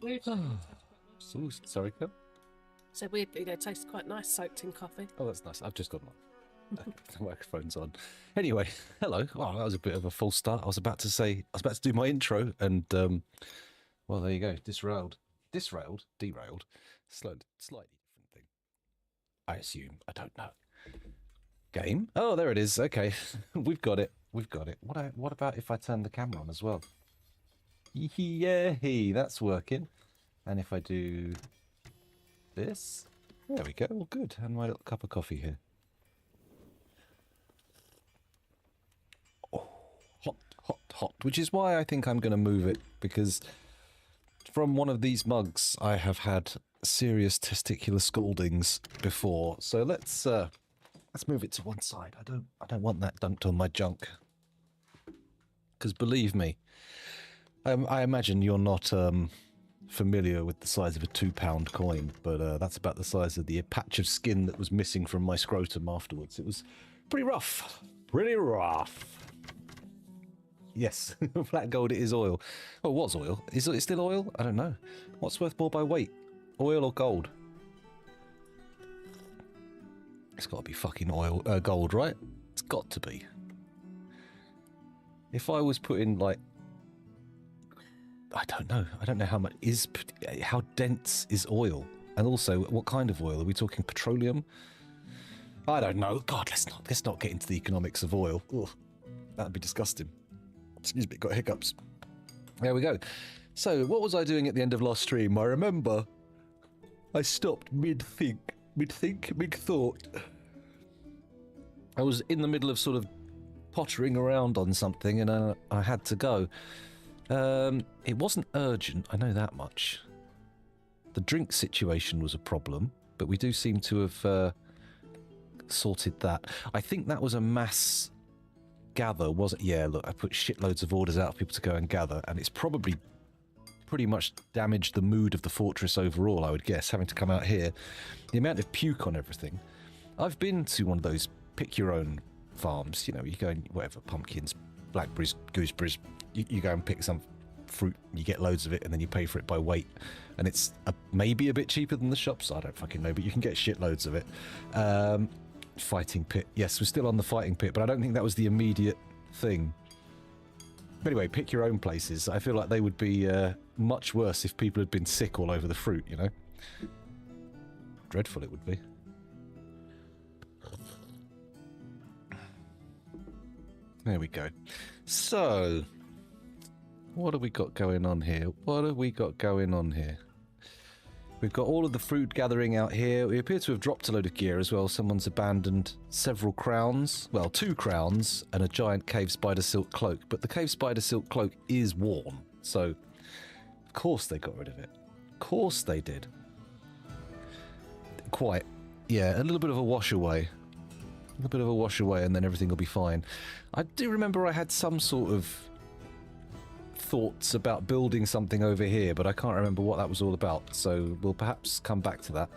Sorry, Kel? So weirdly, they taste quite nice soaked in coffee. Oh, that's nice. I've just got the microphone's on. Anyway, hello. Oh, that was a bit of a false start. I was about to do my intro, and well, there you go. Derailed. Slightly different thing. I assume. I don't know. Game. Oh, there it is. Okay, we've got it. What about if I turn the camera on as well? Yay, that's working. And if I do this, there we go. All good. And my little cup of coffee here. Hot, which is why I think I'm going to move it, because from one of these mugs I have had serious testicular scaldings before. So let's move it to one side. I don't want that dunked on my junk, because believe me, I imagine you're not familiar with the size of a £2 coin, but that's about the size of the patch of skin that was missing from my scrotum afterwards. It was pretty rough. Yes, flat gold, it is oil. Oh, it was oil. Is it still oil? I don't know. What's worth more by weight? Oil or gold? It's got to be fucking gold, right? It's got to be. If I was putting, like, I don't know how dense is oil? And also, what kind of oil? Are we talking petroleum? I don't know. God, let's not get into the economics of oil. Ugh, that'd be disgusting. Excuse me, got hiccups. There we go. So, what was I doing at the end of last stream? I remember I stopped mid-thought. I was in the middle of sort of pottering around on something, and I had to go. It wasn't urgent, I know that much. The drink situation was a problem, but we do seem to have sorted that. I think that was a mass gather, was it? Yeah, look, I put shitloads of orders out for people to go and gather, and it's probably pretty much damaged the mood of the fortress overall, I would guess, having to come out here. The amount of puke on everything. I've been to one of those pick-your-own farms, you know, you go and whatever, pumpkins, blackberries, gooseberries, you go and pick some fruit, you get loads of it, and then you pay for it by weight, and it's maybe a bit cheaper than the shops, I don't fucking know, but you can get shitloads of it. Fighting pit. Yes, we're still on the fighting pit, but I don't think that was the immediate thing. Anyway, pick your own places. I feel like they would be much worse if people had been sick all over the fruit, you know? Dreadful it would be. There we go. So, what have we got going on here? We've got all of the fruit gathering out here. We appear to have dropped a load of gear as well. Someone's abandoned several crowns. Well, 2 crowns and a giant cave spider silk cloak. But the cave spider silk cloak is worn. So, of course they got rid of it. Of course they did. Quite. Yeah, a little bit of a wash away. And then everything will be fine. I do remember I had some sort of thoughts about building something over here, but I can't remember what that was all about, so we'll perhaps come back to that.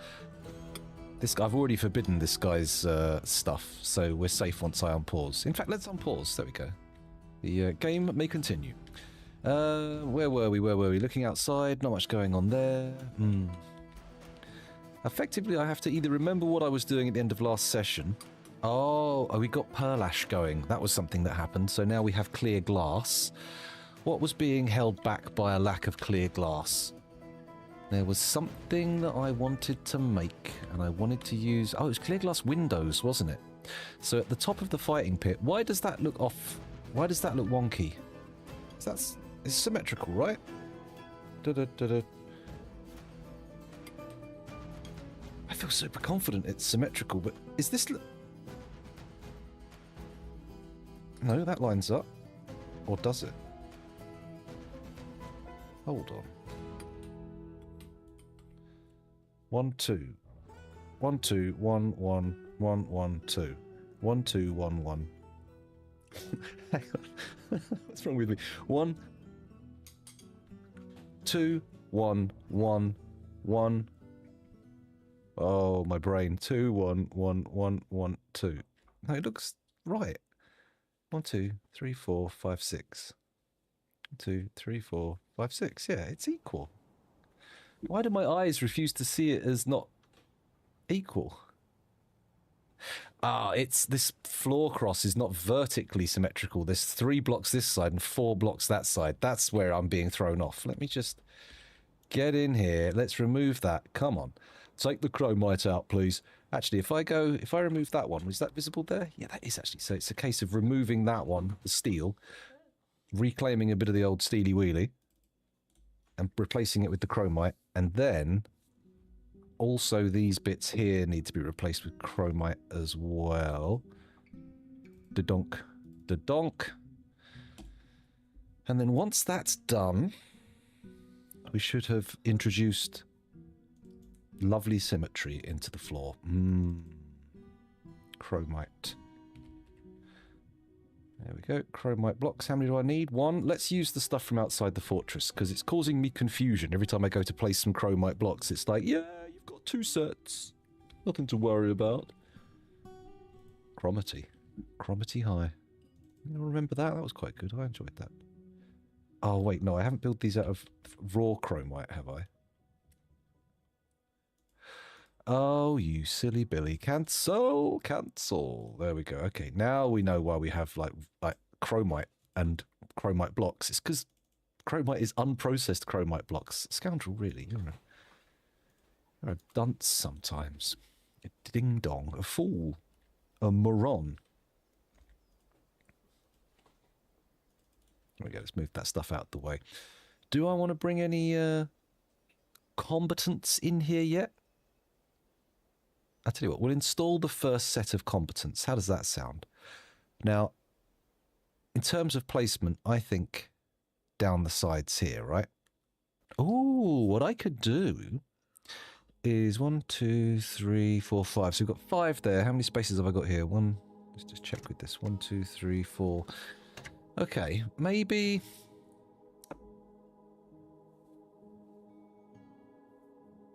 I've already forbidden this guy's stuff, so we're safe once I unpause. In fact, let's unpause. There we go. The game may continue. Where were we? Looking outside, not much going on there. Effectively, I have to either remember what I was doing at the end of last session. Oh, we got pearl ash going. That was something that happened, so now we have clear glass. What was being held back by a lack of clear glass? There was something that I wanted to make, and I wanted to use... Oh, it was clear glass windows, wasn't it? So at the top of the fighting pit, why does that look off? Why does that look wonky? It's symmetrical, right? I feel super confident it's symmetrical, but is this... No, that lines up. Or does it? Hold on. 1 2 1 2 1 1 1 1 2 1 2 1 1. Hang on. What's wrong with me? 1 2 1 1 1. Oh, my brain. 2 1 1 1 1 2. No, it looks right. 1 2 3 4 5 6. 2 3 4 5 6. Yeah, it's equal. Why do my eyes refuse to see it as not equal? Ah, it's this floor cross is not vertically symmetrical. There's 3 blocks this side and 4 blocks that side. That's where I'm being thrown off. Let me just get in here. Let's remove that. Come on. Take the chromite out, please. Actually, if I remove that one, is that visible there? Yeah, that is actually. So it's a case of removing that one, the steel, reclaiming a bit of the old steely wheelie, and replacing it with the chromite, and then also these bits here need to be replaced with chromite as well. Da-donk. Da-donk. And then once that's done, we should have introduced lovely symmetry into the floor. Chromite. There we go. Chromite blocks. How many do I need? 1. Let's use the stuff from outside the fortress, because it's causing me confusion. Every time I go to place some chromite blocks, it's like, yeah, you've got 2 sets. Nothing to worry about. Chromity. Chromity high. You remember that? That was quite good. I enjoyed that. Oh, wait, no, I haven't built these out of raw chromite, have I? Oh, you silly Billy. Cancel, cancel. There we go. Okay, now we know why we have, like chromite and chromite blocks. It's because chromite is unprocessed chromite blocks. Scoundrel, really. You're a dunce sometimes. A ding-dong. A fool. A moron. There we go. Let's move that stuff out the way. Do I want to bring any combatants in here yet? I'll tell you what, we'll install the first set of combatants. How does that sound? Now, in terms of placement, I think down the sides here, right? Oh, what I could do is 1, 2, 3, 4, 5. So we've got 5 there. How many spaces have I got here? Let's just check with this. 1, 2, 3, 4. Okay, maybe...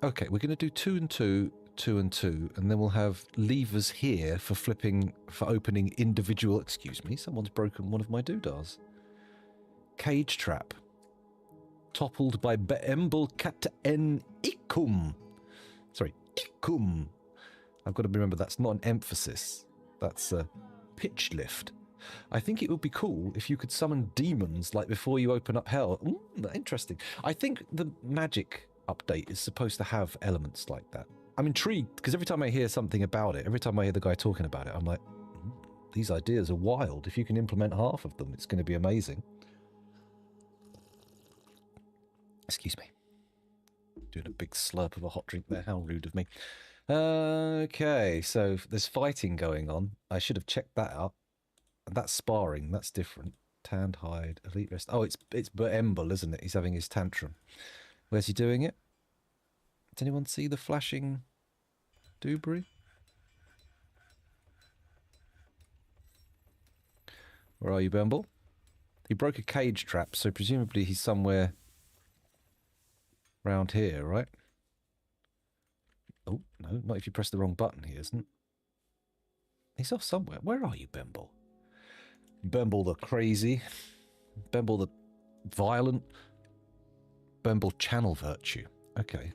Okay, we're going to do 2 and 2. 2 and 2, and then we'll have levers here for opening individual. Excuse me, someone's broken one of my doodahs. Cage trap. Toppled by Beembel Kat en Ikum. Sorry, Ikum. I've got to remember that's not an emphasis. That's a pitch lift. I think it would be cool if you could summon demons like before you open up hell. Ooh, interesting. I think the magic update is supposed to have elements like that. I'm intrigued, because every time I hear something about it, every time I hear the guy talking about it, I'm like, these ideas are wild. If you can implement half of them, it's going to be amazing. Excuse me. Doing a big slurp of a hot drink there. How rude of me. Okay, so there's fighting going on. I should have checked that out. That's sparring. That's different. Tanned hide, elite rest. Oh, it's Beembel, isn't it? He's having his tantrum. Where's he doing it? Does anyone see the flashing debris? Where are you, Beembel? He broke a cage trap, so presumably he's somewhere round here, right? Oh, no, not if you press the wrong button, he isn't. He's off somewhere. Where are you, Beembel? Beembel the crazy. Beembel the violent. Beembel channel virtue. Okay,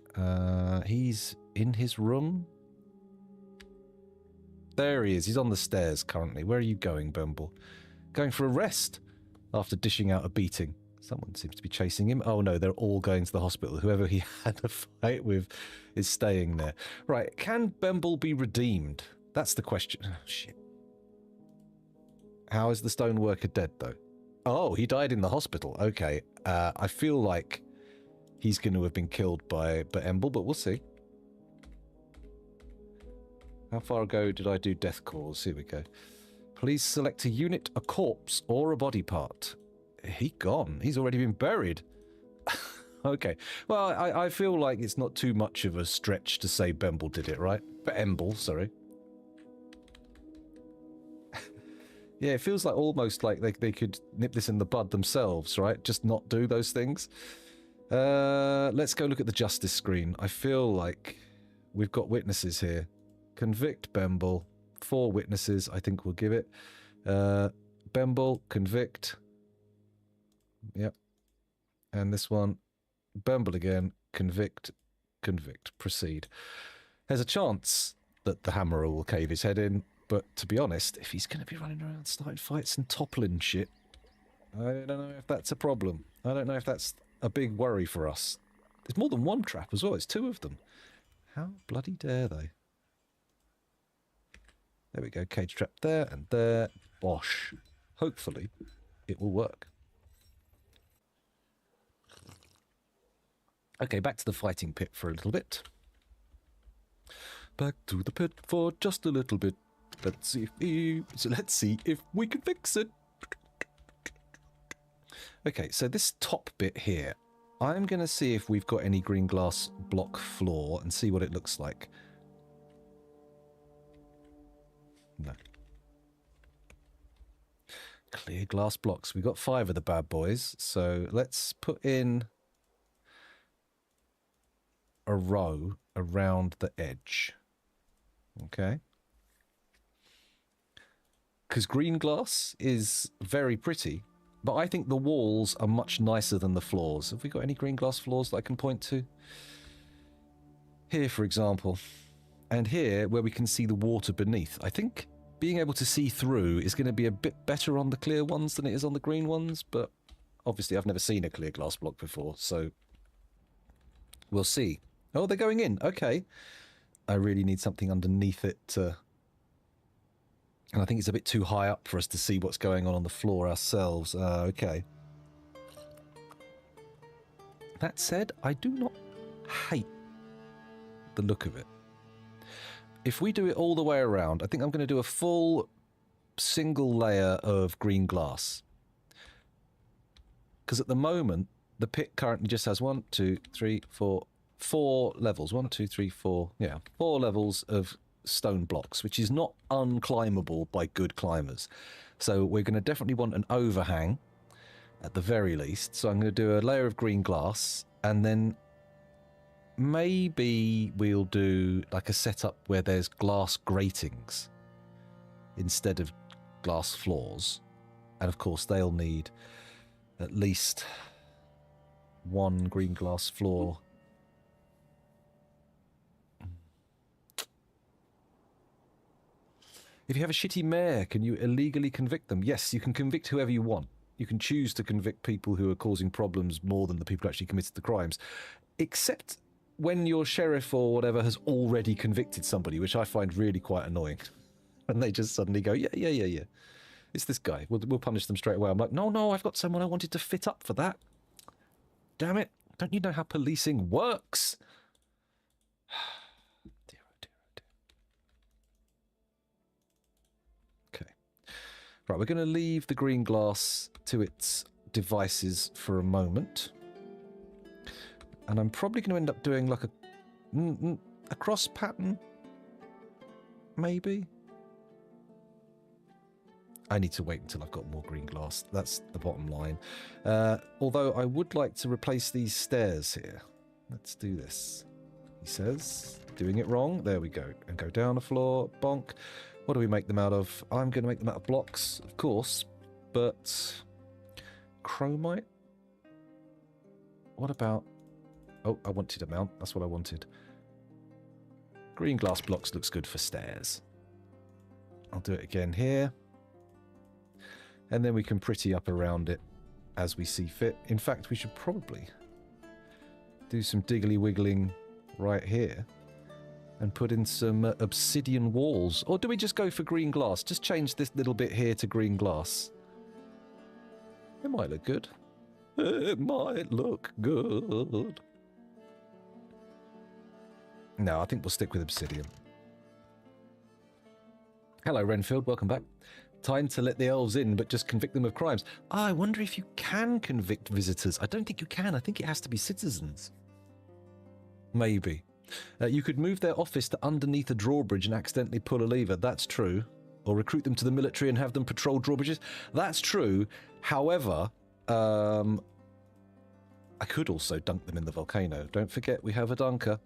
he's in his room. There he is. He's on the stairs currently. Where are you going, Beembel? Going for a rest after dishing out a beating. Someone seems to be chasing him. Oh no, they're all going to the hospital. Whoever he had a fight with is staying there. Right, can Beembel be redeemed? That's the question. Oh, shit. How is the stoneworker dead, though? Oh, he died in the hospital. Okay, I feel like he's going to have been killed by Beembel, but we'll see. How far ago did I do death cause? Here we go. Please select a unit, a corpse, or a body part. He gone. He's already been buried. Okay. Well, I feel like it's not too much of a stretch to say Beembel did it, right? Beembel, sorry. Yeah, it feels like almost like they could nip this in the bud themselves, right? Just not do those things. Let's go look at the justice screen. I feel like we've got witnesses here. Convict Beembel. 4 witnesses, I think we'll give it. Beembel, convict. Yep. And this one, Beembel again, convict, convict, proceed. There's a chance that the hammerer will cave his head in, but to be honest, if he's going to be running around starting fights and toppling shit, I don't know if that's a problem. I don't know if that's a big worry for us. There's more than one trap as well. It's 2 of them. How bloody dare they? There we go. Cage trap there and there. Bosh. Hopefully, it will work. Okay, back to the fighting pit for a little bit. Back to the pit for just a little bit. Let's see if we can fix it. Okay, so this top bit here, I'm going to see if we've got any green glass block floor and see what it looks like. No. Clear glass blocks. We've got 5 of the bad boys, so let's put in a row around the edge. Okay. Because green glass is very pretty, but I think the walls are much nicer than the floors. Have we got any green glass floors that I can point to? Here, for example. And here, where we can see the water beneath. I think being able to see through is going to be a bit better on the clear ones than it is on the green ones, but obviously I've never seen a clear glass block before, so we'll see. Oh, they're going in. Okay. I really need something underneath it to... And I think it's a bit too high up for us to see what's going on the floor ourselves. Okay. That said, I do not hate the look of it. If we do it all the way around, I think I'm going to do a full single layer of green glass. Because at the moment, the pit currently just has 4 levels. 1, 2, 3, 4. Yeah, 4 levels of stone blocks, which is not unclimbable by good climbers. So we're going to definitely want an overhang at the very least. So I'm going to do a layer of green glass, and then maybe we'll do like a setup where there's glass gratings instead of glass floors. And of course they'll need at least 1 green glass floor. If you have a shitty mayor, can you illegally convict them? Yes, you can convict whoever you want. You can choose to convict people who are causing problems more than the people who actually committed the crimes. Except when your sheriff or whatever has already convicted somebody, which I find really quite annoying. And they just suddenly go, yeah. It's this guy. We'll punish them straight away. I'm like, no, I've got someone I wanted to fit up for that. Damn it. Don't you know how policing works? Dear, oh dear, oh dear. Okay. Right, we're going to leave the green glass to its devices for a moment. And I'm probably going to end up doing like a cross pattern. Maybe. I need to wait until I've got more green glass. That's the bottom line. Although I would like to replace these stairs here. Let's do this. He says, doing it wrong. There we go. And go down the floor. Bonk. What do we make them out of? I'm going to make them out of blocks, of course. But chromite? What about... Oh, I wanted a mount. That's what I wanted. Green glass blocks looks good for stairs. I'll do it again here. And then we can pretty up around it as we see fit. In fact, we should probably do some diggly wiggling right here and put in some obsidian walls. Or do we just go for green glass? Just change this little bit here to green glass. It might look good. It might look good. No, I think we'll stick with obsidian. Hello, Renfield. Welcome back. Time to let the elves in, but just convict them of crimes. I wonder if you can convict visitors. I don't think you can. I think it has to be citizens. Maybe. You could move their office to underneath a drawbridge and accidentally pull a lever. That's true. Or recruit them to the military and have them patrol drawbridges. That's true. However, I could also dunk them in the volcano. Don't forget, we have a dunker.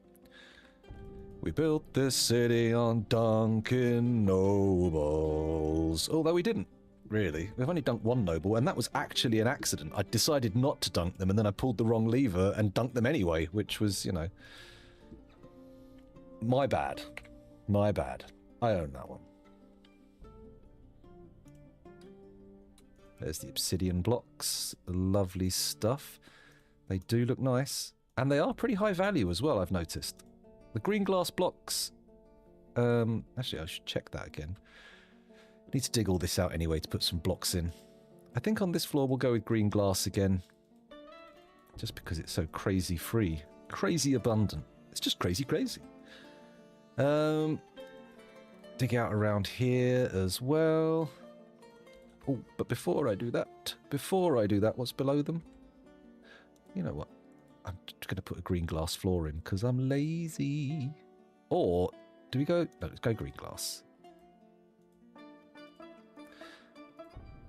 We built this city on Dunkin' Nobles. Although we didn't. really. We've only dunked one noble, and that was actually an accident. I decided not to dunk them, and then I pulled the wrong lever and dunked them anyway, which was, you know... My bad. My bad. I own that one. There's the obsidian blocks. Lovely stuff. They do look nice. And they are pretty high value as well, I've noticed. The green glass blocks... actually, I should check that again. Need to dig all this out anyway to put some blocks in. I think on this floor we'll go with green glass again. Just because it's so crazy free. Crazy abundant. It's just crazy crazy. Dig out around here as well. Oh, but before I do that, what's below them? You know what? I'm just going to put a green glass floor in because I'm lazy. Or, do we go... No, let's go green glass.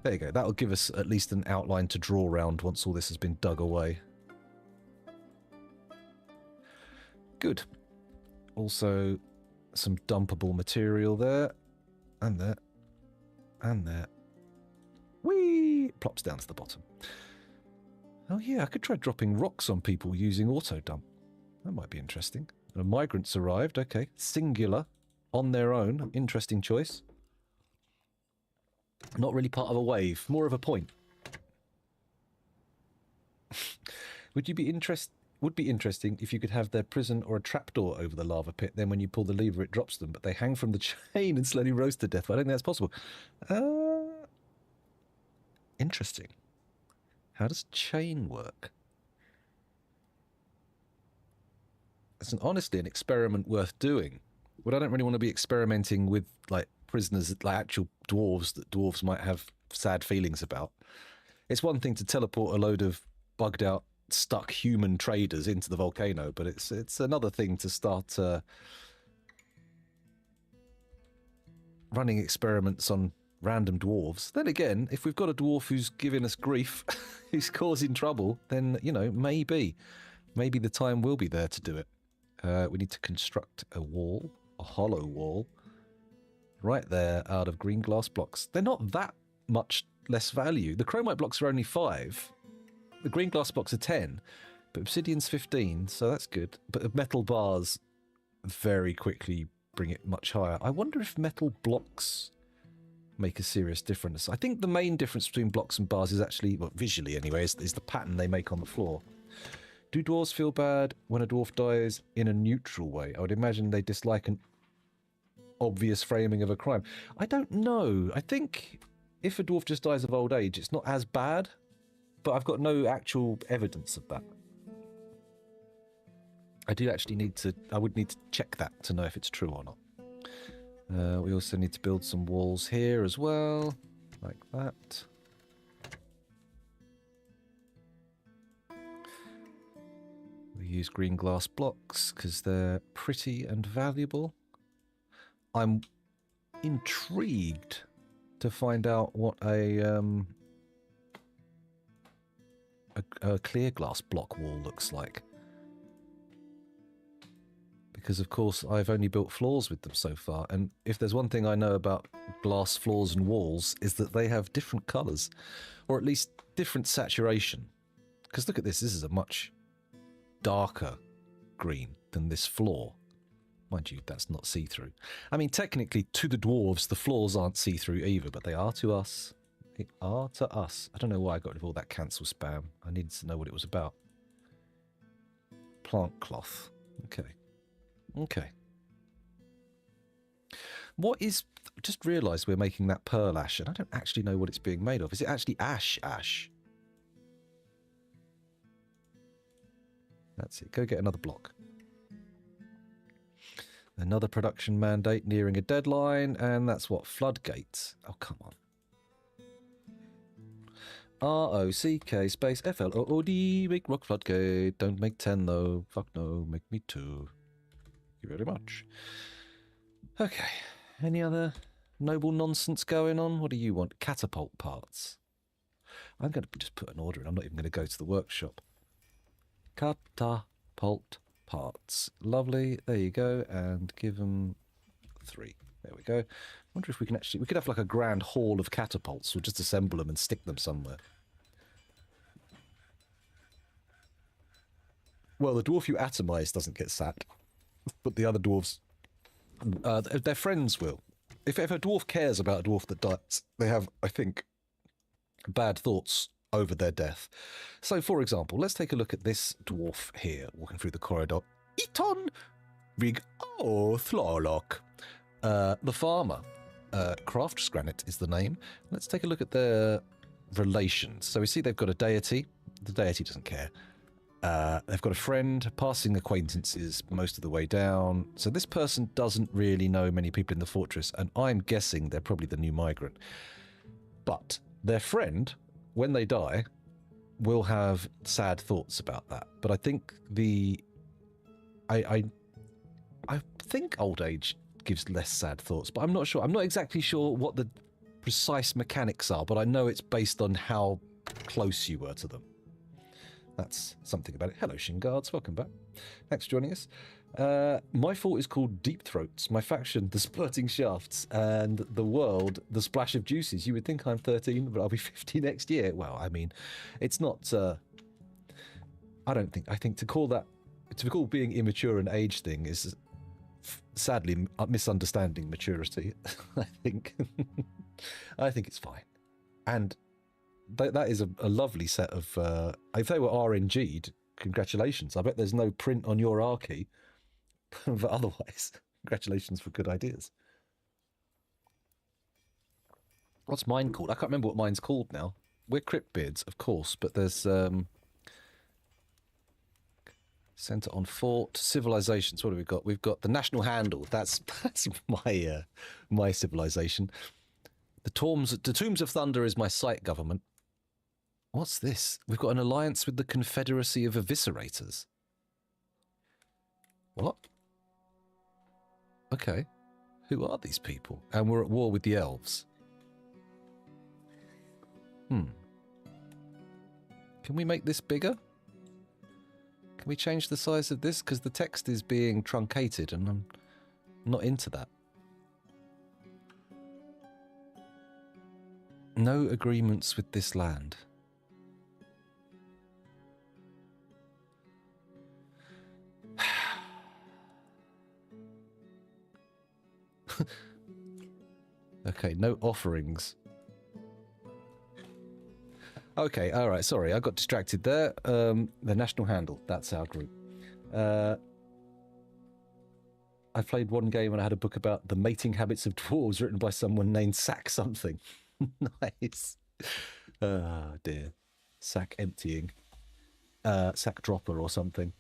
There you go. That'll give us at least an outline to draw around once all this has been dug away. Good. Also, some dumpable material there. And there. And there. Whee! It plops down to the bottom. Oh yeah, I could try dropping rocks on people using auto dump. That might be interesting. The migrants arrived. Okay. Singular. On their own. Interesting choice. Not really part of a wave, more of a point. Would be interesting if you could have their prison or a trapdoor over the lava pit, then when you pull the lever it drops them, but they hang from the chain and slowly roast to death. But I don't think that's possible. Interesting. How does chain work? It's honestly an experiment worth doing. But I don't really want to be experimenting with, like, prisoners, like actual dwarves that dwarves might have sad feelings about. It's one thing to teleport a load of bugged out, stuck human traders into the volcano, but it's another thing to start running experiments on random dwarves. Then again, if we've got a dwarf who's giving us grief, who's causing trouble, then, you know, maybe the time will be there to do it. We need to construct a wall, a hollow wall, right there, out of green glass blocks. They're not that much less value. The chromite blocks are only 5. The green glass blocks are 10. But obsidian's 15, so that's good. But metal bars very quickly bring it much higher. I wonder if metal blocks make a serious difference. I think the main difference between blocks and bars is actually, well, visually anyway, is the pattern they make on the floor. Do dwarves feel bad when a dwarf dies in a neutral way? I would imagine they dislike an obvious framing of a crime. I don't know. I think if a dwarf just dies of old age, it's not as bad, but I've got no actual evidence of that. I would need to check that to know if it's true or not. We also need to build some walls here as well, like that. We use green glass blocks because they're pretty and valuable. I'm intrigued to find out what a clear glass block wall looks like. Because, of course, I've only built floors with them so far, and if there's one thing I know about glass floors and walls is that they have different colours, or at least different saturation. Because look at this is a much darker green than this floor. Mind you, that's not see-through. I mean, technically, to the dwarves, the floors aren't see-through either, but they are to us. They are to us. I don't know why I got rid of all that cancel spam. I needed to know what it was about. Plant cloth. Okay. Okay. What is... I just realised we're making that pearl ash, and I don't actually know what it's being made of. Is it actually ash? That's it. Go get another block. Another production mandate nearing a deadline, and that's what? Floodgates. Oh, come on. R-O-C-K space F-L-O-O-D. Make rock floodgate. Don't make 10, though. Fuck no. Make me 2. Thank you very much. Okay. Any other noble nonsense going on? What do you want? Catapult parts. I'm going to just put an order in. I'm not even going to go to the workshop. Catapult parts. Lovely. There you go. And give them 3. There we go. I wonder if we can actually... We could have like a grand hall of catapults. We'll just assemble them and stick them somewhere. Well, the dwarf you atomize doesn't get sacked. But the other dwarves... their friends will. If a dwarf cares about a dwarf that dies, they have, I think, bad thoughts over their death. So, for example, let's take a look at this dwarf here, walking through the corridor. Eton Rig Thlorlock. The farmer. Crafts Granite is the name. Let's take a look at their relations. So we see they've got a deity. The deity doesn't care. They've got a friend, passing acquaintances most of the way down. So this person doesn't really know many people in the fortress, and I'm guessing they're probably the new migrant. But their friend, when they die, will have sad thoughts about that. But I think I think old age gives less sad thoughts, but I'm not sure. I'm not exactly sure what the precise mechanics are, but I know it's based on how close you were to them. That's something about it. Hello, Shinguards. Welcome back. Thanks for joining us. My fort is called Deep Throats. My faction, the Splurting Shafts, and the world, the Splash of Juices. You would think I'm 13, but I'll be 50 next year. Well, I mean, it's not... I think to call being immature an age thing is sadly misunderstanding maturity. I think it's fine. And that is a lovely set of... if they were RNG'd, congratulations. I bet there's no print on your R key. But otherwise, congratulations for good ideas. What's mine called? I can't remember what mine's called now. We're Cryptbeards, of course, but there's... Centre on Fort, Civilizations. What have we got? We've got the National Handle. That's my civilization. The Tombs of Thunder is my site government. What's this? We've got an alliance with the Confederacy of Eviscerators. What? Okay. Who are these people? And we're at war with the elves. Can we make this bigger? Can we change the size of this? Because the text is being truncated and I'm not into that. No agreements with this land. Okay, no offerings. Okay, all right, sorry, I got distracted there. The National Handle, that's our group. I played one game and I had a book about the mating habits of dwarves written by someone named Sack something. Nice. Oh, dear. Sack emptying. Sack dropper or something.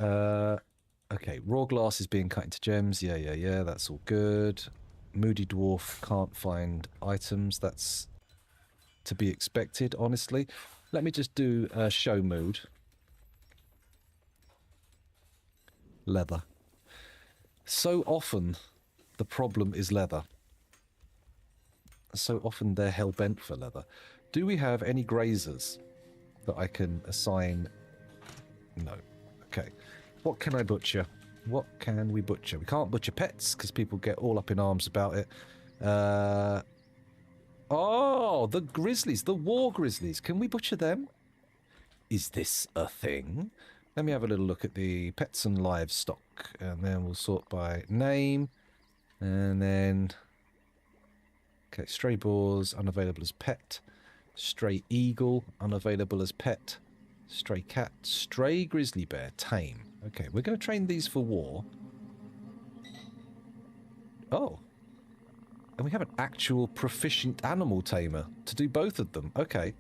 Okay, raw glass is being cut into gems. Yeah, that's all good. Moody dwarf can't find items. That's to be expected, honestly. Let me just do show mood. Leather. So often the problem is leather. So often they're hell-bent for leather. Do we have any grazers that I can assign? No. Okay. What can I butcher? What can we butcher? We can't butcher pets because people get all up in arms about it. Oh, the grizzlies, the war grizzlies. Can we butcher them? Is this a thing? Let me have a little look at the pets and livestock, and then we'll sort by name, and then... Okay, stray boars, unavailable as pet. Stray eagle, unavailable as pet. Stray cat, stray grizzly bear, tame. Okay, we're going to train these for war. Oh. And we have an actual proficient animal tamer to do both of them. Okay,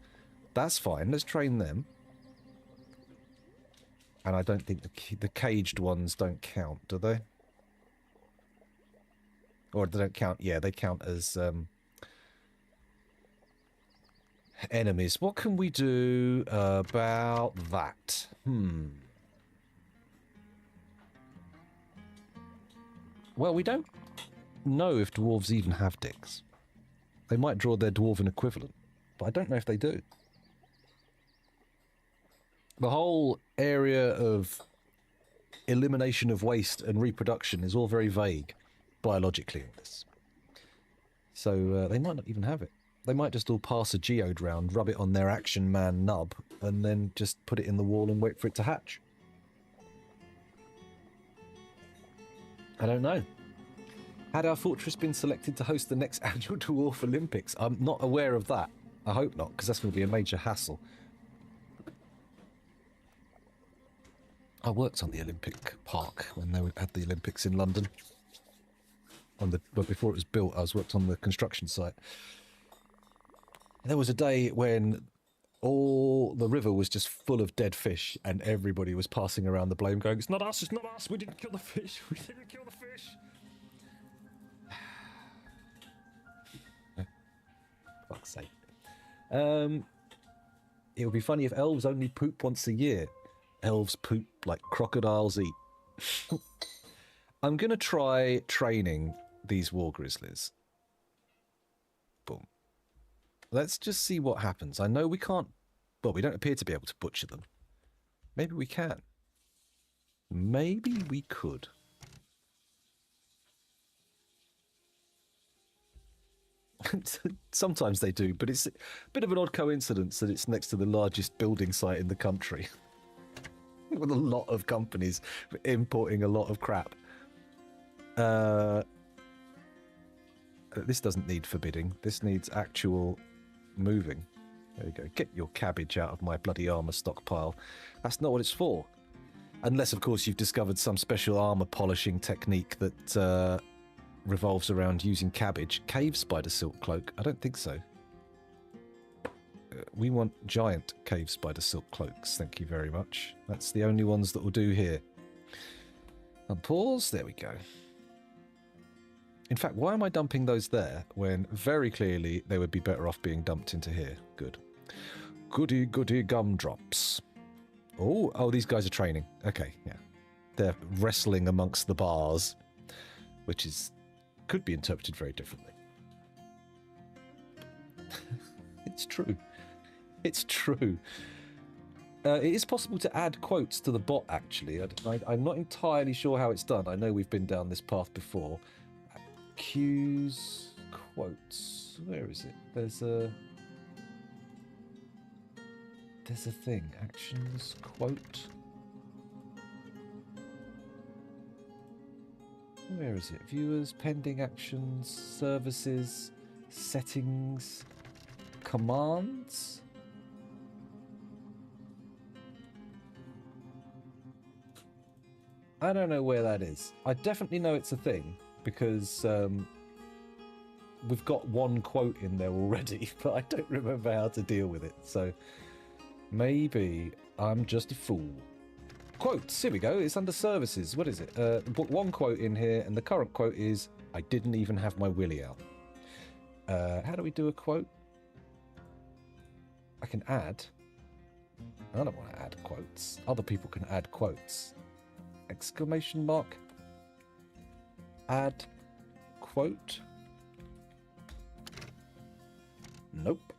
that's fine. Let's train them. And I don't think the caged ones don't count, do they? Or they don't count. Yeah, they count as enemies. What can we do about that? Well, we don't know if dwarves even have dicks. They might draw their dwarven equivalent, but I don't know if they do. The whole area of elimination of waste and reproduction is all very vague. biologically in this. So they might not even have it. They might just all pass a geode round, rub it on their Action Man nub, and then just put it in the wall and wait for it to hatch. I don't know. Had our fortress been selected to host the next annual Dwarf Olympics? I'm not aware of that. I hope not, because that's going to be a major hassle. I worked on the Olympic Park when they had the Olympics in London. But before it was built, I worked on the construction site. There was a day when all the river was just full of dead fish, and everybody was passing around the blame, going, "It's not us, we didn't kill the fish, we didn't kill the fish." Fuck's sake. It would be funny if elves only poop once a year. Elves poop like crocodiles eat. I'm going to try training these war grizzlies. Boom. Let's just see what happens. I know we can't... Well, we don't appear to be able to butcher them. Maybe we can. Maybe we could. Sometimes they do, but it's a bit of an odd coincidence that it's next to the largest building site in the country. With a lot of companies importing a lot of crap. This doesn't need forbidding. This needs actual moving. There you go. Get your cabbage out of my bloody armour stockpile. That's not what it's for. Unless, of course, you've discovered some special armour polishing technique that revolves around using cabbage. Cave spider silk cloak? I don't think so. We want giant cave spider silk cloaks, thank you very much. That's the only ones that will do here. Unpause, there we go. In fact, why am I dumping those there when very clearly they would be better off being dumped into here? Good. Goody goody gumdrops. Oh, these guys are training. Okay, yeah. They're wrestling amongst the bars, which could be interpreted very differently. It's true. It's true. It is possible to add quotes to the bot, actually. I'm not entirely sure how it's done. I know we've been down this path before. Cues, quotes. Where is it? There's a thing. Actions, quote. Where is it? Viewers, pending actions, services, settings, commands. I don't know where that is. I definitely know it's a thing because we've got one quote in there already, but I don't remember how to deal with it. So maybe I'm just a fool. Quotes, here we go. It's under services. What is it? Put one quote in here, and the current quote is, "I didn't even have my willy out." How do we do a quote? I can add. I don't want to add quotes. Other people can add quotes. Exclamation mark. Add quote. Nope.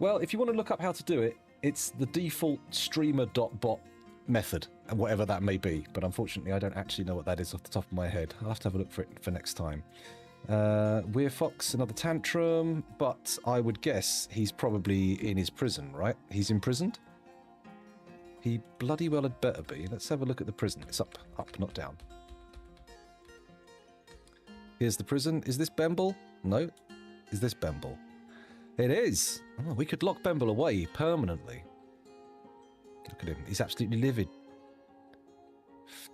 Well, if you want to look up how to do it, it's the default streamer.bot method, and whatever that may be. But unfortunately, I don't actually know what that is off the top of my head. I'll have to have a look for it for next time. We're Fox, another tantrum, but I would guess he's probably in his prison, right? He's imprisoned? He bloody well had better be. Let's have a look at the prison. It's up, not down. Here's the prison. Is this Bemble? No. Is this Bemble? It is. Oh, we could lock Bemble away permanently. Look at him. He's absolutely livid.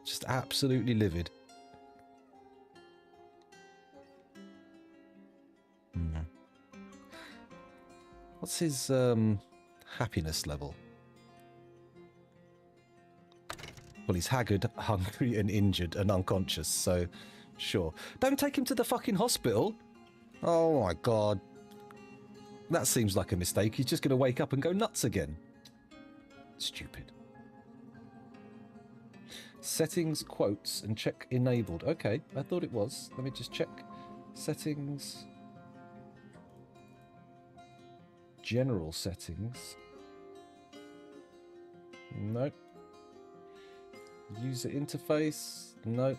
Just absolutely livid. What's his happiness level? Well, he's haggard, hungry, and injured, and unconscious, so sure. Don't take him to the fucking hospital. Oh my god. That seems like a mistake. He's just going to wake up and go nuts again. Stupid. Settings, quotes, and check enabled. Okay, I thought it was. Let me just check. Settings. General settings. Nope. User interface. Nope.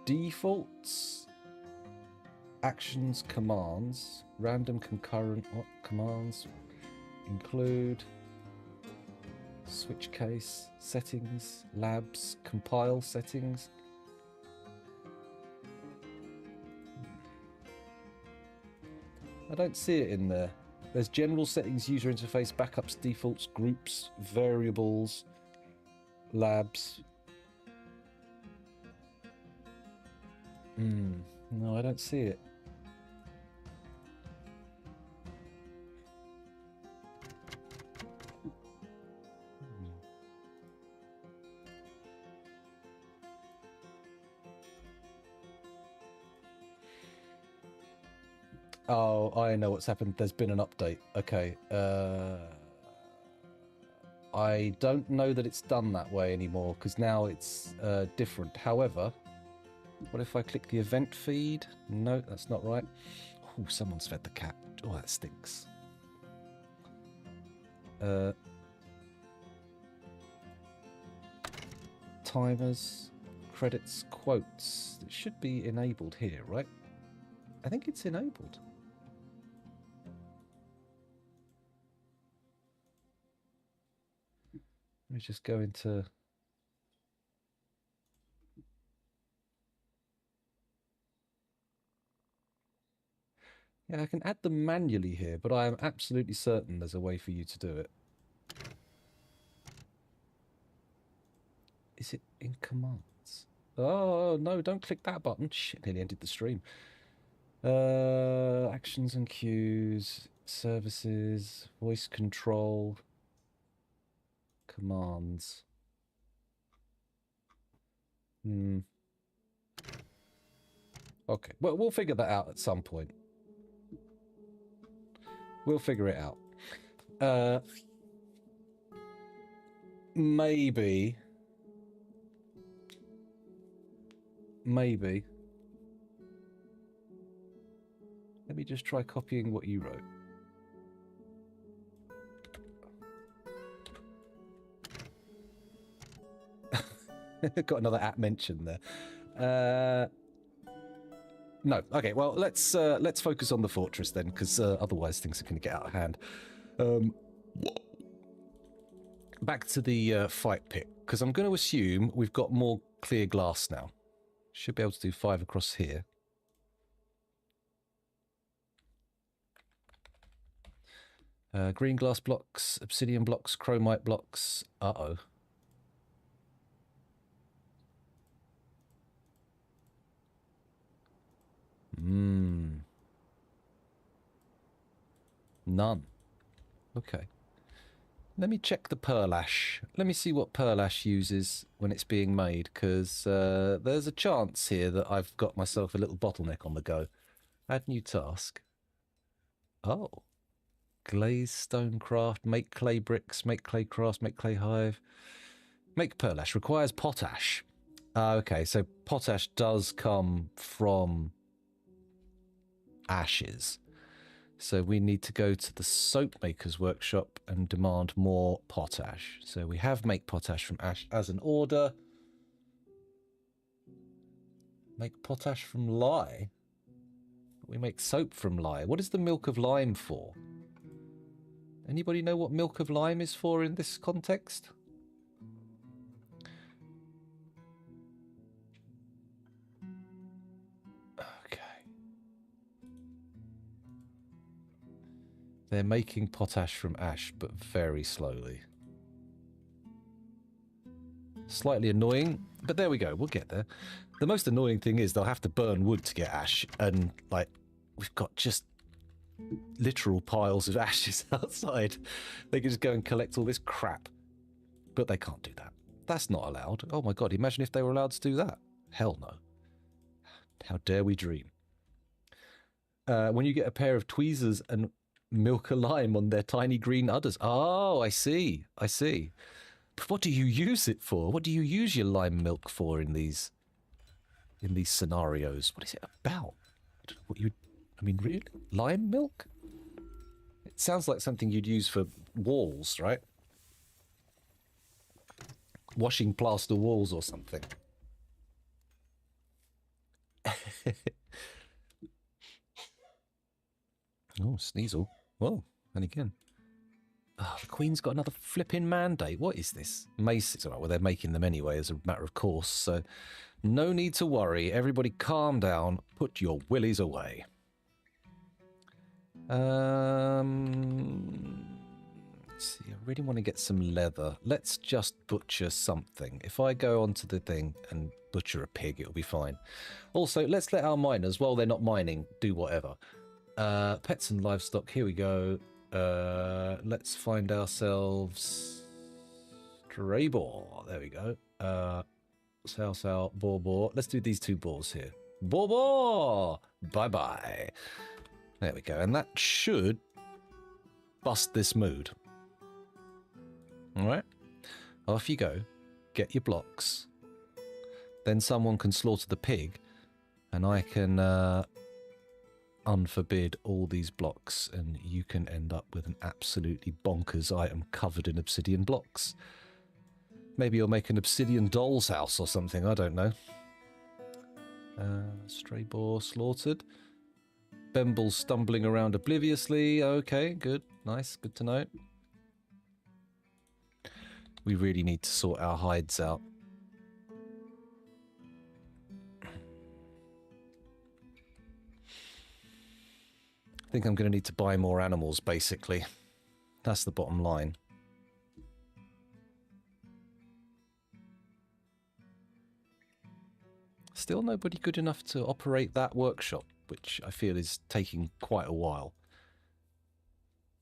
Defaults, actions, commands, random concurrent commands include switch case, settings, labs, compile settings. I don't see it in there. There's general settings, user interface, backups, defaults, groups, variables, labs. No, I don't see it. Oh, I know what's happened. There's been an update. Okay. I don't know that it's done that way anymore because now it's different. However, what if I click the event feed? No, that's not right. Oh, someone's fed the cat. Oh, that stinks. Timers, credits, quotes. It should be enabled here, right? I think it's enabled. Let me just go into... Yeah, I can add them manually here, but I am absolutely certain there's a way for you to do it. Is it in commands? Oh, no, don't click that button. Shit, nearly ended the stream. Actions and queues, services, voice control, commands. Okay, well, we'll figure that out at some point. We'll figure it out. Maybe. Let me just try copying what you wrote. Got another app mention there. No. Okay. Well, let's focus on the fortress then, because otherwise things are going to get out of hand. Back to the fight pit, because I'm going to assume we've got more clear glass now. Should be able to do 5 across here. Green glass blocks, obsidian blocks, chromite blocks. Uh-oh. None. Okay. Let me check the pearl ash. Let me see what pearl ash uses when it's being made, because there's a chance here that I've got myself a little bottleneck on the go. Add new task. Oh. Glaze stonecraft, make clay bricks, make clay crafts, make clay hive. Make pearl ash requires potash. Okay, so potash does come from ashes. So we need to go to the soap maker's workshop and demand more potash. So we have make potash from ash as an order. Make potash from lye. We make soap from lye. What is the milk of lime for? Anybody know what milk of lime is for in this context? They're making potash from ash, but very slowly. Slightly annoying, but there we go. We'll get there. The most annoying thing is they'll have to burn wood to get ash, and, like, we've got just literal piles of ashes outside. They can just go and collect all this crap. But they can't do that. That's not allowed. Oh my god, imagine if they were allowed to do that. Hell no. How dare we dream. When you get a pair of tweezers and milk a lime on their tiny green udders. Oh, I see. I see. But what do you use it for? What do you use your lime milk for in these scenarios? What is it about? I mean, really? Lime milk? It sounds like something you'd use for walls, right? Washing plaster walls or something. Oh, Sneasel. Whoa, and again. Oh, the Queen's got another flipping mandate. What is this? Maces. All right, well, they're making them anyway as a matter of course, so no need to worry. Everybody calm down. Put your willies away. Let's see, I really want to get some leather. Let's just butcher something. If I go onto the thing and butcher a pig, it'll be fine. Also, let's let our miners, while they're not mining, do whatever. Pets and livestock, here we go. Let's find ourselves stray boar. There we go. Sow, boar. Let's do these 2 boars here. Boar! Bye-bye. There we go. And that should bust this mood. Alright? Off you go. Get your blocks. Then someone can slaughter the pig, and I can unforbid all these blocks, and you can end up with an absolutely bonkers item covered in obsidian blocks. Maybe you'll make an obsidian doll's house or something, I don't know. Stray boar slaughtered. Bemble's stumbling around obliviously. Okay, good. Nice, good to know. We really need to sort our hides out. I think I'm going to need to buy more animals, basically. That's the bottom line. Still nobody good enough to operate that workshop, which I feel is taking quite a while.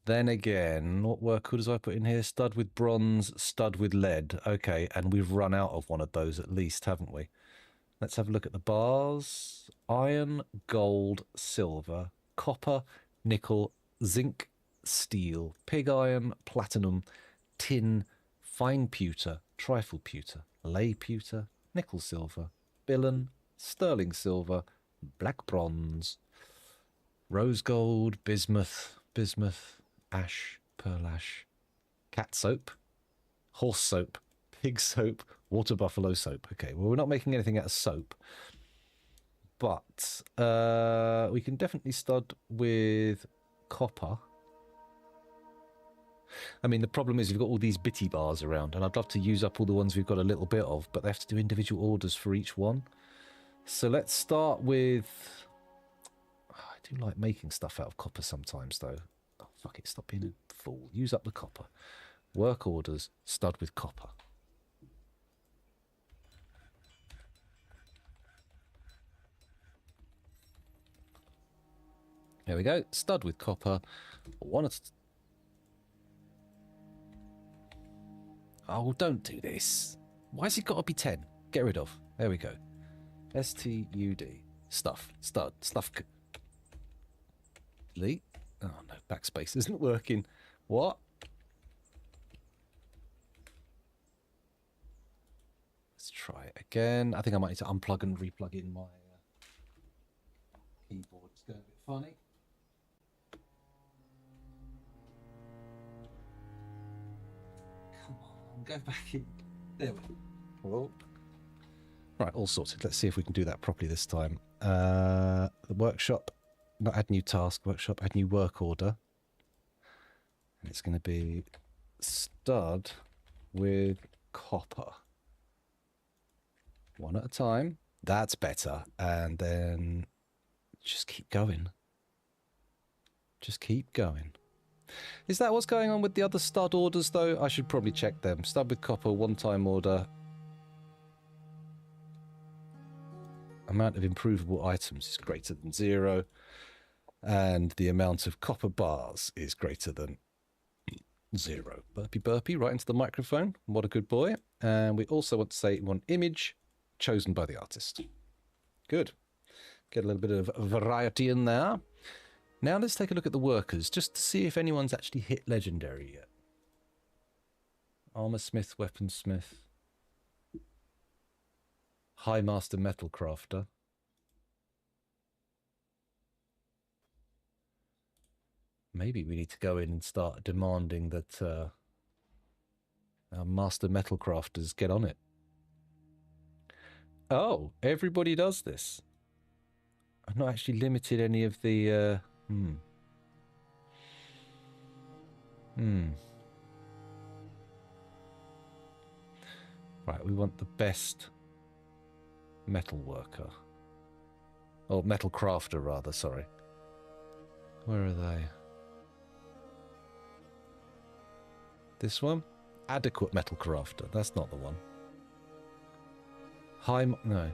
Then again, what work orders I put in here? Stud with bronze, stud with lead. Okay, and we've run out of one of those at least, haven't we? Let's have a look at the bars. Iron, gold, silver, copper, nickel, zinc, steel, pig iron, platinum, tin, fine pewter, trifle pewter, lay pewter, nickel silver, billion, sterling silver, black bronze, rose gold, bismuth, ash, pearl ash, cat soap, horse soap, pig soap, water buffalo soap. Okay, well, we're not making anything out of soap, but we can definitely stud with copper. I mean, the problem is we've got all these bitty bars around, and I'd love to use up all the ones we've got a little bit of, but they have to do individual orders for each one. So let's start with... Oh, I do like making stuff out of copper sometimes, though. Oh, fuck it, stop being a fool. Use up the copper. Work orders, stud with copper. There we go. Stud with copper. One at... Oh, don't do this. Why has it got to be 10? Get rid of. There we go. S-T-U-D. Stuff. Stud. Stuff. Delete. Oh, no. Backspace isn't working. What? Let's try it again. I think I might need to unplug and replug in my keyboard. It's going a bit funny. Come on. Go back in. There we go. Whoa. Right, all sorted. Let's see if we can do that properly this time. The workshop, not add new task, workshop, add new work order. And it's going to be stud with copper. One at a time. That's better. And then just keep going. Just keep going. Is that what's going on with the other stud orders, though? I should probably check them. Stud with copper, one-time order. Amount of improvable items is greater than 0, and the amount of copper bars is greater than 0. Burpy right into the microphone. What a good boy. And we also want to say one image chosen by the artist. Good. Get a little bit of variety in there. Now let's take a look at the workers, just to see if anyone's actually hit legendary yet. Armor smith, weaponsmith. High Master Metal Crafter. Maybe we need to go in and start demanding that our Master Metal Crafters get on it. Oh, everybody does this. I've not actually limited any of the... Right, we want the best metal worker. Or metal crafter, rather, sorry. Where are they? This one? Adequate metal crafter. That's not the one. No.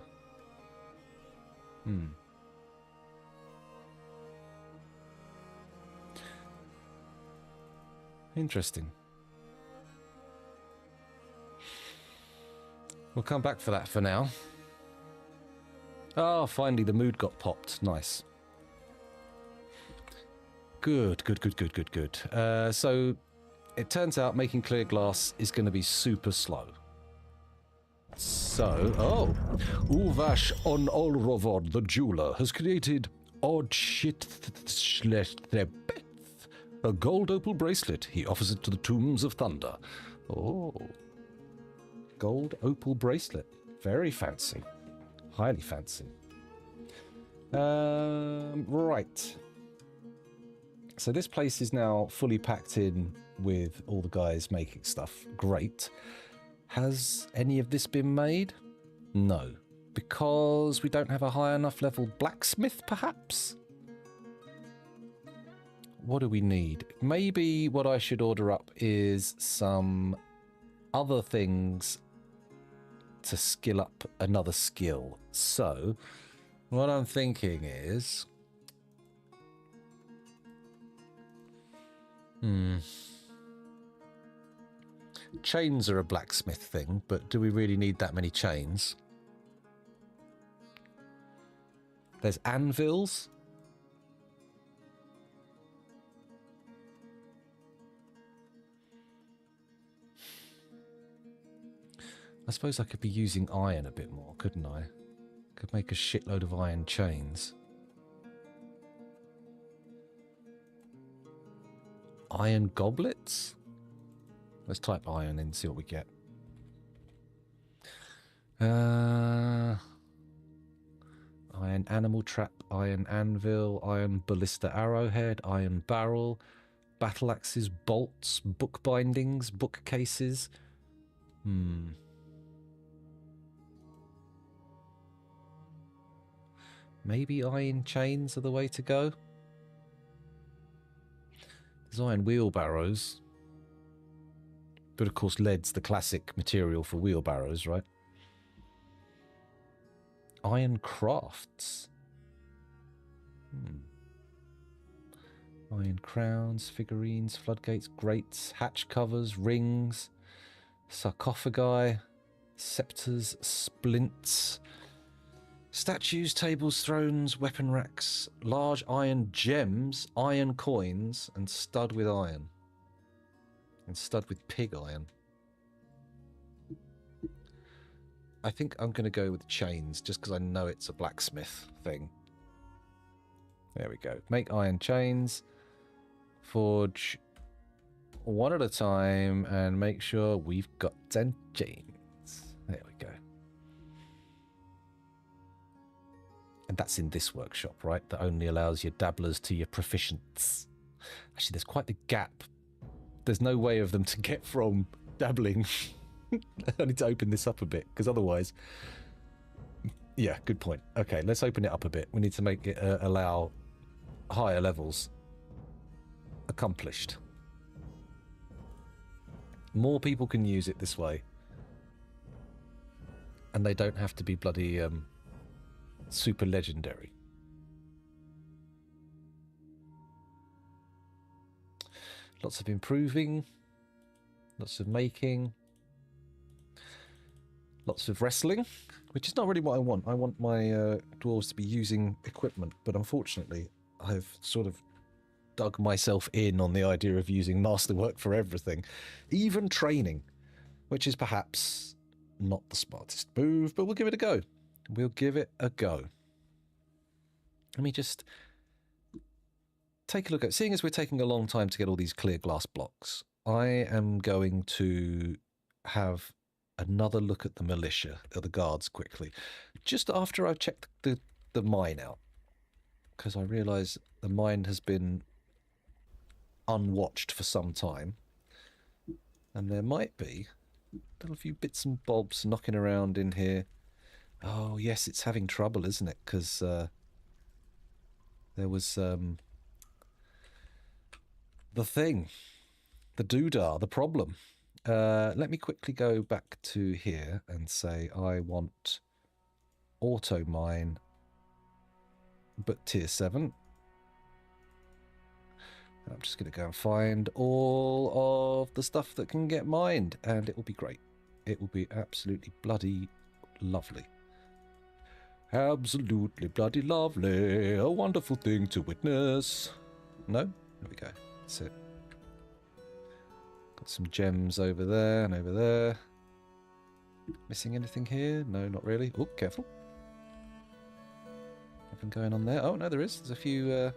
Interesting. We'll come back for that for now. Ah, finally the mood got popped. Nice. Good. So, it turns out making clear glass is going to be super slow. So, Uvash on Olrovod, the jeweler, has created odd shit a gold opal bracelet. He offers it to the tombs of thunder. Oh. Gold opal bracelet. Very fancy. Highly fancy. Right. So this place is now fully packed in with all the guys making stuff. Great. Has any of this been made? No. Because we don't have a high enough level blacksmith, perhaps? What do we need? Maybe what I should order up is some other things to skill up another skill. So, what I'm thinking is... Chains are a blacksmith thing, but do we really need that many chains? There's anvils. I suppose I could be using iron a bit more, couldn't I? Could make a shitload of iron chains. Iron goblets? Let's type iron in, see what we get. Iron animal trap, iron anvil, iron ballista arrowhead, iron barrel, battle axes, bolts, book bindings, bookcases. Maybe iron chains are the way to go. There's iron wheelbarrows. But of course lead's the classic material for wheelbarrows, right? Iron crafts. Iron crowns, figurines, floodgates, grates, hatch covers, rings, sarcophagi, scepters, splints, statues, tables, thrones, weapon racks, large iron gems, iron coins, and stud with iron. And stud with pig iron. I think I'm going to go with chains, just because I know it's a blacksmith thing. There we go. Make iron chains. Forge one at a time, and make sure we've got 10 chains. There we go. And that's in this workshop, right? That only allows your dabblers to your proficients. Actually, there's quite the gap. There's no way of them to get from dabbling. I need to open this up a bit, because otherwise... Yeah, good point. Okay, let's open it up a bit. We need to make it allow higher levels. Accomplished. More people can use it this way. And they don't have to be bloody super legendary. Lots of improving. Lots of making. Lots of wrestling, which is not really what I want. I want my dwarves to be using equipment, but unfortunately, I've sort of dug myself in on the idea of using masterwork for everything, even training, which is perhaps not the smartest move, but we'll give it a go. We'll give it a go. Let me just take a look at, seeing as we're taking a long time to get all these clear glass blocks, I am going to have another look at the militia, or the guards quickly, just after I've checked the mine out. because I realise the mine has been unwatched for some time. And there might be a little few bits and bobs knocking around in here. Oh, yes, it's having trouble, isn't it? Because there was the thing, the doodah, the problem. Let me quickly go back to here and say I want auto mine, but tier 7. I'm just going to go and find all of the stuff that can get mined, and it will be great. It will be absolutely bloody lovely. Absolutely bloody lovely. A wonderful thing to witness. No? There we go. That's it. Got some gems over there and over there. Missing anything here? No, not really. Oh, careful. Nothing going on there. Oh, no, there is. There's a few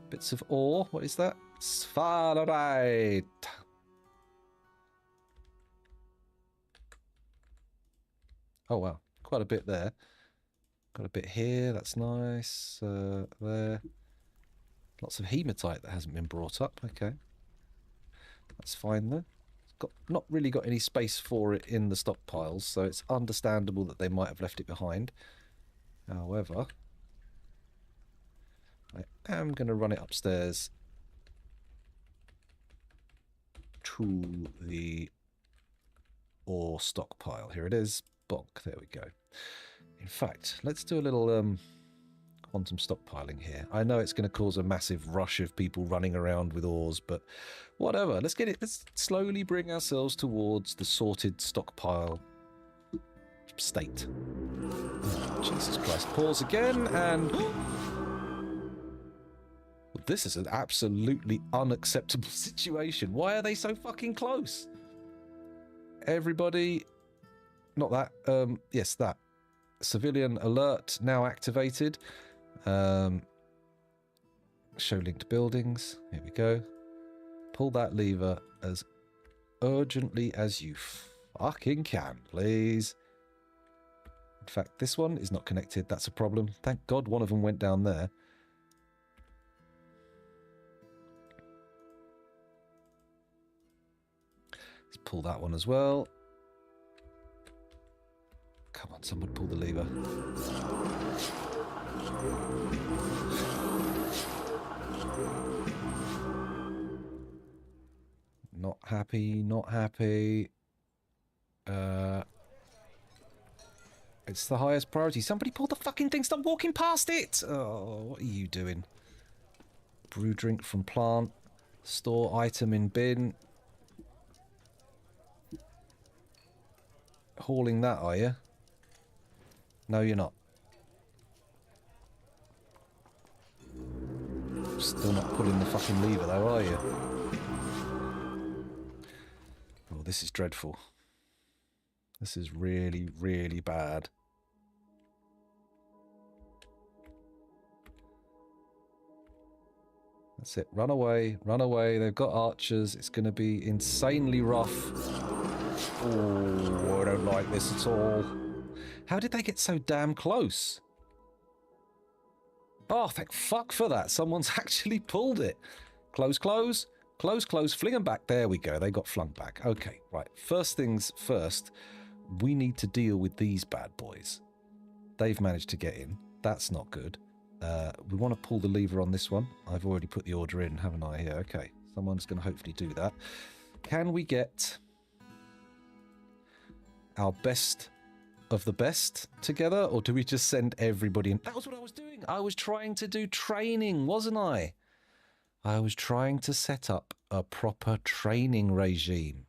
bits of ore. What is that? Sphalerite. Oh, wow. Quite a bit there. Got a bit here. That's nice. There. Lots of hematite that hasn't been brought up. Okay. That's fine, though. It's not really got any space for it in the stockpiles, so it's understandable that they might have left it behind. However, I am going to run it upstairs to the ore stockpile. Here it is. Bonk. There we go. In fact, let's do a little quantum stockpiling here. I know it's going to cause a massive rush of people running around with ores, but whatever. Let's get it. Let's slowly bring ourselves towards the sorted stockpile state. Oh, Jesus Christ. Pause again, and this is an absolutely unacceptable situation. Why are they so fucking close? Everybody... Not that. Yes, that. Civilian alert now activated. Show linked buildings. Here we go. Pull that lever as urgently as you fucking can, please. In fact, this one is not connected. That's a problem. Thank God one of them went down there. Let's pull that one as well. Come on, someone pull the lever. Not happy, not happy. It's the highest priority. Somebody pull the fucking thing. Stop walking past it. Oh, what are you doing? Brew drink from plant. Store item in bin. Hauling that, are you? No, you're not. Still not pulling the fucking lever, though, are you? Oh, this is dreadful. This is really, really bad. That's it. Run away. Run away. They've got archers. It's going to be insanely rough. Oh, I don't like this at all. How did they get so damn close? Oh, thank fuck for that. Someone's actually pulled it. Close, close. Close, close. Fling them back. There we go. They got flung back. Okay, right. First things first, we need to deal with these bad boys. They've managed to get in. That's not good. We want to pull the lever on this one. I've already put the order in, haven't I? Yeah, okay. Someone's going to hopefully do that. Can we get our best of the best together, or do we just send everybody in? That was what I was doing. I was trying to do training, wasn't I? I was trying to set up a proper training regime.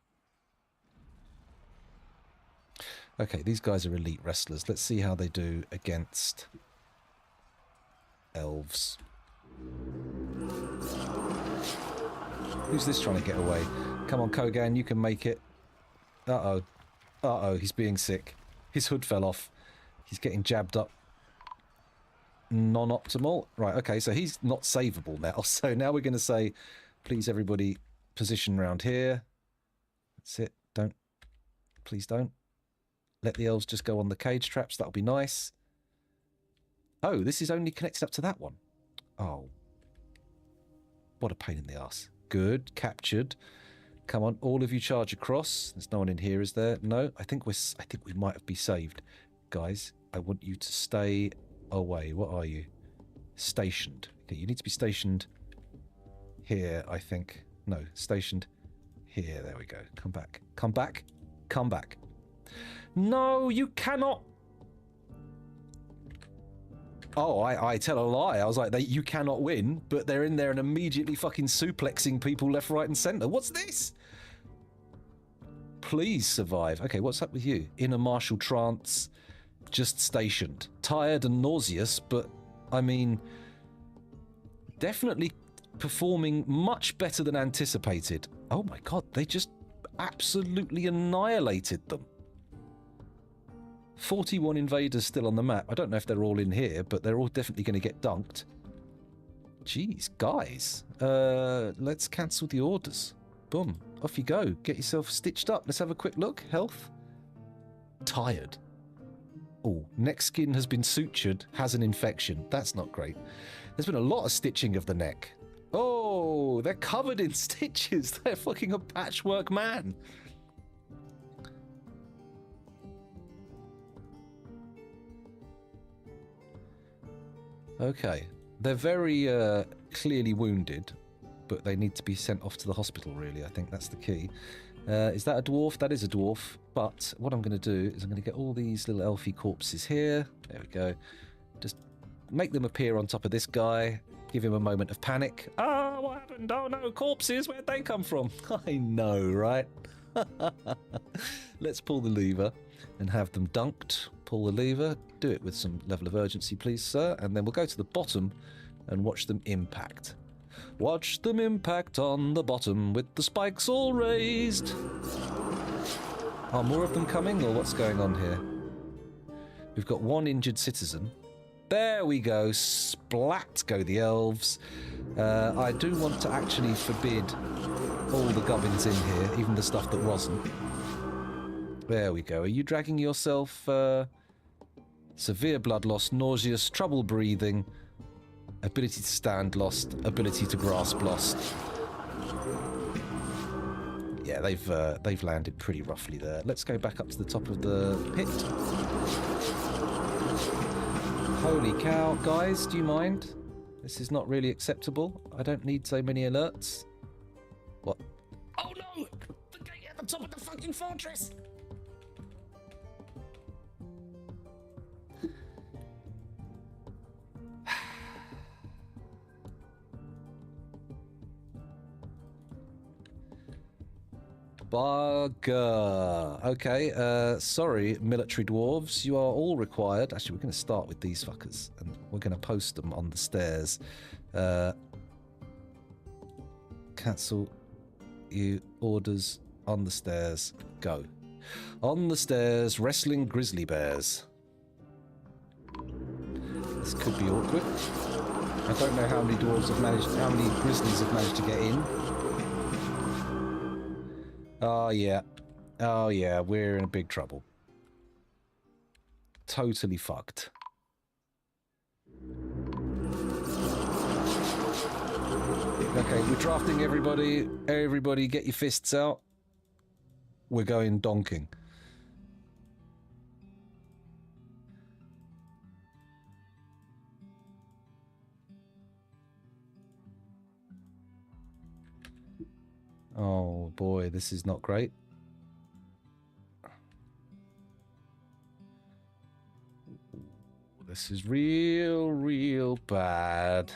Okay, these guys are elite wrestlers. Let's see how they do against elves. Who's this trying to get away? Come on, Kogan, you can make it. Uh-oh. Uh-oh, he's being sick. His hood fell off. He's getting jabbed up. Non-optimal. Right, okay, so he's not savable now. So now we're going to say, please everybody position round here. That's it. Don't. Please don't. Let the elves just go on the cage traps. That'll be nice. Oh, this is only connected up to that one. Oh. What a pain in the ass. Good. Captured. Come on, all of you charge across. There's no one in here, is there? No. I think we might be saved. Guys, I want you to stay away. What are you? Stationed. Okay, you need to be stationed here, I think. No, stationed here. There we go. Come back. Come back. Come back. No, you cannot. Oh, I tell a lie. I was like, you cannot win, but they're in there and immediately fucking suplexing people left, right, and centre. What's this? Please survive. Okay, what's up with you? In a martial trance, just stationed. Tired and nauseous, but, I mean, definitely performing much better than anticipated. Oh my god, they just absolutely annihilated them. 41 invaders still on the map. I don't know if they're all in here, but they're all definitely going to get dunked. Jeez, guys. Let's cancel the orders. Boom. Off you go. Get yourself stitched up. Let's have a quick look. Health. Tired. Oh, neck skin has been sutured. Has an infection. That's not great. There's been a lot of stitching of the neck. Oh, they're covered in stitches. They're fucking a patchwork man. Okay. They're very clearly wounded, but they need to be sent off to the hospital, really. I think that's the key. Is that a dwarf? That is a dwarf. But what I'm going to do is I'm going to get all these little elfie corpses here. There we go. Just make them appear on top of this guy. Give him a moment of panic. Oh, what happened? Oh, no, corpses. Where'd they come from? I know, right? Let's pull the lever and have them dunked. Pull the lever. Do it with some level of urgency, please, sir. And then we'll go to the bottom and watch them impact. Watch them impact on the bottom with the spikes all raised. Are more of them coming, or what's going on here? We've got one injured citizen. There we go. Splat go the elves. I do want to actually forbid all the gubbins in here, even the stuff that wasn't. There we go. Are you dragging yourself? Severe blood loss, nauseous, trouble breathing, ability to stand lost, ability to grasp lost. Yeah, they've landed pretty roughly there. Let's go back up to the top of the pit. Holy cow, guys, do you mind? This is not really acceptable. I don't need so many alerts. What? Oh no! The gate at the top of the fucking fortress! Bugger. Okay, sorry, military dwarves. You are all required. Actually, we're going to start with these fuckers, and we're going to post them on the stairs. Cancel you orders on the stairs. Go. On the stairs, wrestling grizzly bears. This could be awkward. I don't know how many dwarves have managed, how many grizzlies have managed to get in. Oh, yeah. Oh, yeah. We're in big trouble. Totally fucked. Okay, we're drafting everybody. Everybody get your fists out. We're going donking. Oh boy, this is not great. This is real bad.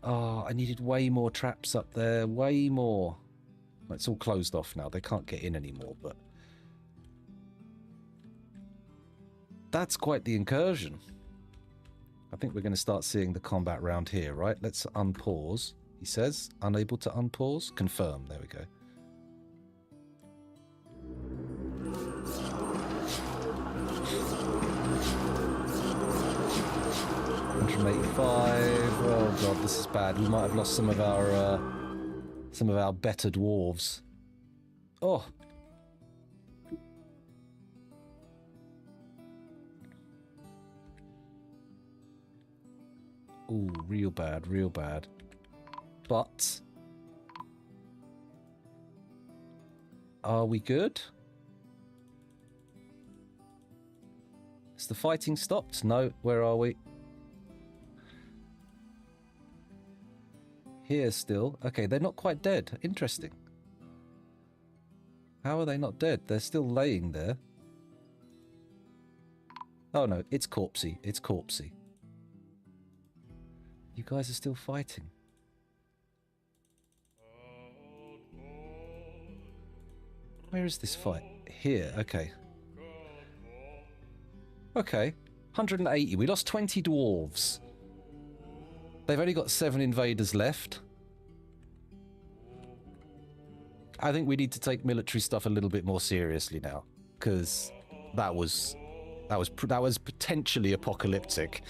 Oh, I needed way more traps up there, way more. It's all closed off now. They can't get in anymore, but that's quite the incursion. I think we're going to start seeing the combat round here, right? Let's unpause. He says, unable to unpause. Confirm. There we go. $185. Oh god, this is bad. We might have lost some of our better dwarves. Oh. Ooh, real bad, real bad. But... are we good? Has the fighting stopped? No, where are we? Here still. Okay, they're not quite dead. Interesting. How are they not dead? They're still laying there. Oh no, it's corpsey. It's corpsey. You guys are still fighting. Where is this fight? Here, okay. Okay, 180. We lost 20 dwarves. They've only got 7 invaders left. I think we need to take military stuff a little bit more seriously now, because that was potentially apocalyptic.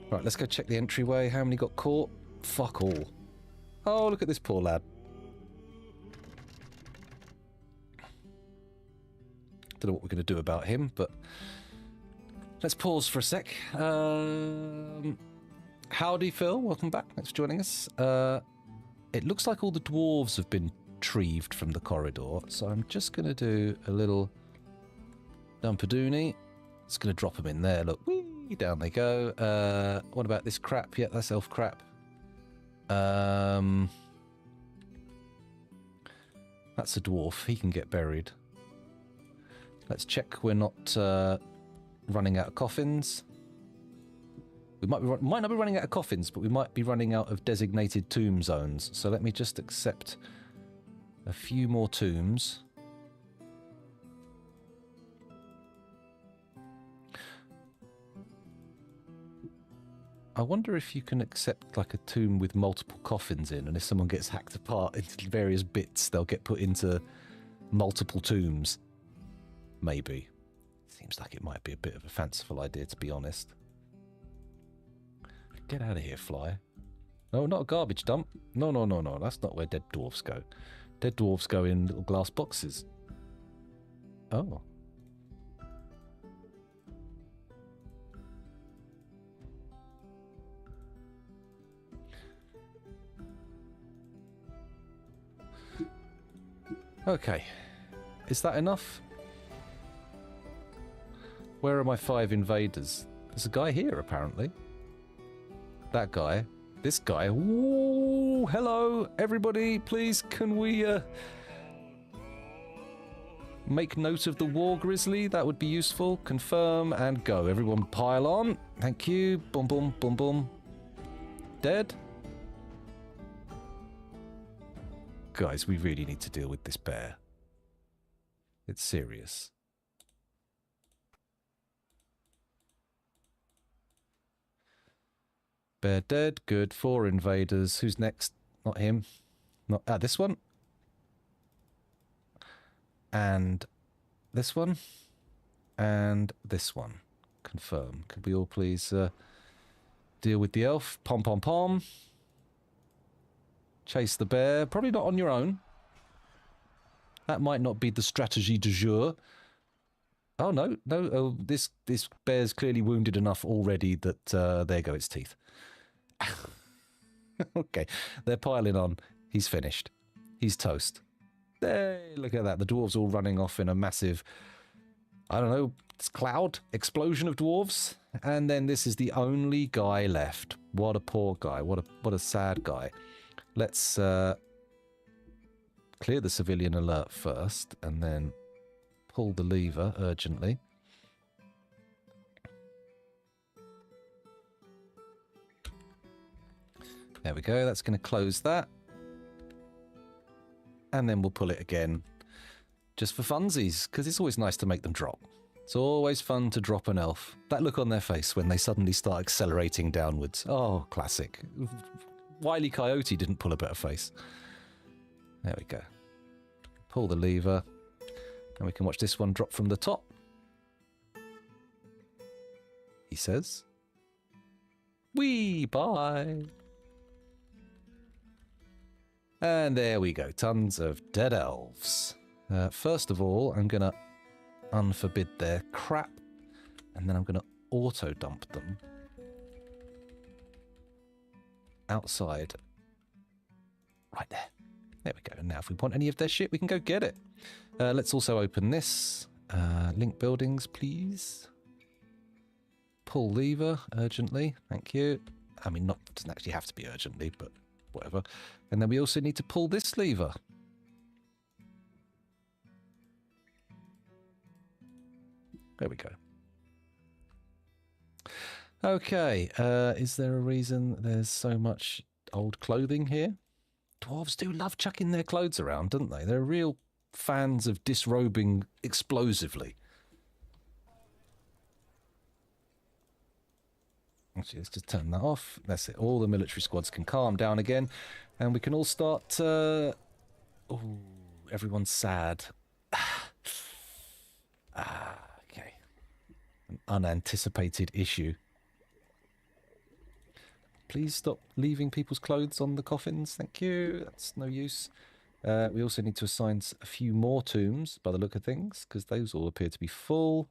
Right, let's go check the entryway. How many got caught? Fuck all. Oh, look at this poor lad. Don't know what we're going to do about him, but let's pause for a sec. Howdy, Phil. Welcome back. Thanks for joining us. It looks like all the dwarves have been retrieved from the corridor, so I'm just going to do a little dumpadoonie. It's going to drop them in there. Look, whee, down they go. What about this crap? Yeah, that's elf crap. That's a dwarf. He can get buried. Let's check we're not running out of coffins. We might not be running out of coffins, but we might be running out of designated tomb zones. So let me just accept a few more tombs. I wonder if you can accept like a tomb with multiple coffins in, and if someone gets hacked apart into various bits, they'll get put into multiple tombs. Maybe. Seems like it might be a bit of a fanciful idea, to be honest. Get out of here, fly. No, not a garbage dump. No, no, no, no. That's not where dead dwarves go. Dead dwarves go in little glass boxes. Oh. Okay. Is that enough? Where are my 5 invaders? There's a guy here, apparently. That guy. This guy. Ooh, hello, everybody. Please, can we make note of the war grizzly? That would be useful. Confirm and go. Everyone pile on. Thank you. Boom, boom, boom, boom. Dead? Guys, we really need to deal with this bear. It's serious. Bear dead. Good. 4 invaders. Who's next? Not him. Not this one. And this one. And this one. Confirm. Could we all please deal with the elf? Pom pom pom. Chase the bear. Probably not on your own. That might not be the strategy du jour. Oh no, no. Oh, this bear's clearly wounded enough already that there go its teeth. Okay, they're piling on. He's finished. He's toast. Hey, look at that. The dwarves all running off in a massive, I don't know, cloud explosion of dwarves. And then this is the only guy left. What a poor guy. What a sad guy. Let's clear the civilian alert first, and then pull the lever urgently. There we go. That's going to close that. And then we'll pull it again. Just for funsies, because it's always nice to make them drop. It's always fun to drop an elf. That look on their face when they suddenly start accelerating downwards. Oh, classic. Wile E. Coyote didn't pull a better face. There we go. Pull the lever. And we can watch this one drop from the top. He says. Whee! Bye! And there we go. Tons of dead elves. First of all, I'm going to unforbid their crap, and then I'm going to auto dump them outside. Right there. There we go. And now if we want any of their shit, we can go get it. Let's also open this. Link buildings, please. Pull lever urgently. Thank you. I mean, doesn't actually have to be urgently, but whatever. And then we also need to pull this lever. There we go. Okay. Is there a reason there's so much old clothing here? Dwarves do love chucking their clothes around, don't they? They're real fans of disrobing explosively. Actually, let's just turn that off. That's it. All the military squads can calm down again. And we can all start... Oh, everyone's sad. Okay. An unanticipated issue. Please stop leaving people's clothes on the coffins. Thank you. That's no use. We also need to assign a few more tombs by the look of things, because those all appear to be full.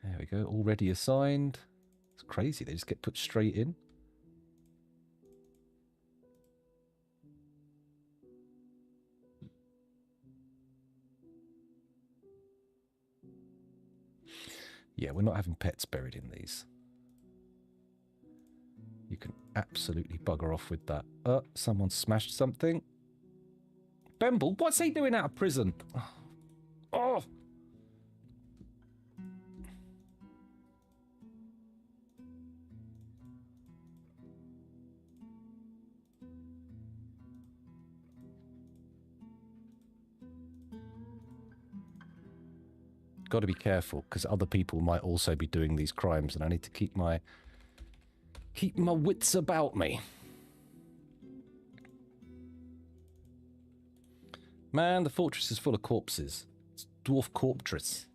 There we go. Already assigned. It's crazy. They just get put straight in. Yeah, we're not having pets buried in these. You can absolutely bugger off with that. Someone smashed something. Bemble, what's he doing out of prison? Oh! Got to be careful, because other people might also be doing these crimes, and I need to keep my wits about me. Man, the fortress is full of corpses. It's dwarf corptress.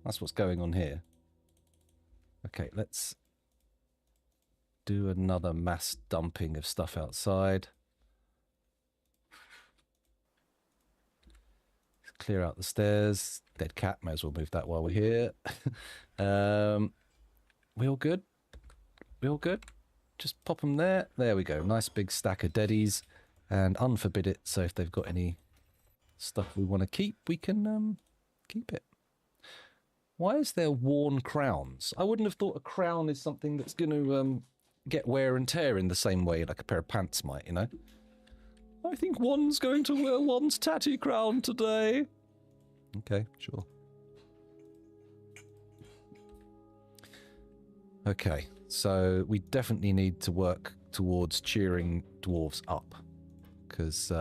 That's what's going on here. Okay, let's do another mass dumping of stuff outside. Clear out the stairs. Dead cat, may as well move that while we're here. We all good? We all good? Just pop them there. There we go. Nice big stack of deadies. And unforbid it, so if they've got any stuff we want to keep, we can keep it. Why is there worn crowns? I wouldn't have thought a crown is something that's going to get wear and tear in the same way like a pair of pants might, you know? I think one's going to wear one's tatty crown today. Okay, sure. Okay, so we definitely need to work towards cheering dwarves up, because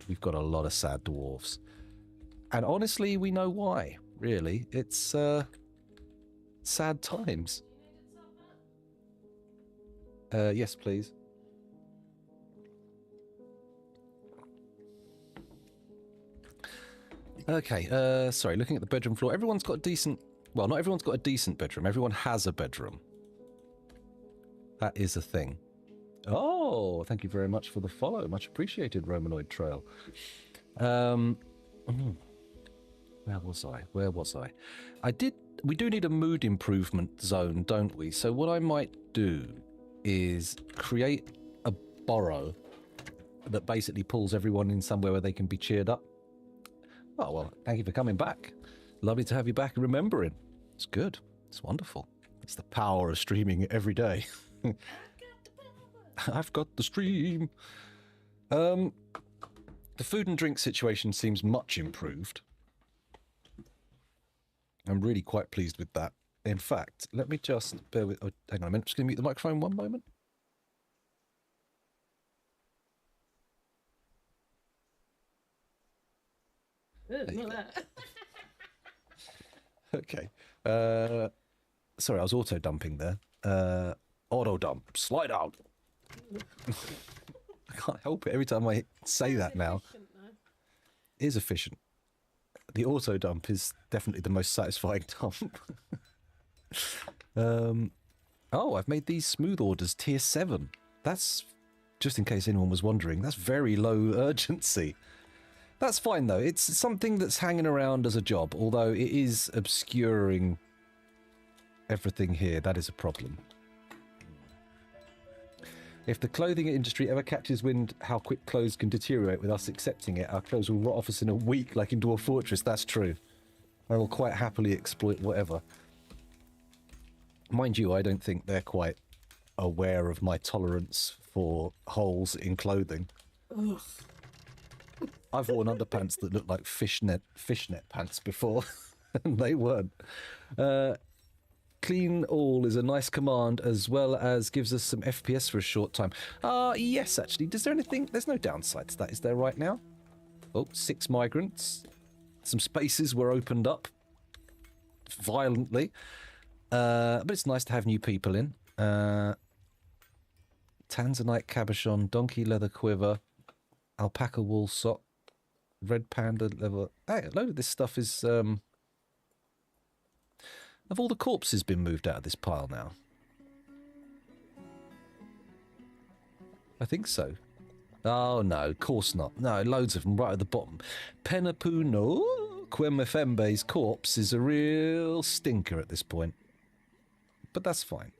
we've got a lot of sad dwarves. And honestly, we know why, really. It's sad times. Yes, please. Okay, sorry, looking at the bedroom floor. Everyone's got a decent... Well, not everyone's got a decent bedroom. Everyone has a bedroom. That is a thing. Oh, thank you very much for the follow. Much appreciated, Romanoid Trail. Where was I? Where was I? We do need a mood improvement zone, don't we? So what I might do is create a burrow that basically pulls everyone in somewhere where they can be cheered up. Oh, well, thank you for coming back. Lovely to have you back and remembering. It's good. It's wonderful. It's the power of streaming every day. I've got the stream. The food and drink situation seems much improved. I'm really quite pleased with that. In fact, let me just bear with... Oh, hang on a minute. Just going to mute the microphone one moment. Not that. Okay. Sorry, I was auto dumping there. Auto dump. Slide out. I can't help it. Every time I say that now. It is efficient. The auto dump is definitely the most satisfying dump. Oh, I've made these smooth orders tier 7. That's, just in case anyone was wondering, that's very low urgency. That's fine though. It's something that's hanging around as a job, although it is obscuring everything here. That is a problem. If the clothing industry ever catches wind how quick clothes can deteriorate with us accepting it, our clothes will rot off us in a week like in Dwarf Fortress. That's true. I will quite happily exploit whatever. Mind you, I don't think they're quite aware of my tolerance for holes in clothing. Ugh. I've worn underpants that look like fishnet pants before, and they weren't. Clean all is a nice command, as well as gives us some FPS for a short time. Yes, actually. Is there anything? There's no downside to that, is there, right now? Oh, 6 migrants. Some spaces were opened up violently. But it's nice to have new people in. Tanzanite cabochon, donkey leather quiver, alpaca wool sock, red panda leather. Hey, a load of this stuff is... Have all the corpses been moved out of this pile now? I think so. Oh, no, of course not. No, loads of them right at the bottom. Penapuno Quemefembe's corpse is a real stinker at this point. But that's fine.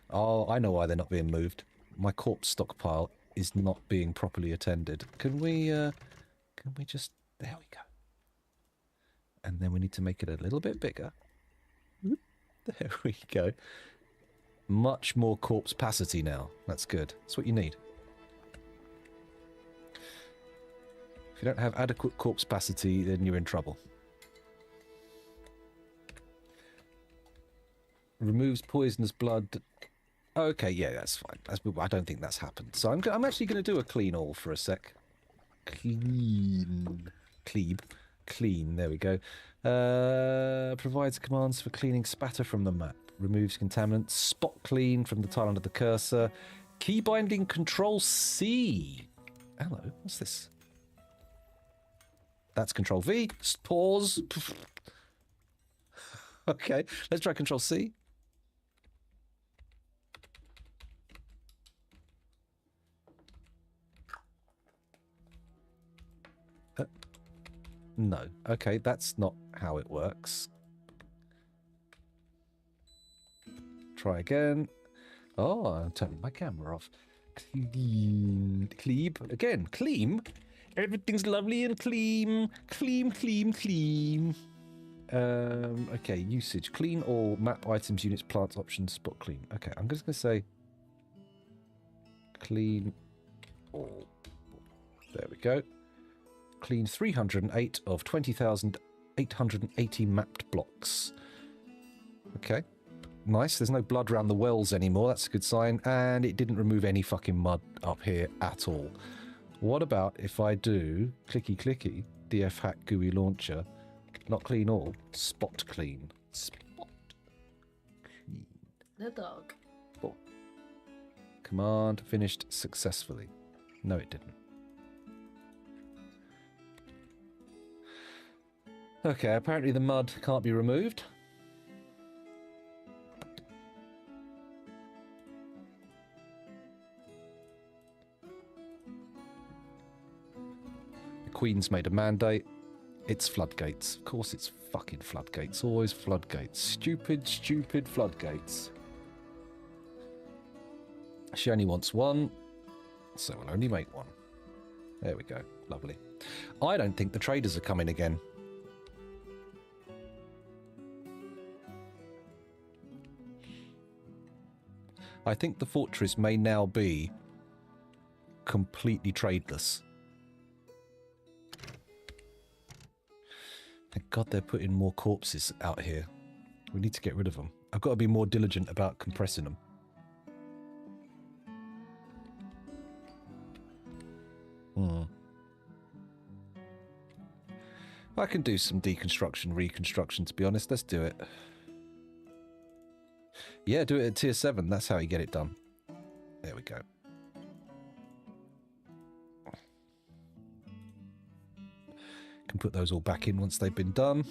Oh, I know why they're not being moved. My corpse stockpile is not being properly attended. Can we just... There we go. And then we need to make it a little bit bigger. There we go. Much more corpse capacity now. That's good. That's what you need. If you don't have adequate corpse capacity, then you're in trouble. Removes poisonous blood. Okay, yeah, that's fine. I don't think that's happened. So I'm actually going to do a clean all for a sec. Clean. Clean. There we go. Provides commands for cleaning spatter from the map. Removes contaminants. Spot clean from the tile under the cursor. Key binding control C. Hello, what's this? That's control V. Pause. Okay, let's try control C. No. Okay, that's not how it works. Try again. Oh, I'm turning my camera off. Clean. Cleeb. Again, clean. Everything's lovely and clean. Clean. Okay, usage. Clean all map items, units, plants, options, spot clean. Okay, I'm just going to say clean all. There we go. Clean 308 of 20,880 mapped blocks. Okay. Nice. There's no blood around the wells anymore. That's a good sign. And it didn't remove any fucking mud up here at all. What about if I do clicky, DF hack GUI launcher, not clean all, spot clean. Spot clean. The dog. Oh. Command finished successfully. No, it didn't. Okay, apparently the mud can't be removed. The Queen's made a mandate. It's floodgates. Of course it's fucking floodgates. Always floodgates. Stupid floodgates. She only wants one, so we'll only make one. There we go. Lovely. I don't think the traders are coming again. I think the fortress may now be completely tradeless. Thank God they're putting more corpses out here. We need to get rid of them. I've got to be more diligent about compressing them. I can do some deconstruction, reconstruction, to be honest. Let's do it. Yeah, do it at tier 7. That's how you get it done. There we go. Can put those all back in once they've been done.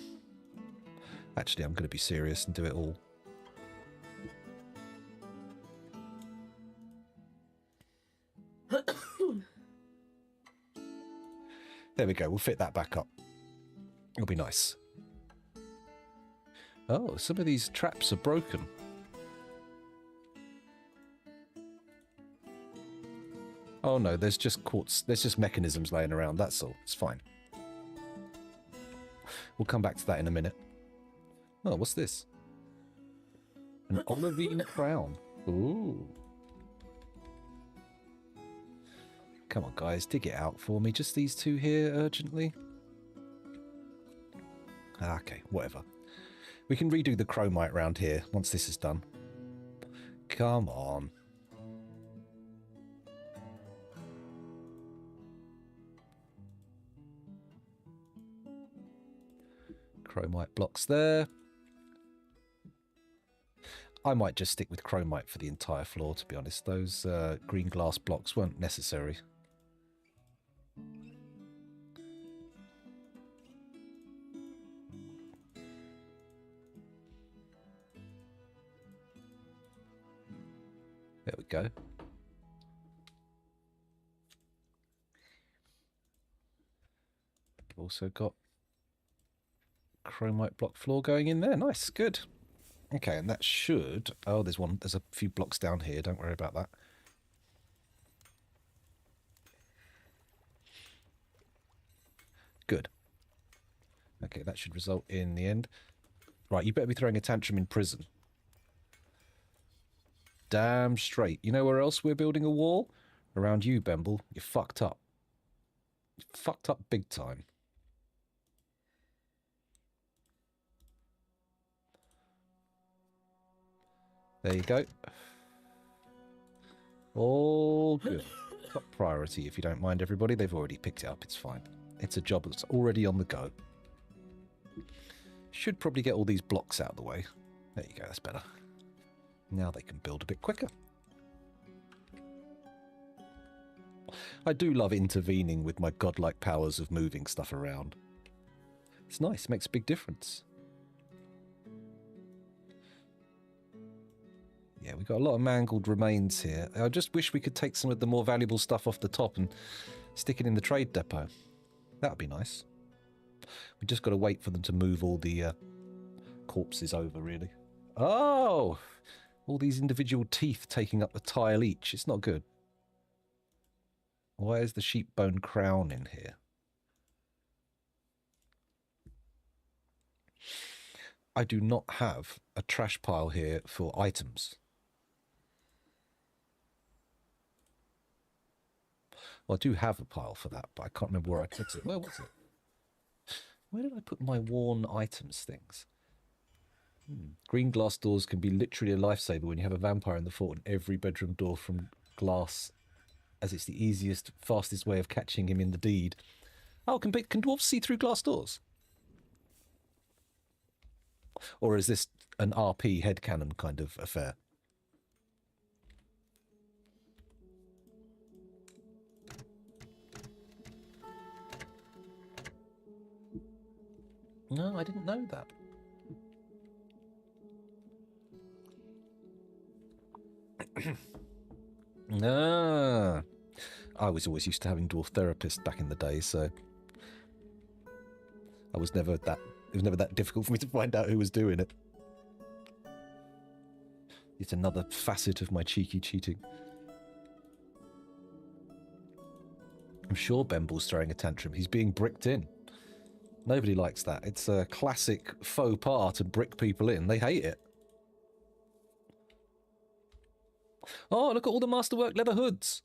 Actually, I'm going to be serious and do it all. There we go. We'll fit that back up. It'll be nice. Oh, some of these traps are broken. Oh no, there's just quartz. There's just mechanisms laying around. That's all. It's fine. We'll come back to that in a minute. Oh, what's this? An olivine crown. Ooh. Come on, guys. Dig it out for me. Just these two here, urgently. Okay, whatever. We can redo the chromite round here once this is done. Come on. Chromite blocks there. I might just stick with chromite for the entire floor, to be honest. Those green glass blocks weren't necessary. There we go. We've also got chromite block floor going in there. Nice, good. Okay, and that should... Oh, there's a few blocks down here. Don't worry about that. Good. Okay, that should result in the end. Right, you better be throwing a tantrum in prison. Damn straight. You know where else we're building a wall? Around you, Bemble. You're fucked up. You're fucked up big time. There you go. All good. Top priority, if you don't mind, everybody. They've already picked it up. It's fine. It's a job that's already on the go. Should probably get all these blocks out of the way. There you go. That's better. Now they can build a bit quicker. I do love intervening with my godlike powers of moving stuff around. It's nice. It makes a big difference. Yeah, we've got a lot of mangled remains here. I just wish we could take some of the more valuable stuff off the top and stick it in the trade depot. That would be nice. We just got to wait for them to move all the corpses over, really. Oh! All these individual teeth taking up a tile each. It's not good. Why is the sheep bone crown in here? I do not have a trash pile here for items. Well, I do have a pile for that, but I can't remember where I put it. Where was it? Where did I put my worn items things? Green glass doors can be literally a lifesaver when you have a vampire in the fort and every bedroom door from glass, as it's the easiest, fastest way of catching him in the deed. Oh, can dwarves see through glass doors? Or is this an RP headcanon kind of affair? No, I didn't know that. Ah, I was always used to having dwarf therapists back in the day, so it was never that difficult for me to find out who was doing it. It's another facet of my cheeky cheating. I'm sure Bemble's throwing a tantrum. He's being bricked in. Nobody likes that. It's a classic faux pas to brick people in. They hate it. Oh, look at all the masterwork leather hoods.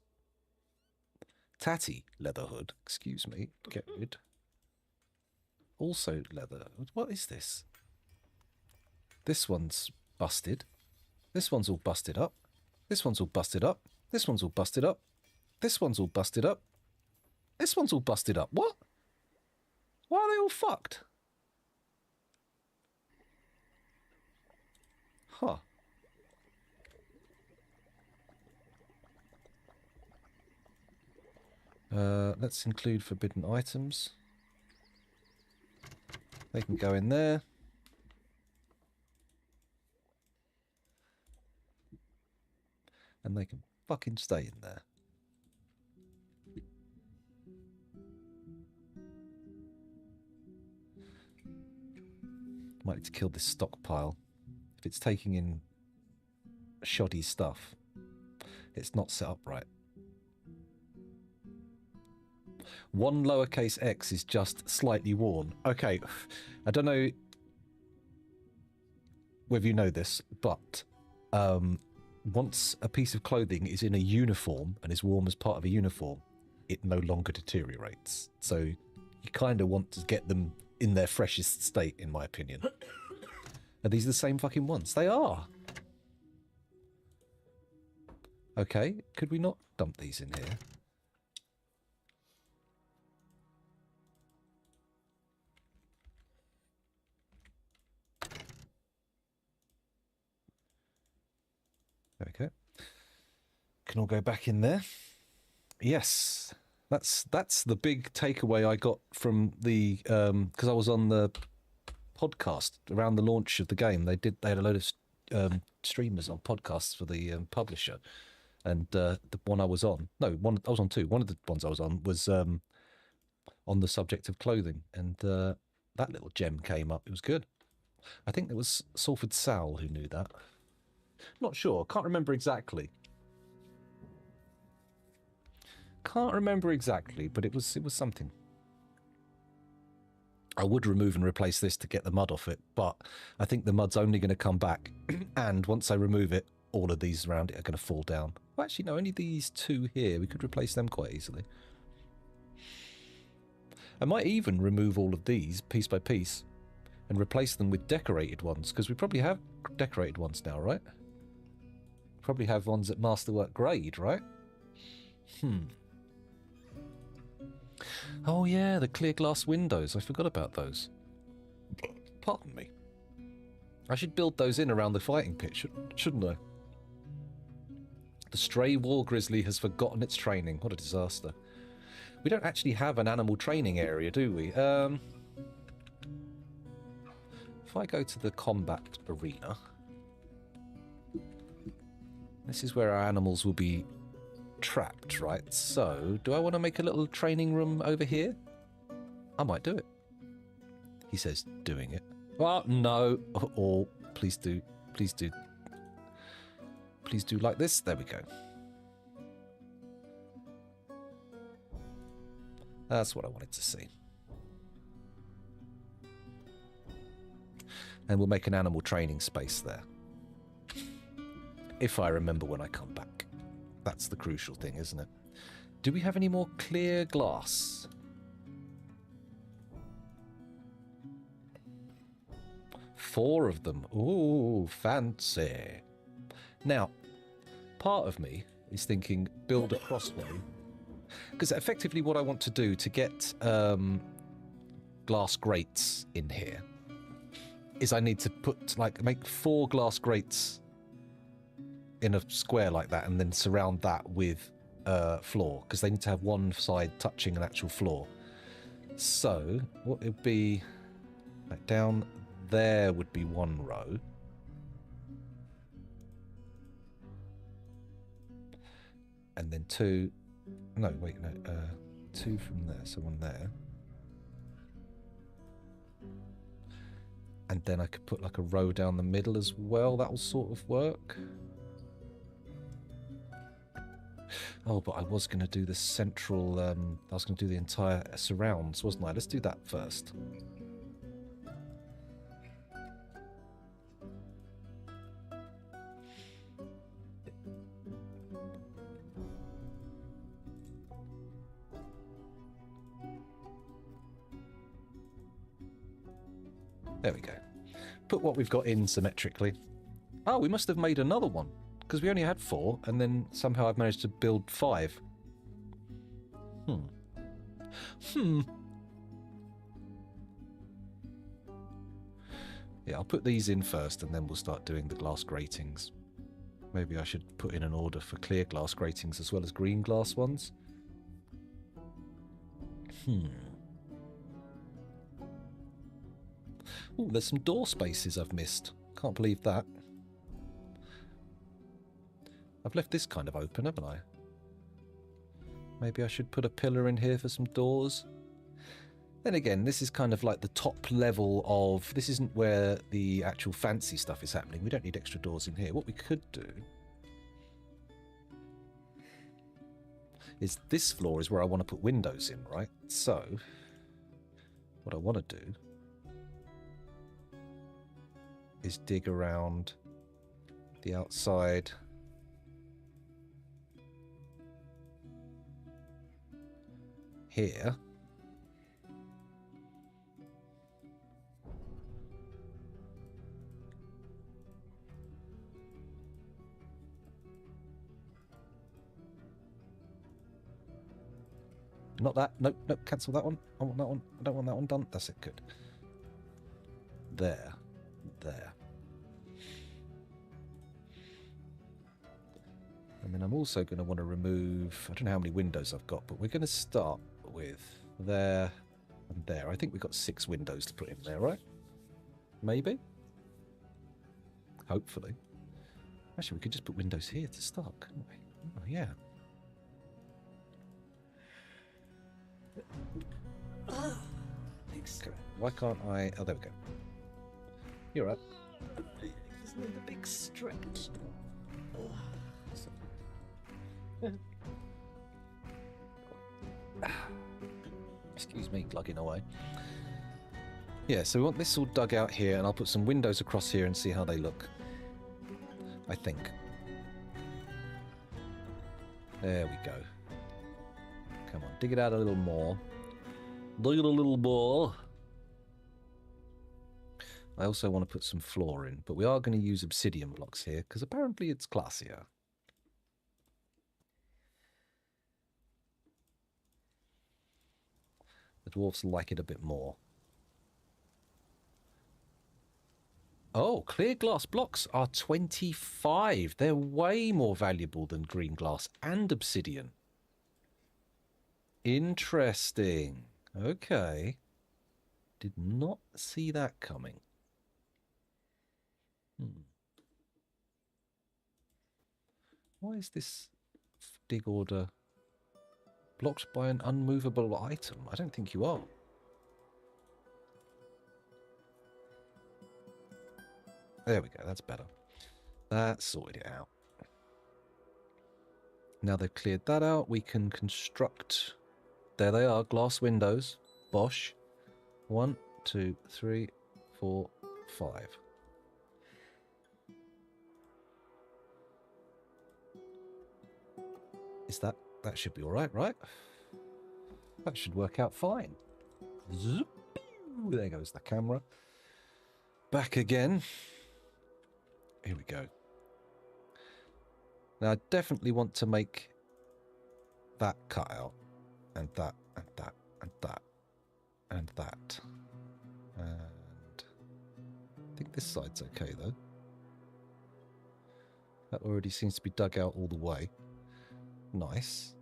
Tatty leather hood. Excuse me. Get rid. Also leather. What is this? This one's busted. This one's all busted up. This one's all busted up. This one's all busted up. This one's all busted up. This one's all busted up. What? Why are they all fucked? Huh. Let's include forbidden items. They can go in there. And they can fucking stay in there. Might need to kill this stockpile. If it's taking in shoddy stuff, it's not set up right. 1 lowercase x is just slightly worn. Okay, I don't know whether you know this, but once a piece of clothing is in a uniform and is worn as part of a uniform, it no longer deteriorates. So you kind of want to get them in their freshest state, in my opinion. Are these the same fucking ones? They are! Okay, could we not dump these in here? There we go. Can all go back in there. Yes, that's the big takeaway I got from the because I was on the podcast around the launch of the game. They had a load of streamers on podcasts for the publisher, and the one I was on, I was on two. One of the ones I was on was on the subject of clothing, and that little gem came up. It was good. I think it was Salford Sal who knew that. Not sure. Can't remember exactly. Can't remember exactly, but it was something. I would remove and replace this to get the mud off it, but I think the mud's only going to come back, and once I remove it, all of these around it are going to fall down. Well, actually, no, only these two here. We could replace them quite easily. I might even remove all of these piece by piece and replace them with decorated ones, because we probably have decorated ones now, right? Probably have ones at Masterwork grade, right? Oh yeah, the clear glass windows. I forgot about those. Pardon me. I should build those in around the fighting pit, shouldn't I? The stray war grizzly has forgotten its training. What a disaster. We don't actually have an animal training area, do we? If I go to the combat arena, this is where our animals will be trapped, right? So, do I want to make a little training room over here? I might do it. He says, doing it. Well, no. Or, please do. Please do. Please do like this. There we go. That's what I wanted to see. And we'll make an animal training space there. If I remember when I come back. That's the crucial thing, isn't it? Do we have any more clear glass? Four of them. Ooh, fancy. Now, part of me is thinking build a crossway. Because effectively what I want to do to get glass grates in here is I need to put, make 4 glass grates in a square like that, and then surround that with floor, because they need to have one side touching an actual floor. So what it would be, like down there would be 1 row, and then 2. No, wait, no. 2 from there, so 1 there, and then I could put like a row down the middle as well. That will sort of work. Oh, but I was going to do the central, I was going to do the entire surrounds, wasn't I? Let's do that first. There we go. Put what we've got in symmetrically. Oh, we must have made another one, because we only had 4, and then somehow I've managed to build 5. Yeah, I'll put these in first, and then we'll start doing the glass gratings. Maybe I should put in an order for clear glass gratings as well as green glass ones. Ooh, there's some door spaces I've missed. Can't believe that. I've left this kind of open, haven't I? Maybe I should put a pillar in here for some doors. Then again, this is kind of like the top level of... This isn't where the actual fancy stuff is happening. We don't need extra doors in here. What we could do is this floor is where I want to put windows in, right? So what I want to do is dig around the outside here. Not that. Nope, nope, cancel that one. I want that one. I don't want that one done. That's it, good. There. There. And then I'm also going to want to remove... I don't know how many windows I've got, but we're going to start with there and there. I think we've got 6 windows to put in there, right? Maybe? Hopefully. Actually, we could just put windows here to start, couldn't we? Oh, yeah. Okay. Why can't I... Oh, there we go. You're right. Just need a big stretch. Excuse me, glugging away. Yeah, so we want this all dug out here, and I'll put some windows across here and see how they look. I think. There we go. Come on, dig it out a little more. Dig it a little more. I also want to put some floor in, but we are going to use obsidian blocks here, because apparently it's classier. The dwarves like it a bit more. Oh, clear glass blocks are 25. They're way more valuable than green glass and obsidian. Interesting. Okay. Did not see that coming. Why is this dig order blocked by an unmovable item? I don't think you are. There we go, that's better. That sorted it out. Now they've cleared that out, we can construct... There they are, glass windows. Bosh. 1, 2, 3, 4, 5. Is that... That should be alright, right? That should work out fine. Zoop. There goes the camera. Back again. Here we go. Now I definitely want to make that cut out. And that, and that, and that, and that. And I think this side's okay though. That already seems to be dug out all the way. Nice.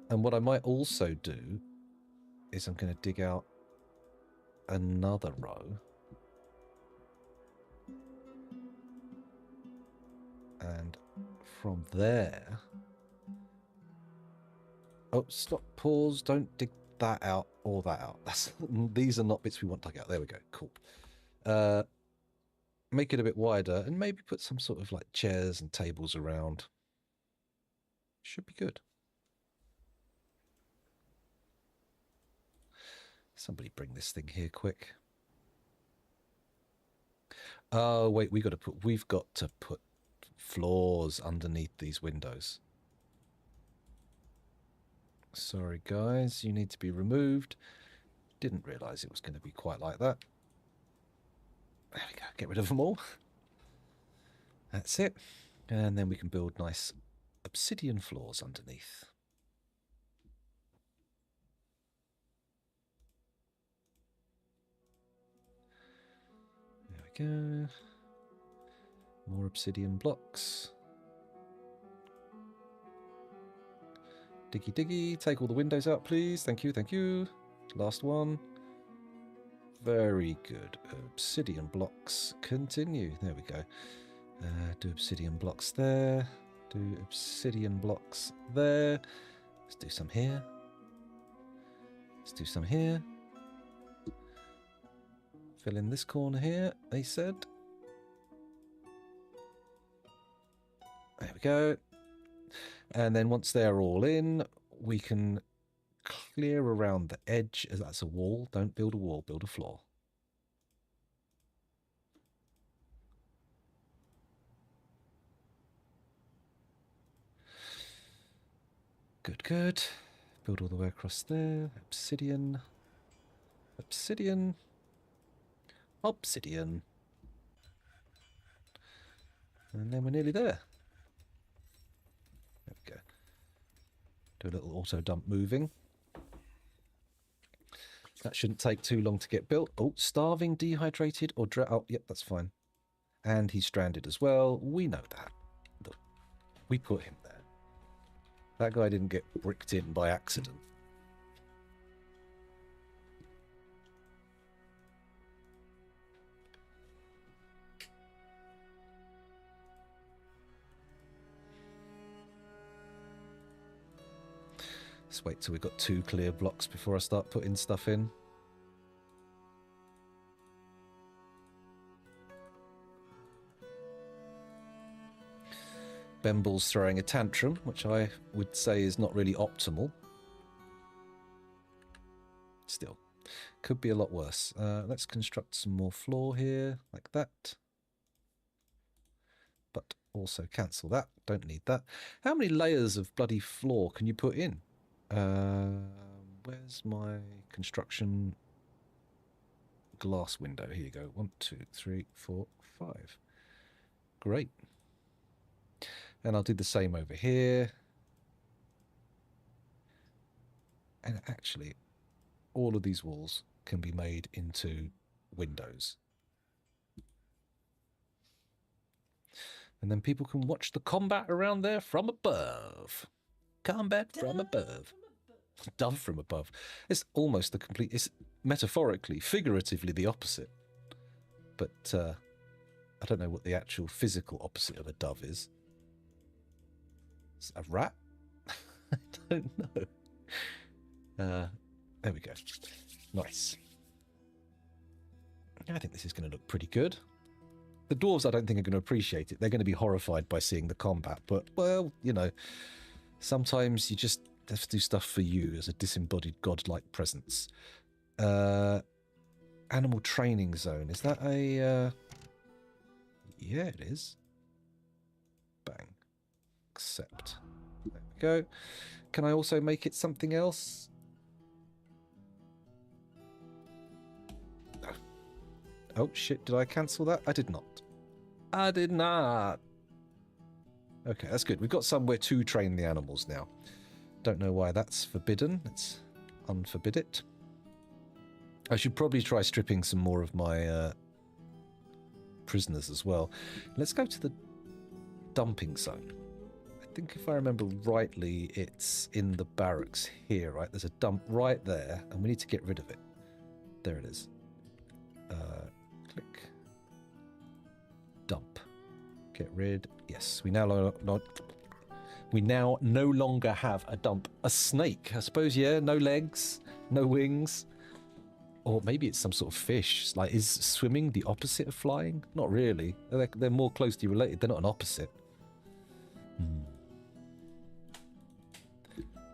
And what I might also do is I'm going to dig out another row. And from there... Oh, stop, pause, don't dig that out or that out. These are not bits we want dug out. There we go, cool. Make it a bit wider and maybe put some sort of like chairs and tables around. Should be good. Somebody bring this thing here quick. Oh, wait, we've got to put floors underneath these windows. Sorry, guys, you need to be removed. Didn't realise it was going to be quite like that. There we go, get rid of them all. That's it. And then we can build nice obsidian floors underneath. There we go. More obsidian blocks. Diggy diggy, take all the windows out, please. Thank you, thank you. Last one. Very good. Obsidian blocks. Continue. There we go. Do obsidian blocks there. Do obsidian blocks there. Let's do some here. Let's do some here. fill in this corner here, they said. There we go. And then once they're all in, we can clear around the edge, as that's a wall. Don't build a wall, build a floor. Good, good. Build all the way across there. Obsidian. Obsidian. Obsidian. And then we're nearly there. There we go. Do a little auto dump moving. That shouldn't take too long to get built. Oh, starving, dehydrated, or oh, yep, that's fine. And he's stranded as well. We know that. We put him there. That guy didn't get bricked in by accident. Let's wait till we've got 2 clear blocks before I start putting stuff in. Bemble's throwing a tantrum, which I would say is not really optimal. Still, could be a lot worse. Let's construct some more floor here, like that. But also cancel that, don't need that. How many layers of bloody floor can you put in? Where's my construction glass window? Here you go. 1, 2, 3, 4, 5. Great. And I'll do the same over here. And actually, all of these walls can be made into windows. And then people can watch the combat around there from above. Combat from above. Dove from above. It's almost the complete... It's metaphorically, figuratively the opposite. But I don't know what the actual physical opposite of a dove is. Is it a rat? I don't know. There we go. Nice. I think this is going to look pretty good. The dwarves, I don't think, are going to appreciate it. They're going to be horrified by seeing the combat. But, well, you know, sometimes you just have to do stuff for you as a disembodied godlike presence. Animal training zone. Is that a... Yeah, it is. Bang. Accept. There we go. Can I also make it something else? No. Oh, shit. Did I cancel that? I did not. I did not. Okay, that's good. We've got somewhere to train the animals now. Don't know why that's forbidden. Let's unforbid it. I should probably try stripping some more of my prisoners as well. Let's go to the dumping zone. I think if I remember rightly, it's in the barracks here, right? There's a dump right there, and we need to get rid of it. There it is. Click. Dump. Get rid. Yes, we now no longer have a dump. A snake, I suppose. Yeah, no legs, no wings. Or maybe it's some sort of fish. Like, is swimming the opposite of flying? Not really. They're more closely related. They're not an opposite.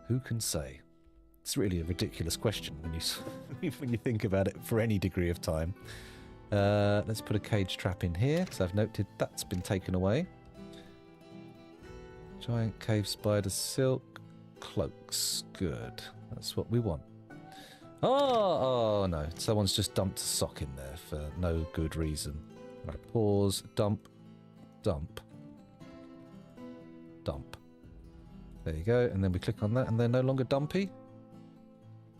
Who can say? It's really a ridiculous question when you when you think about it for any degree of time. Let's put a cage trap in here. So I've noted that's been taken away. Giant cave spider silk cloaks. Good. That's what we want. Oh no. Someone's just dumped a sock in there for no good reason. Right, pause. Dump. Dump. Dump. There you go. And then we click on that and they're no longer dumpy.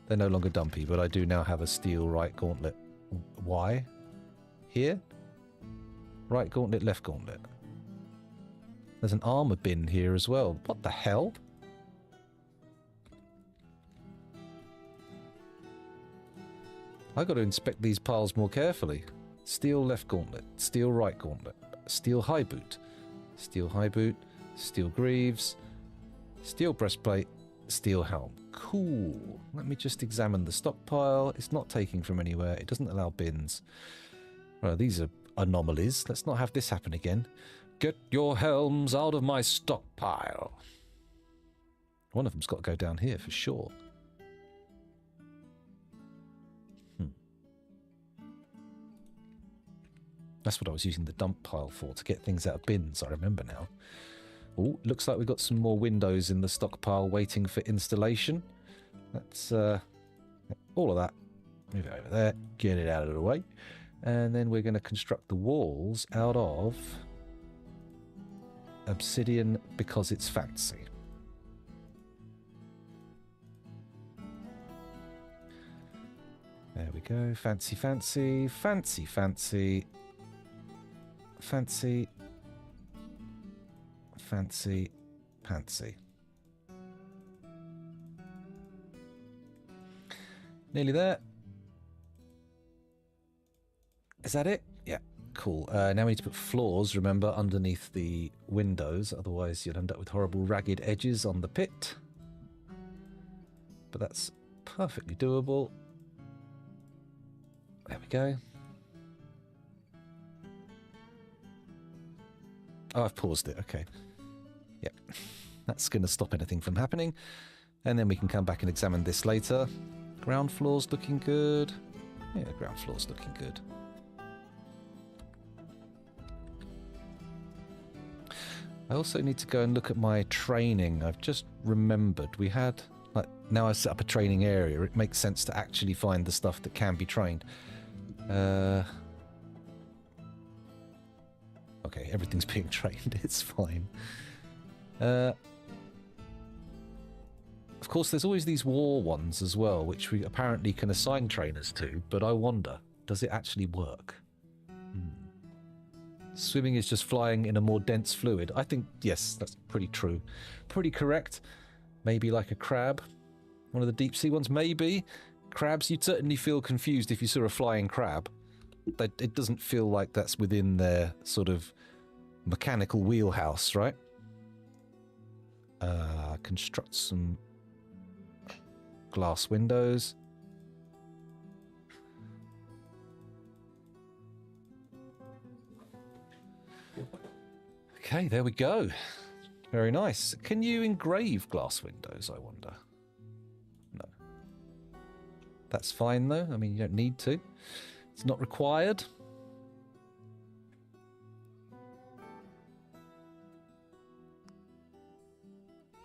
They're no longer dumpy, but I do now have a steel right gauntlet. Why? Here? Right gauntlet, left gauntlet. There's an armor bin here as well. What the hell? I've got to inspect these piles more carefully. Steel left gauntlet, steel right gauntlet, steel high boot, steel high boot, steel greaves, steel breastplate, steel helm. Cool. Let me just examine the stockpile. It's not taking from anywhere. It doesn't allow bins. Well, these are anomalies. Let's not have this happen again. Get your helms out of my stockpile. One of them's got to go down here for sure. That's what I was using the dump pile for, to get things out of bins, I remember now. Oh, looks like we've got some more windows in the stockpile waiting for installation. That's all of that. Move it over there, get it out of the way. And then we're going to construct the walls out of obsidian because it's fancy. There we go. Fancy, fancy, fancy, fancy, fancy, fancy, fancy. Nearly there. Is that it? Yeah, cool. Now we need to put floors, remember, underneath the windows. Otherwise, you'll end up with horrible ragged edges on the pit. But that's perfectly doable. There we go. Oh, I've paused it. Okay. Yep. That's going to stop anything from happening. And then we can come back and examine this later. Ground floor's looking good. Yeah, ground floor's looking good. I also need to go and look at my training. I've just remembered we had, like, now I've set up a training area, it makes sense to actually find the stuff that can be trained. Okay, everything's being trained, it's fine. Of course, there's always these war ones as well, which we apparently can assign trainers to, but I wonder, does it actually work? Swimming is just flying in a more dense fluid. I think, yes, that's pretty true. Pretty correct. Maybe like a crab. One of the deep sea ones, maybe. Crabs, you'd certainly feel confused if you saw a flying crab. It doesn't feel like that's within their sort of mechanical wheelhouse, right? Construct some glass windows. Okay, there we go. Very nice. Can you engrave glass windows, I wonder? No. That's fine, though. I mean, you don't need to. It's not required.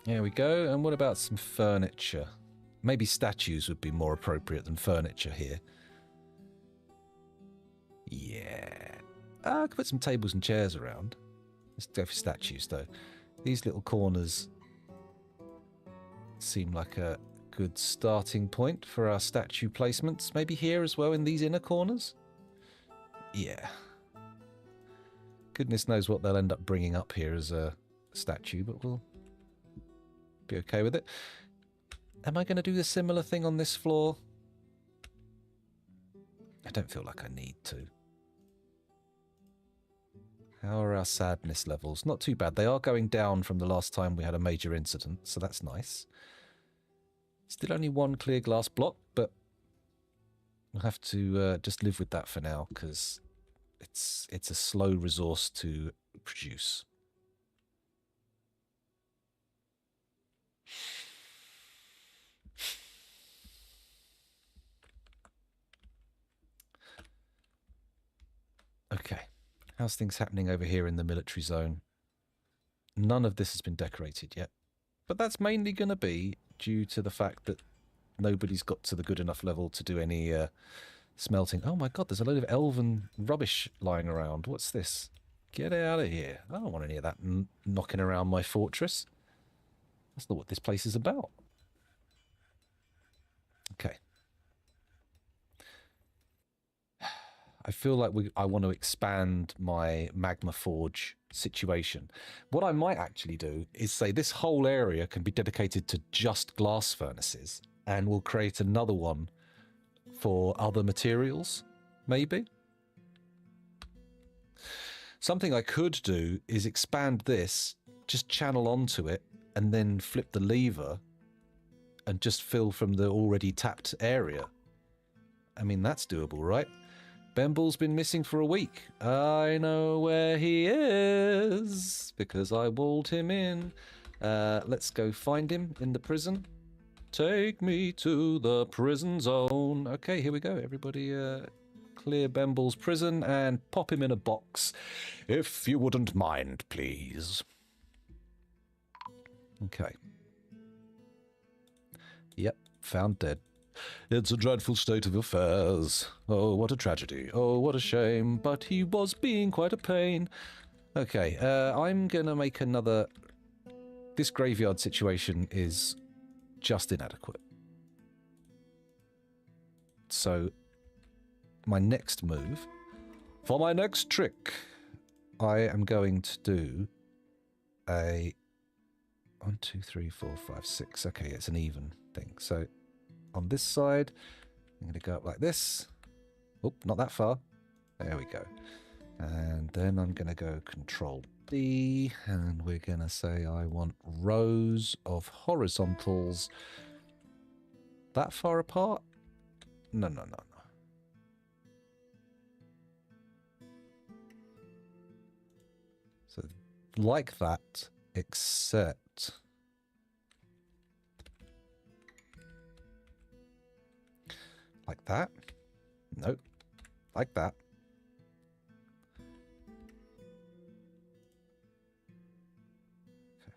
There we go. And what about some furniture? Maybe statues would be more appropriate than furniture here. Yeah. I could put some tables and chairs around. Let's go for statues, though. These little corners seem like a good starting point for our statue placements. Maybe here as well in these inner corners? Yeah. Goodness knows what they'll end up bringing up here as a statue, but we'll be okay with it. Am I going to do a similar thing on this floor? I don't feel like I need to. How are our sadness levels? Not too bad. They are going down from the last time we had a major incident, so that's nice. Still only one clear glass block, but we'll have to just live with that for now, because it's a slow resource to produce. Okay. How's things happening over here in the military zone? None of this has been decorated yet. But that's mainly going to be due to the fact that nobody's got to the good enough level to do any smelting. Oh my god, there's a load of elven rubbish lying around. What's this? Get out of here. I don't want any of that knocking around my fortress. That's not what this place is about. Okay. I feel like I want to expand my magma forge situation. What I might actually do is say this whole area can be dedicated to just glass furnaces, and we'll create another one for other materials, maybe. Something I could do is expand this, just channel onto it, and then flip the lever, and just fill from the already tapped area. I mean, that's doable, right? Bemble's been missing for a week. I know where he is because I walled him in. Let's go find him in the prison. Take me to the prison zone. Okay, here we go. Everybody clear Bemble's prison and pop him in a box. If you wouldn't mind, please. Okay. Yep, found dead. It's a dreadful state of affairs. Oh, what a tragedy. Oh, what a shame. But he was being quite a pain. Okay, I'm gonna make another... This graveyard situation is just inadequate. So, my next move... For my next trick, I am going to do a... 1, 2, 3, 4, 5, 6. Okay, it's an even thing. So... On this side, I'm going to go up like this. Oh, not that far. There we go. And then I'm going to go Control D, and we're going to say I want rows of horizontals that far apart. No. So like that, except... Like that? Nope. Like that. Okay.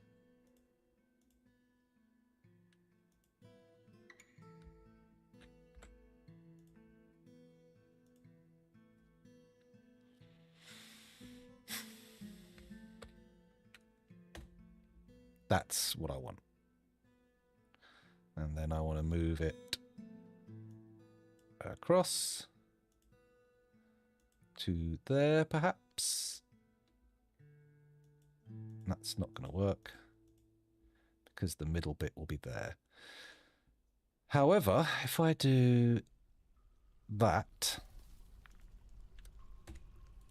That's what I want. And then I want to move it across to there, perhaps. That's not going to work because the middle bit will be there. However, if I do that,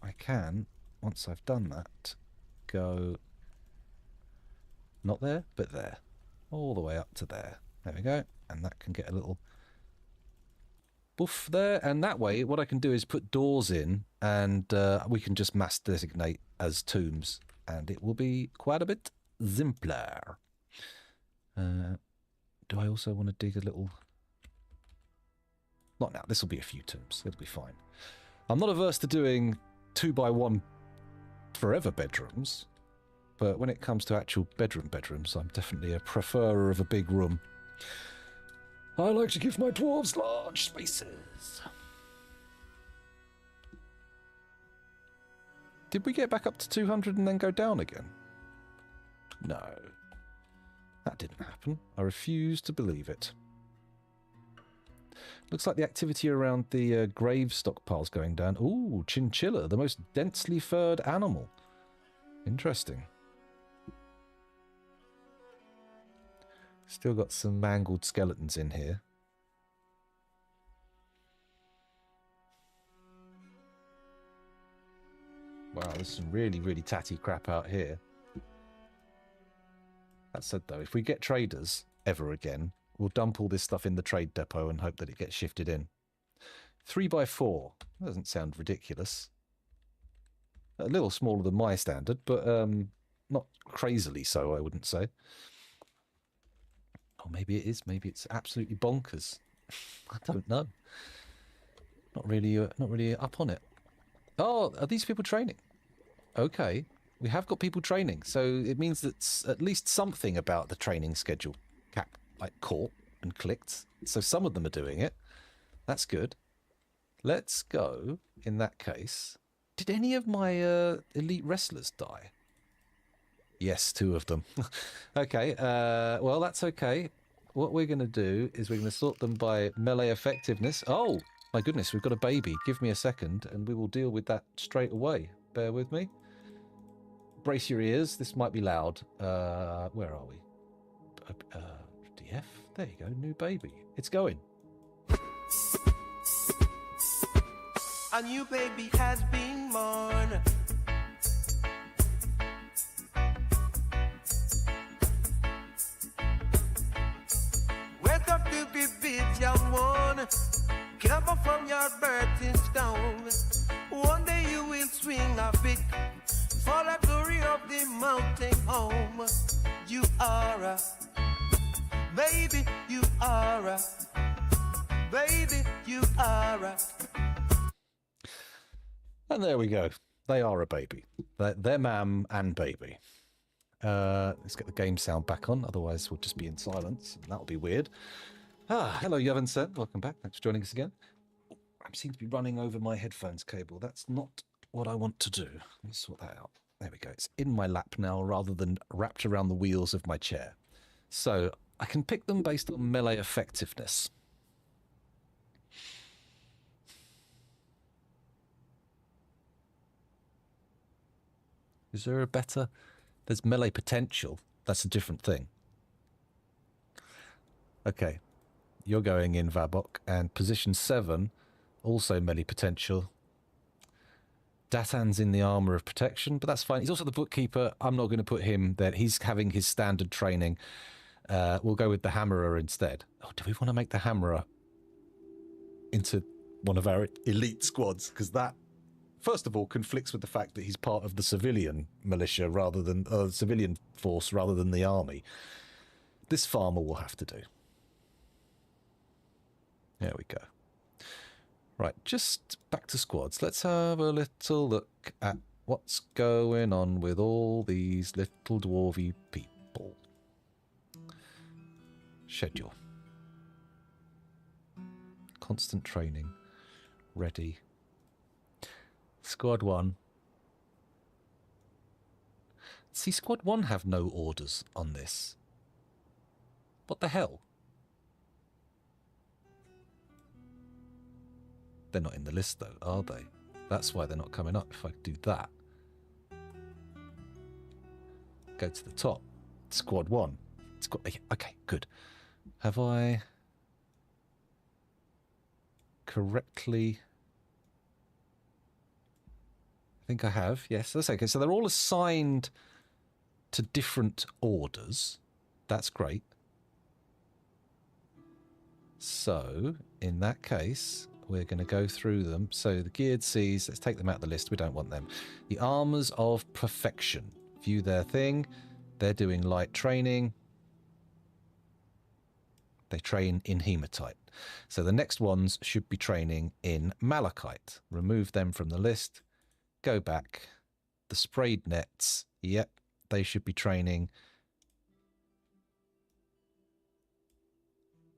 I can, once I've done that, go not there, but there, all the way up to there. There we go. And that can get a little boof there, and that way what I can do is put doors in, and we can just mass designate as tombs, and it will be quite a bit simpler. Do I also want to dig a little... Not now, this will be a few tombs, it'll be fine. I'm not averse to doing 2x1 forever bedrooms, but when it comes to actual bedrooms, I'm definitely a preferrer of a big room. I like to give my dwarves large spaces. Did we get back up to 200 and then go down again? No. That didn't happen. I refuse to believe it. Looks like the activity around the grave stockpile's going down. Ooh, chinchilla, the most densely furred animal. Interesting. Still got some mangled skeletons in here. Wow, there's some really, really tatty crap out here. That said, though, if we get traders ever again, we'll dump all this stuff in the trade depot and hope that it gets shifted in. 3x4. That doesn't sound ridiculous. A little smaller than my standard, but not crazily so, I wouldn't say. Or maybe it is. Maybe it's absolutely bonkers. I don't know. Not really up on it. Oh, are these people training? Okay, we have got people training, so it means that at least something about the training schedule caught and clicked. So some of them are doing it. That's good. Let's go. In that case, did any of my elite wrestlers die? Yes, 2 of them. Okay, well, that's okay. What we're going to do is we're going to sort them by melee effectiveness. Oh, my goodness, we've got a baby. Give me a second, and we will deal with that straight away. Bear with me. Brace your ears. This might be loud. Where are we? DF? There you go. New baby. It's going. A new baby has been born. Careful from your birthing stone. One day you will swing a bit for the glory of the mountain home. You are a baby, you are a baby, you are a. And there we go. They are a baby. They're mam and baby. Let's get the game sound back on, otherwise we'll just be in silence. And that'll be weird. Hello, Yevon Sen. Welcome back. Thanks for joining us again. I seem to be running over my headphones cable. That's not what I want to do. Let me sort that out. There we go. It's in my lap now rather than wrapped around the wheels of my chair. So I can pick them based on melee effectiveness. Is there a better... There's melee potential. That's a different thing. Okay. You're going in, Vabok. And position 7, also melee potential. Datan's in the armor of protection, but that's fine. He's also the bookkeeper. I'm not going to put him there. He's having his standard training. We'll go with the hammerer instead. Oh, do we want to make the hammerer into one of our elite squads? Because that, first of all, conflicts with the fact that he's part of the civilian militia rather than civilian force rather than the army. This farmer will have to do. There we go. Right, just back to squads. Let's have a little look at what's going on with all these little dwarvy people. Schedule. Constant training. Ready. Squad 1. See, Squad 1 have no orders on this. What the hell? They're not in the list, though, are they? That's why they're not coming up. If I do that. Go to the top. Squad 1. Okay, good. Have I correctly... I think I have. Yes, that's okay. So they're all assigned to different orders. That's great. So, in that case... we're going to go through them. So the geared Cs, let's take them out of the list. We don't want them. The Armors of Perfection. View their thing. They're doing light training. They train in Hematite. So the next ones should be training in Malachite. Remove them from the list. Go back. The Sprayed Nets. Yep, they should be training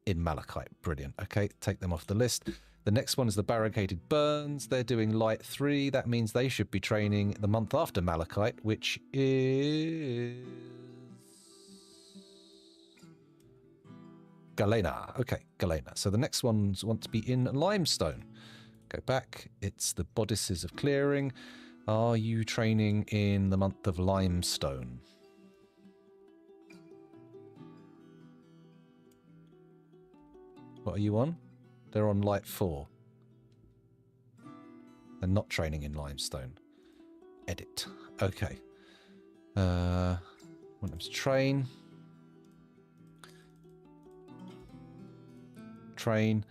in Malachite. Brilliant. Okay, take them off the list. The next one is the Barricaded Burns. They're doing Light 3. That means they should be training the month after Malachite, which is... Galena. Okay, Galena. So the next ones want to be in Limestone. Go back. It's the Bodices of Clearing. Are you training in the month of Limestone? What are you on? They're on Light 4. They're not training in Limestone. Edit. Okay. Want them to train. Train.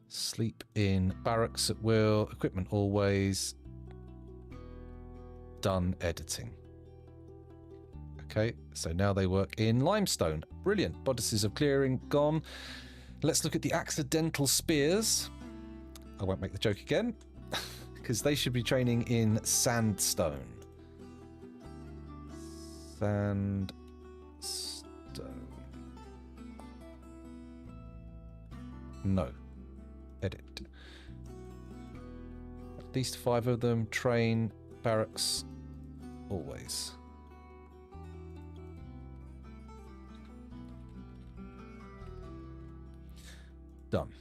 Sleep in barracks at will. Equipment always. Done editing. Okay, so now they work in Limestone. Brilliant. Bodices of Clearing gone. Let's look at the accidental spears. I won't make the joke again, because they should be training in Sandstone. Sandstone. No. Edit. At least 5 of them train barracks always. Done.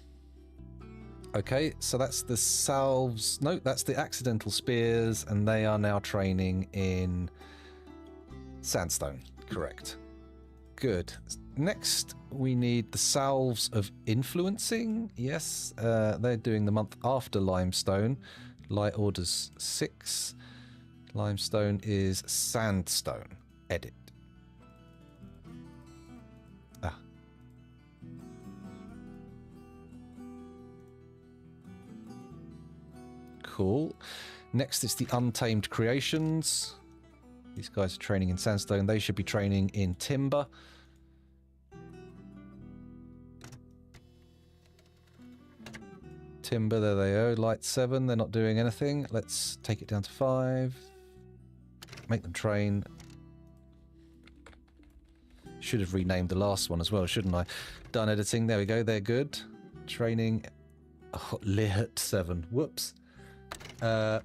Okay, so that's the salves. No, that's the accidental spears, and they are now training in Sandstone. Correct. Good. Next, we need the salves of influencing. Yes, they're doing the month after Limestone. Light orders 6. Limestone is Sandstone. Edit. Cool. Next, it's the Untamed Creations. These guys are training in sandstone. They should be training in timber. Timber, there they are. Light 7, they're not doing anything. Let's take it down to 5. Make them train. Should have renamed the last one as well, shouldn't I? Done editing, there we go, they're good. Training, Lit 7, whoops. A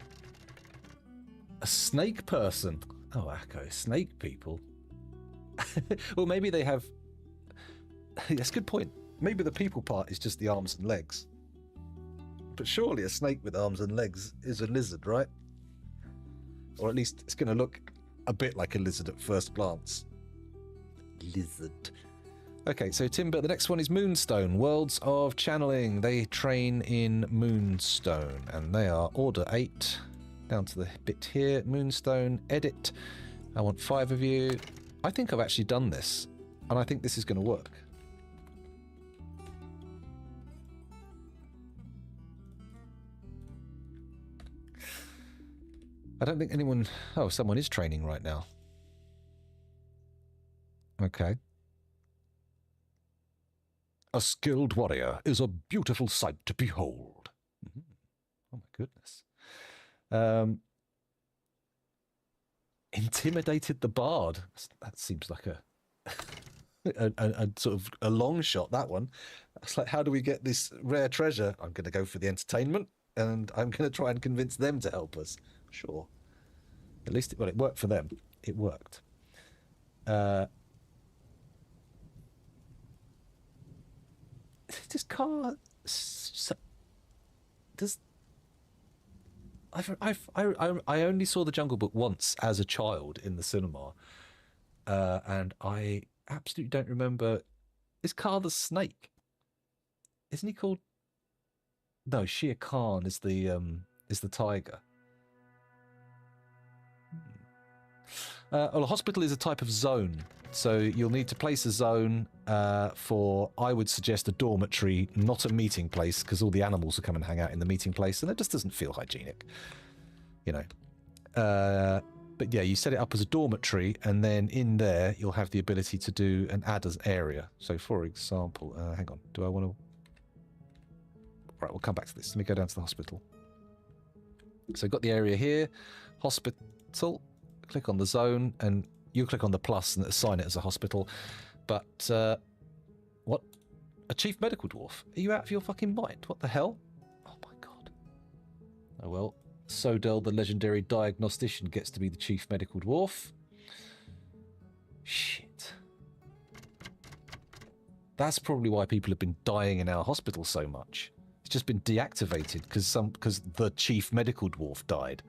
snake person. Oh, Akko, snake people. Well, maybe they have... That's a good point. Maybe the people part is just the arms and legs. But surely a snake with arms and legs is a lizard, right? Or at least it's going to look a bit like a lizard at first glance. Lizard. Okay, so Timber, the next one is Moonstone. Worlds of Channeling. They train in Moonstone, and they are Order 8. Down to the bit here. Moonstone, edit. I want 5 of you. I think I've actually done this, and I think this is going to work. I don't think anyone... Oh, someone is training right now. Okay. A skilled warrior is a beautiful sight to behold. Oh my goodness. Intimidated the bard. That seems like a sort of a long shot, that one. It's like, how do we get this rare treasure? I'm going to go for the entertainment, and I'm going to try and convince them to help us. Sure. At least, it worked for them. It worked. This car... Does... I only saw the Jungle Book once as a child in the cinema. And I absolutely don't remember... Is Car the snake? Isn't he called... No, Shere Khan is the tiger. Well, a hospital is a type of zone, so you'll need to place a zone for, I would suggest, a dormitory, not a meeting place, because all the animals will come and hang out in the meeting place, and it just doesn't feel hygienic, you know. But yeah, you set it up as a dormitory, and then in there you'll have the ability to do an adders area. So, for example, hang on, do I want to... Right, we'll come back to this. Let me go down to the hospital. So, got the area here, hospital. Click on the zone, and you click on the plus and assign it as a hospital. But, what? A chief medical dwarf? Are you out of your fucking mind? What the hell? Oh my god. Oh well. Sodel, the legendary diagnostician, gets to be the chief medical dwarf. Shit. That's probably why people have been dying in our hospital so much. It's just been deactivated because the chief medical dwarf died.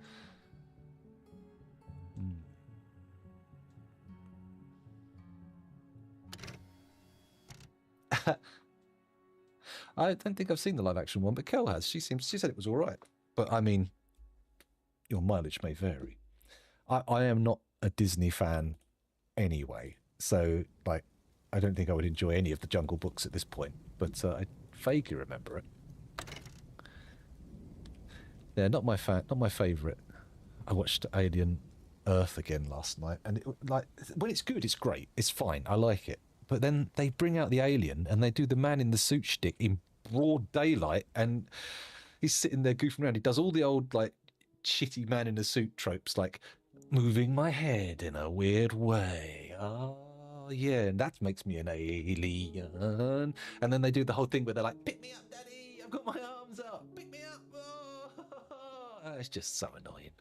I don't think I've seen the live action one, but Kel has. She said it was all right. But I mean, your mileage may vary. I am not a Disney fan anyway, so like I don't think I would enjoy any of the Jungle Books at this point. But I vaguely remember it. Yeah, not my favourite. I watched Alien Earth again last night, and when it's good, it's great. It's fine. I like it. But then they bring out the alien and they do the man in the suit shtick in broad daylight, and he's sitting there goofing around. He does all the old, like, shitty man in a suit tropes, like moving my head in a weird way. Oh, yeah, and that makes me an alien. And then they do the whole thing where they're like, pick me up, daddy, I've got my arms up, pick me up. Oh. It's just so annoying.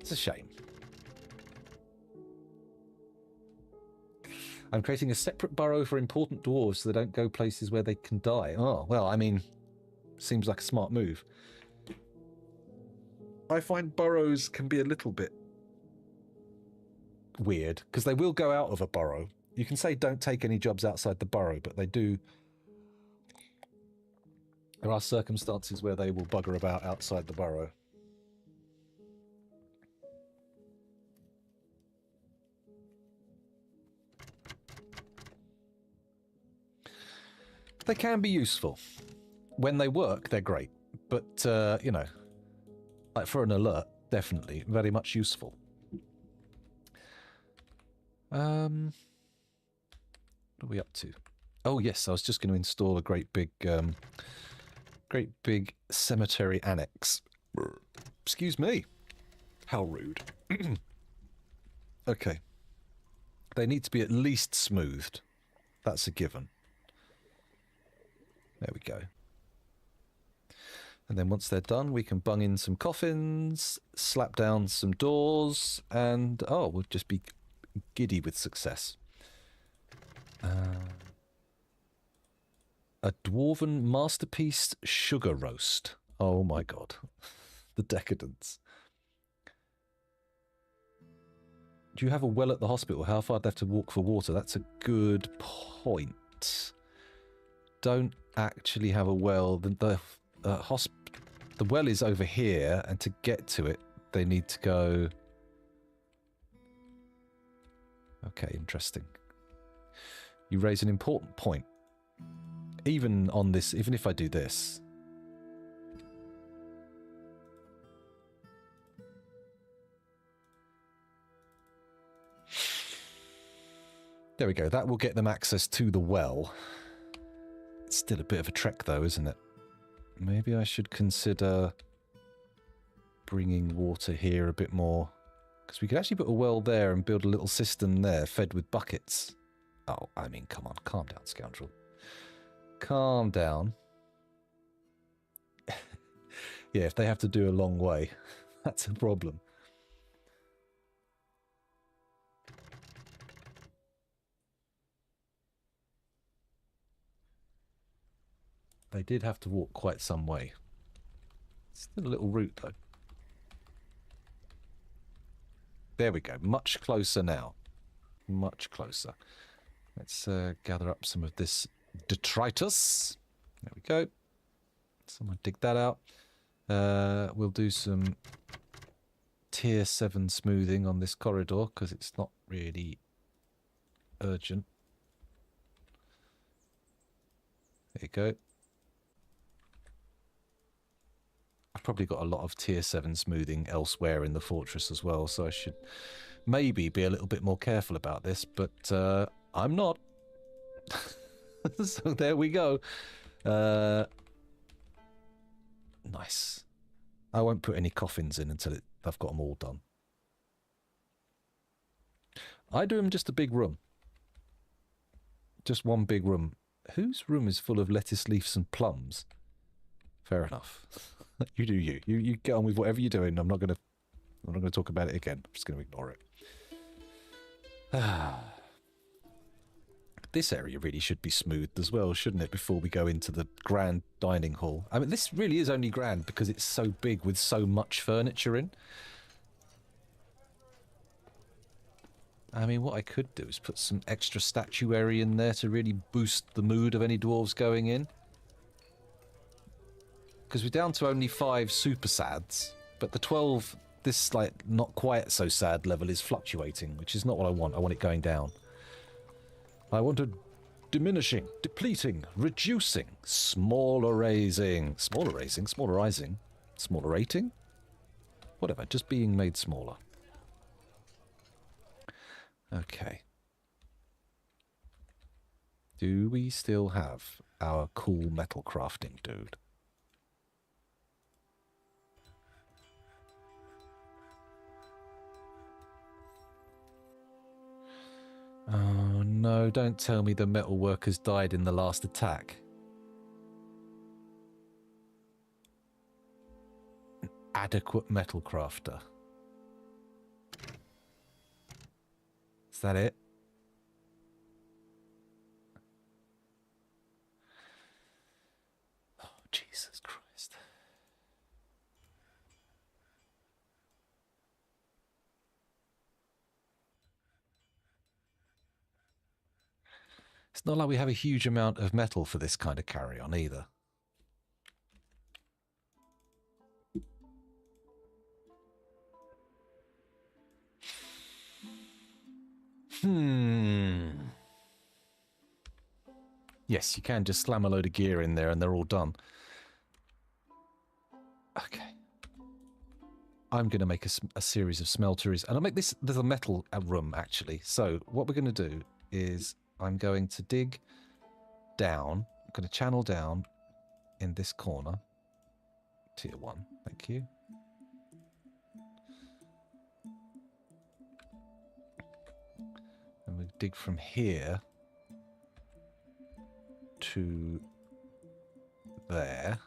It's a shame. I'm creating a separate burrow for important dwarves so they don't go places where they can die. Oh, well, I mean, seems like a smart move. I find burrows can be a little bit weird, because they will go out of a burrow. You can say don't take any jobs outside the burrow, but they do. There are circumstances where they will bugger about outside the burrow. They can be useful. When they work, they're great. But, you know, like for an alert, definitely very much useful. What are we up to? Oh yes, I was just going to install a great big cemetery annex. Excuse me. How rude. Okay. They need to be at least smoothed. That's a given. There we go. And then once they're done, we can bung in some coffins, slap down some doors, and, oh, we'll just be giddy with success. A dwarven masterpiece sugar roast. Oh my god. The decadence. Do you have a well at the hospital? How far do I have to walk for water? That's a good point. Don't actually have a well. The well is over here, and to get to it, they need to go... Okay, interesting. You raise an important point. Even on this, even if I do this... There we go. That will get them access to the well. It's still a bit of a trek, though, isn't it? Maybe I should consider bringing water here a bit more. Because we could actually put a well there and build a little cistern there fed with buckets. Oh, I mean, come on. Calm down, scoundrel. Calm down. Yeah, if they have to do a long way, that's a problem. They did have to walk quite some way. Still a little route, though. There we go. Much closer now. Much closer. Let's gather up some of this detritus. There we go. Someone dig that out. We'll do some tier 7 smoothing on this corridor because it's not really urgent. There you go. I've probably got a lot of tier 7 smoothing elsewhere in the fortress as well, so I should maybe be a little bit more careful about this, but I'm not. So there we go. Nice. I won't put any coffins in until I've got them all done. I do them just a big room. Just one big room. Whose room is full of lettuce leaves and plums? Fair enough. You do you. You get on with whatever you're doing. I'm not gonna talk about it again. I'm just gonna ignore it. This area really should be smoothed as well, shouldn't it, before we go into the grand dining hall? I mean, this really is only grand because it's so big with so much furniture in. I mean, what I could do is put some extra statuary in there to really boost the mood of any dwarves going in. Because we're down to only 5 super sads, but the 12, this like not quite so sad level is fluctuating, which is not what I want. I want it going down. I want a diminishing, depleting, reducing, smaller-raising, smaller-rating, whatever, just being made smaller. Okay. Do we still have our cool metal crafting dude? Oh no, don't tell me the metal workers died in the last attack. An adequate metal crafter. Is that it? Oh, Jesus Christ. It's not like we have a huge amount of metal for this kind of carry-on either. Yes, you can just slam a load of gear in there and they're all done. Okay. I'm going to make a series of smelteries, and I'll make this. There's a metal room actually. So what we're going to do is I'm going to dig down. I'm going to channel down in this corner. Tier 1, thank you. And we dig from here to there.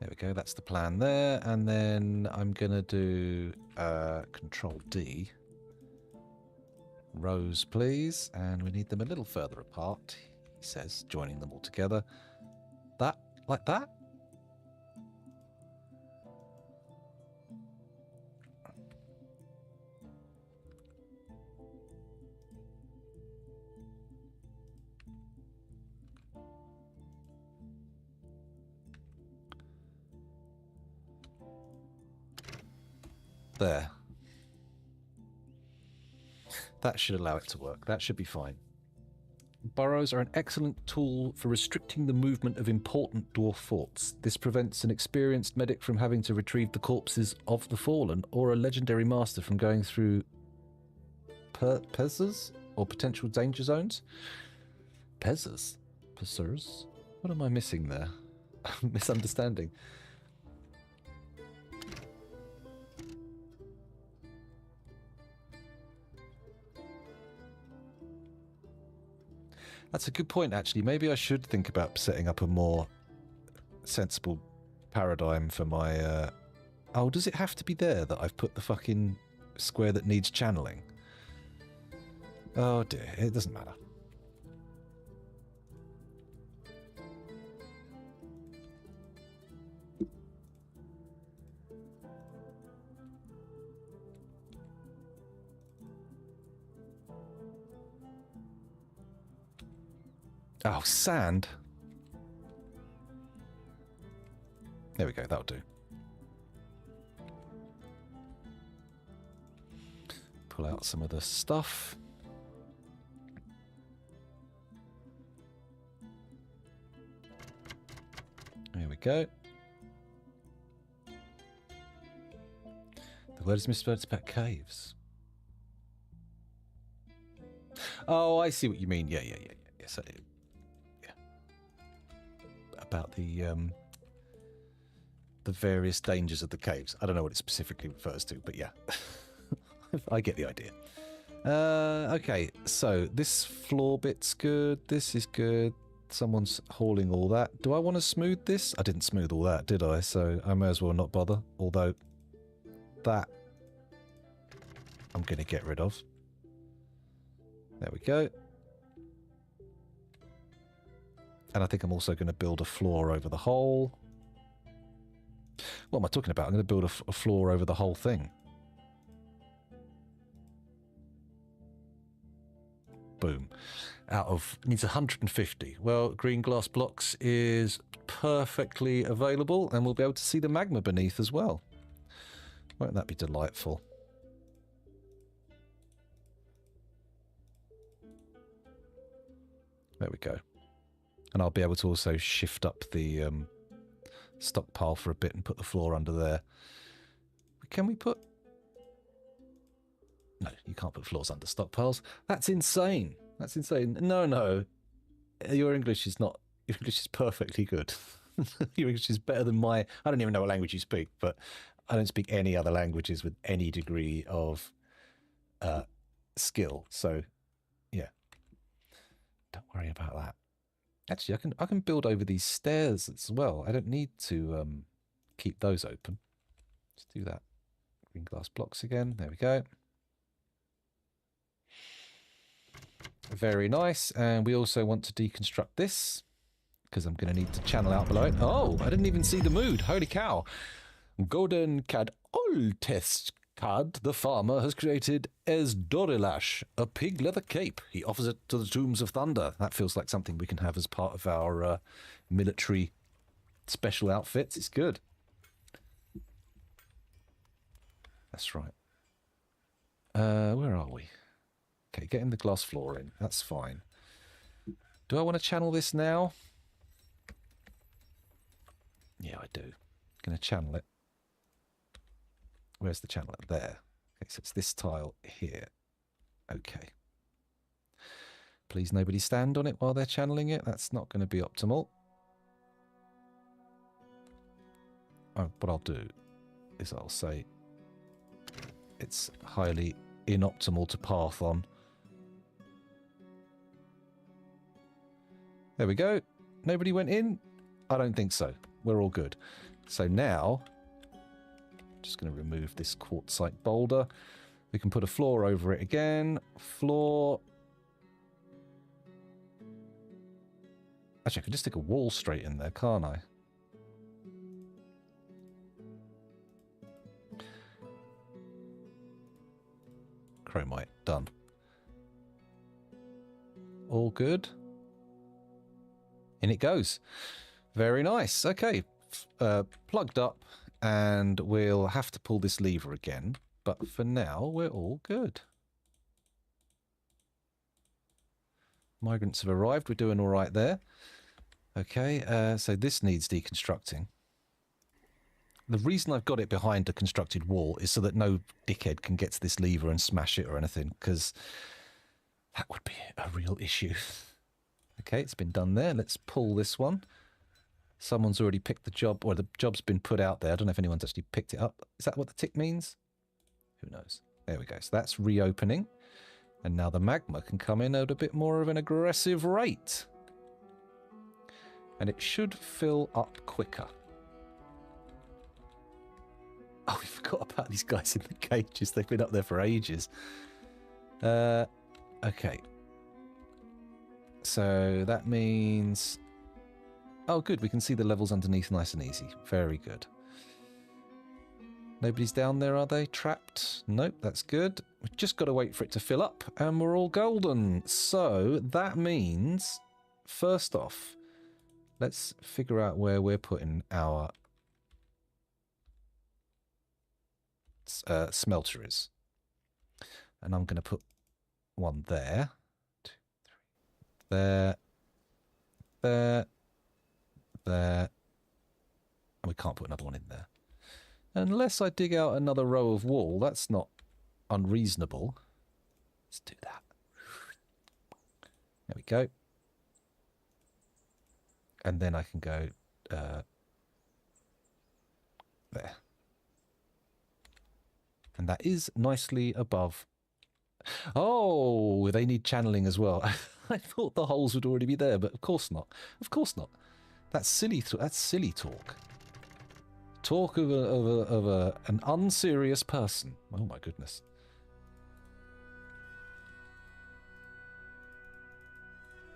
There we go, that's the plan there. And then I'm going to do Control D. Rows, please. And we need them a little further apart, he says, joining them all together. That, like that? There. That should allow it to work. That should be fine. Burrows are an excellent tool for restricting the movement of important dwarf forts. This prevents an experienced medic from having to retrieve the corpses of the fallen, or a legendary master from going through pezzas or potential danger zones. Pezzas? Pezzas? What am I missing there? Misunderstanding. That's a good point, actually. Maybe I should think about setting up a more sensible paradigm for my... Oh, does it have to be there that I've put the fucking square that needs channeling? Oh dear, it doesn't matter. Oh, sand. There we go, that'll do. Pull out some of the stuff. There we go. The word is misspelled about caves. Oh, I see what you mean. Yeah. Yes, I do. About the various dangers of the caves. I don't know what it specifically refers to, but yeah. I get the idea. Okay, so this floor bit's good. This is good. Someone's hauling all that. Do I want to smooth this? I didn't smooth all that, did I? So I may as well not bother. Although that I'm going to get rid of. There we go. And I think I'm also going to build a floor over the whole. What am I talking about? I'm going to build a floor over the whole thing. Boom. Out of, needs 150. Well, green glass blocks is perfectly available, and we'll be able to see the magma beneath as well. Won't that be delightful? There we go. And I'll be able to also shift up the stockpile for a bit and put the floor under there. Can we put... No, you can't put floors under stockpiles. That's insane. That's insane. No. Your English is not... Your English is perfectly good. Your English is better than my... I don't even know what language you speak, but I don't speak any other languages with any degree of skill. So, yeah. Don't worry about that. Actually, I can build over these stairs as well. I don't need to keep those open. Let's do that. Green glass blocks again. There we go. Very nice. And we also want to deconstruct this because I'm going to need to channel out below it. Oh, I didn't even see the mood. Holy cow. Golden Cad Oltest Cad, the farmer, has created Esdorilash, a pig leather cape. He offers it to the Tombs of Thunder. That feels like something we can have as part of our military special outfits. It's good. That's right. Where are we? Okay, getting the glass floor in. That's fine. Do I want to channel this now? Yeah, I do. Going to channel it. Where's the channel? There. Okay, so it's this tile here. Okay. Please nobody stand on it while they're channeling it. That's not going to be optimal. What I'll do is I'll say it's highly inoptimal to path on. There we go. Nobody went in? I don't think so. We're all good. So now, just going to remove this quartzite boulder. We can put a floor over it again. Floor. Actually, I could just stick a wall straight in there, can't I? Chromite, done. All good. In it goes. Very nice. Okay, plugged up, and we'll have to pull this lever again. But for now, we're all good. Migrants have arrived. We're doing all right there. Okay, so this needs deconstructing. The reason I've got it behind a constructed wall is so that no dickhead can get to this lever and smash it or anything, because that would be a real issue. Okay, it's been done there. Let's pull this one. Someone's already picked the job, or the job's been put out there. I don't know if anyone's actually picked it up. Is that what the tick means? Who knows? There we go. So that's reopening. And now the magma can come in at a bit more of an aggressive rate. And it should fill up quicker. Oh, we forgot about these guys in the cages. They've been up there for ages. Okay. So that means... Oh, good. We can see the levels underneath nice and easy. Very good. Nobody's down there, are they? Trapped? Nope, that's good. We've just got to wait for it to fill up, and we're all golden. So that means, first off, let's figure out where we're putting our smelter is. And I'm going to put one there. 2, 3. There. There. There. And we can't put another one in there. Unless I dig out another row of wall. That's not unreasonable. Let's do that. There we go. And then I can go there. And that is nicely above. Oh, they need channeling as well. I thought the holes would already be there, but of course not. Of course not. That's silly. That's silly talk. Talk of an unserious person. Oh my goodness.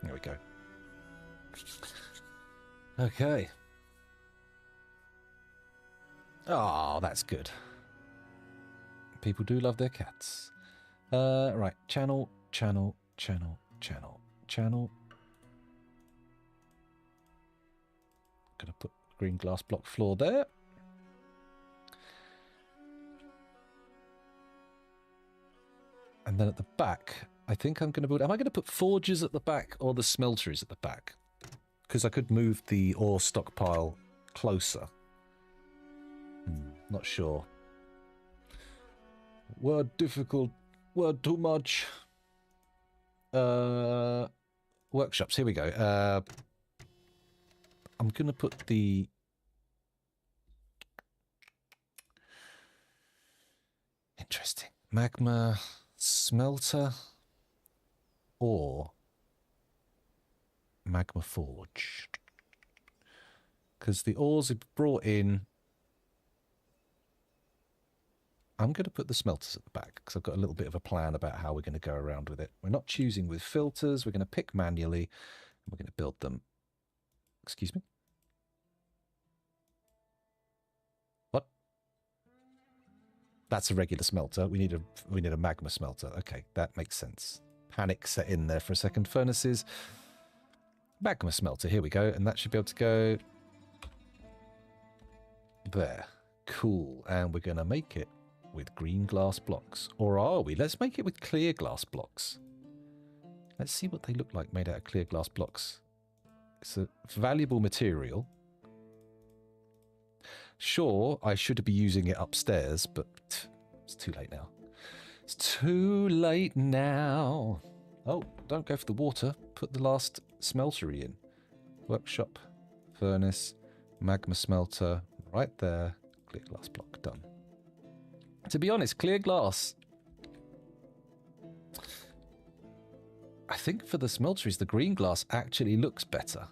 There we go. Okay. Oh, that's good. People do love their cats. Right, channel. Gonna put green glass block floor there. And then at the back, I think I'm going to build... Am I going to put forges at the back or the smelteries at the back? Because I could move the ore stockpile closer. Not sure. Word difficult. Word too much. Workshops. Here we go. I'm going to put the... Interesting. Magma... Smelter or magma forge, because the ores are brought in. I'm going to put the smelters at the back because I've got a little bit of a plan about how we're going to go around with it. We're not choosing with filters. We're going to pick manually and we're going to build them. Excuse me. That's a regular smelter. We need a magma smelter. Okay, that makes sense. Panic set in there for a second. Furnaces. Magma smelter. Here we go. And that should be able to go there. Cool. And we're going to make it with green glass blocks. Or are we? Let's make it with clear glass blocks. Let's see what they look like made out of clear glass blocks. It's a valuable material. Sure, I should be using it upstairs, but it's too late now. It's too late now. Oh, don't go for the water. Put the last smeltery in. Workshop, furnace, magma smelter, right there. Clear glass block, done. To be honest, clear glass. I think for the smelteries, the green glass actually looks better.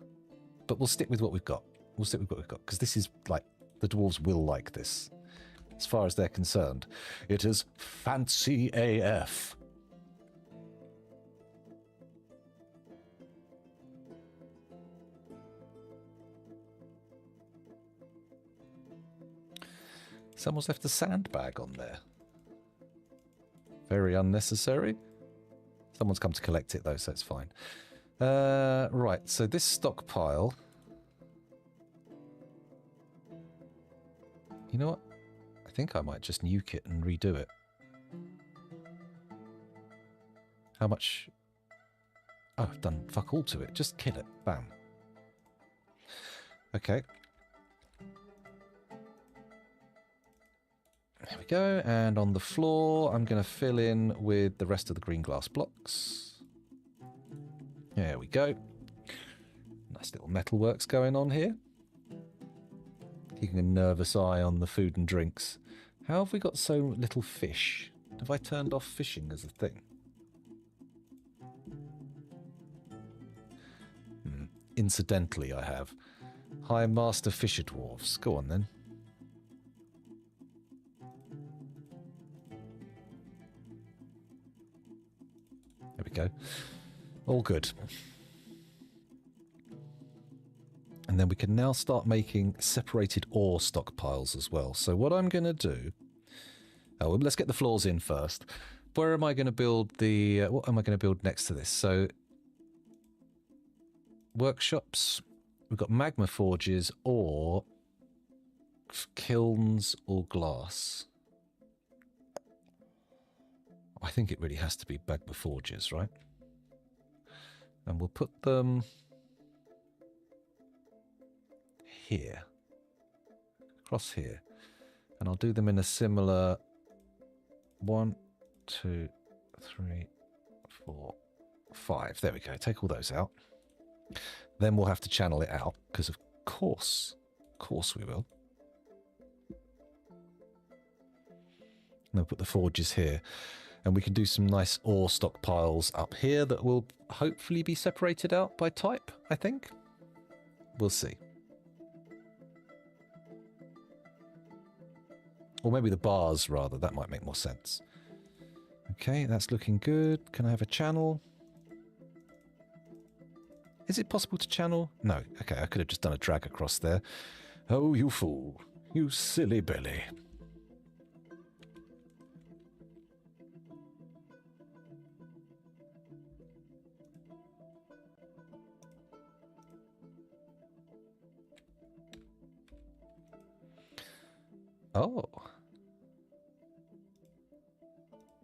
But we'll stick with what we've got. We'll stick with what we've got, because this is like, the dwarves will like this. As far as they're concerned. It is fancy AF. Someone's left a sandbag on there. Very unnecessary. Someone's come to collect it, though, so it's fine. Right, so this stockpile... You know what? I think I might just nuke it and redo it. How much... Oh, I've done fuck all to it. Just kill it. Bam. Okay. There we go. And on the floor, I'm going to fill in with the rest of the green glass blocks. There we go. Nice little metalworks going on here. Keeping a nervous eye on the food and drinks. How have we got so little fish? Have I turned off fishing as a thing? Incidentally, I have. High Master Fisher Dwarves. Go on, then. There we go. All good. And then we can now start making separated ore stockpiles as well. So what I'm going to do... Oh, let's get the floors in first. Where am I going to build the... what am I going to build next to this? So... Workshops. We've got magma forges or... kilns or glass. I think it really has to be magma forges, right? And we'll put them... here. Across here. And I'll do them in a similar 1, 2, 3, 4, 5. There we go. Take all those out. Then we'll have to channel it out, because of course we will. And we'll put the forges here. And we can do some nice ore stockpiles up here that will hopefully be separated out by type, I think. We'll see. Or maybe the bars, rather. That might make more sense. Okay, that's looking good. Can I have a channel? Is it possible to channel? No. Okay, I could have just done a drag across there. Oh, you fool. You silly Billy. Oh.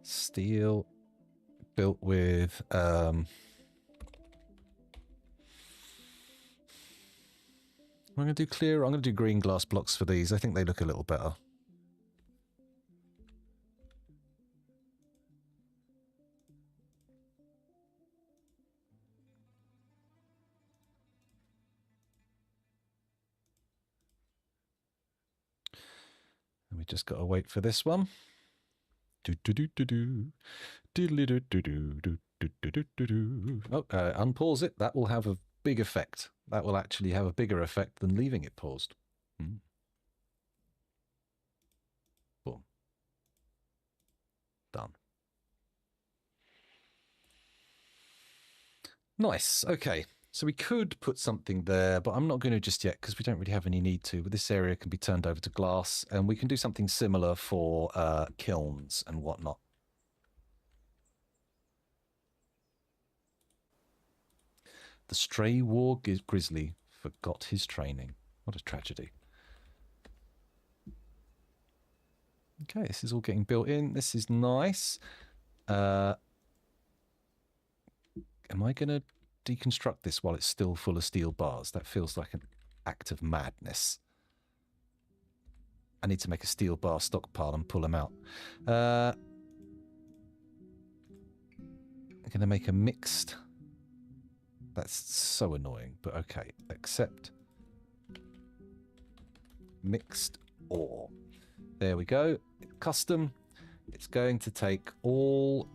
Steel built with I'm going to do clear. I'm going to do green glass blocks for these. I think they look a little better. And we just got to wait for this one. Unpause it. That will have a big effect. That will actually have a bigger effect than leaving it paused. Boom. Done. Nice. Okay. So we could put something there, but I'm not going to just yet because we don't really have any need to. But this area can be turned over to glass, and we can do something similar for kilns and whatnot. The stray war grizzly forgot his training. What a tragedy. Okay, this is all getting built in. This is nice. Am I going to deconstruct this while it's still full of steel bars? That feels like an act of madness. I need to make a steel bar stockpile and pull them out. I'm going to make a mixed. That's so annoying, but okay. Accept. Mixed ore. There we go. Custom. It's going to take all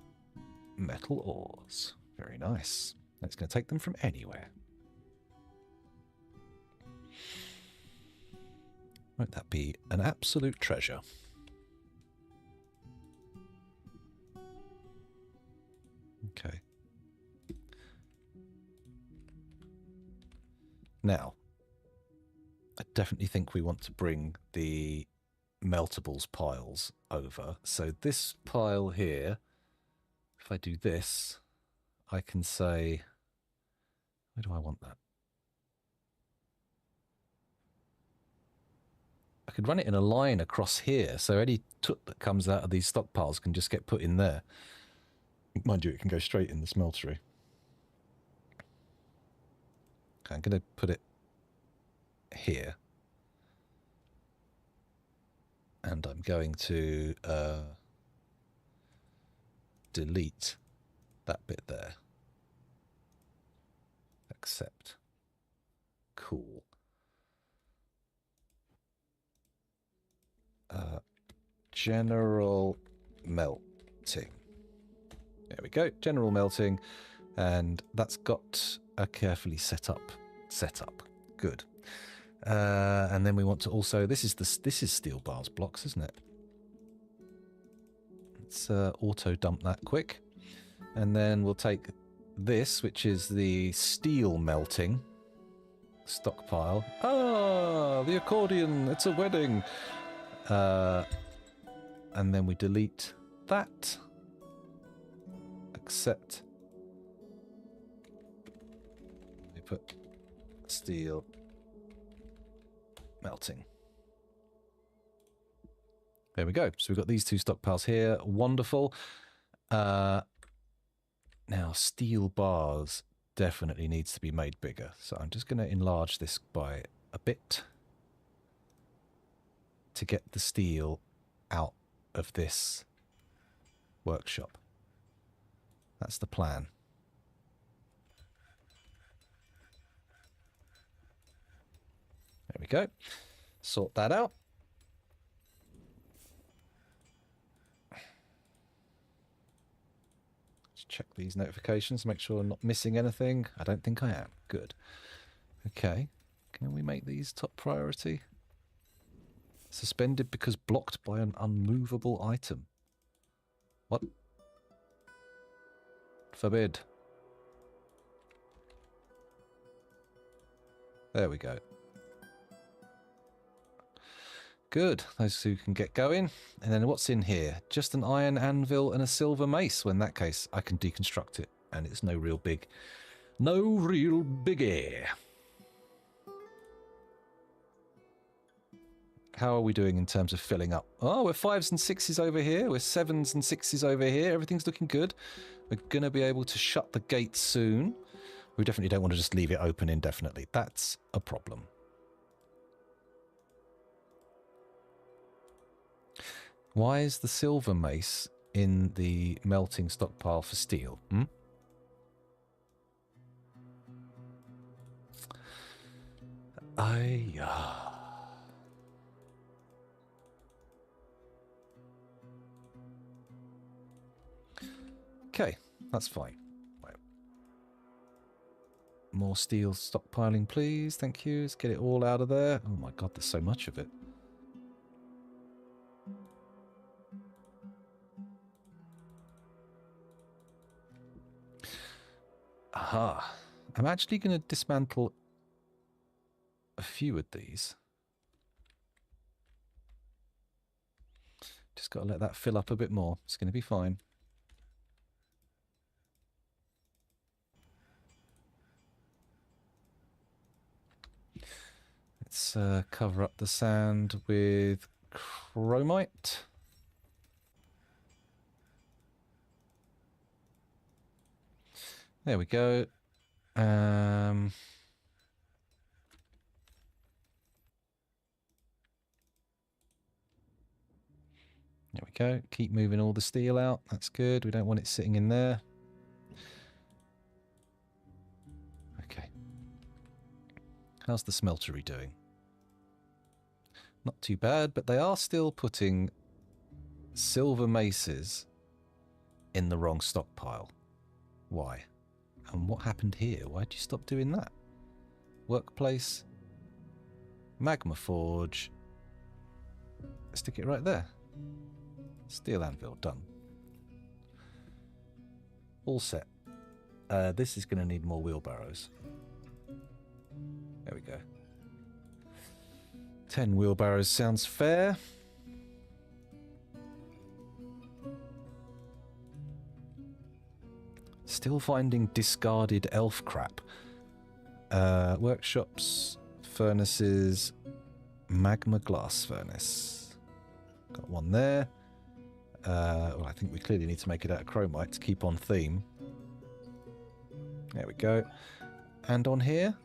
metal ores. Very nice. It's going to take them from anywhere. Won't that be an absolute treasure? Okay. Now, I definitely think we want to bring the meltables piles over. So this pile here, if I do this, I can say, where do I want that? I could run it in a line across here, so any toot that comes out of these stockpiles can just get put in there. Mind you, it can go straight in the smeltery. Okay, I'm going to put it here. And I'm going to delete that bit there. Accept. Cool. General melting. There we go. General melting. And that's got a carefully set up setup. Good. And then we want to also, this is steel bars blocks, isn't it? Let's auto dump that quick. And then we'll take this, which is the steel melting stockpile. Ah, the accordion, it's a wedding. And then we delete that. Accept. We put steel melting. There we go. So we've got these two stockpiles here. Wonderful. Now, steel bars definitely needs to be made bigger. So I'm just going to enlarge this by a bit to get the steel out of this workshop. That's the plan. There we go. Sort that out. Let's check these notifications, make sure I'm not missing anything. I don't think I am. Good. Okay. Can we make these top priority? Suspended because blocked by an unmovable item. What? Forbid. There we go. Good. Those two can get going. And then what's in here? Just an iron anvil and a silver mace. Well, in that case, I can deconstruct it. And it's no real biggie. How are we doing in terms of filling up? Oh, we're 5s and 6s over here. We're 7s and 6s over here. Everything's looking good. We're going to be able to shut the gate soon. We definitely don't want to just leave it open indefinitely. That's a problem. Why is the silver mace in the melting stockpile for steel? Okay, that's fine. Right. More steel stockpiling, please. Thank you. Let's get it all out of there. Oh my god, there's so much of it. Aha. I'm actually going to dismantle a few of these. Just got to let that fill up a bit more. It's going to be fine. Let's cover up the sand with chromite. There we go. There we go. Keep moving all the steel out. That's good. We don't want it sitting in there. Okay. How's the smeltery doing? Not too bad, but they are still putting silver maces in the wrong stockpile. Why? And what happened here? Why'd you stop doing that? Workplace. Magma forge. Stick it right there. Steel anvil, done. All set. This is going to need more wheelbarrows. There we go. 10 wheelbarrows sounds fair. Still finding discarded elf crap. Workshops, furnaces, magma glass furnace. Got one there. Well, I think we clearly need to make it out of chromite to keep on theme. There we go. And on here?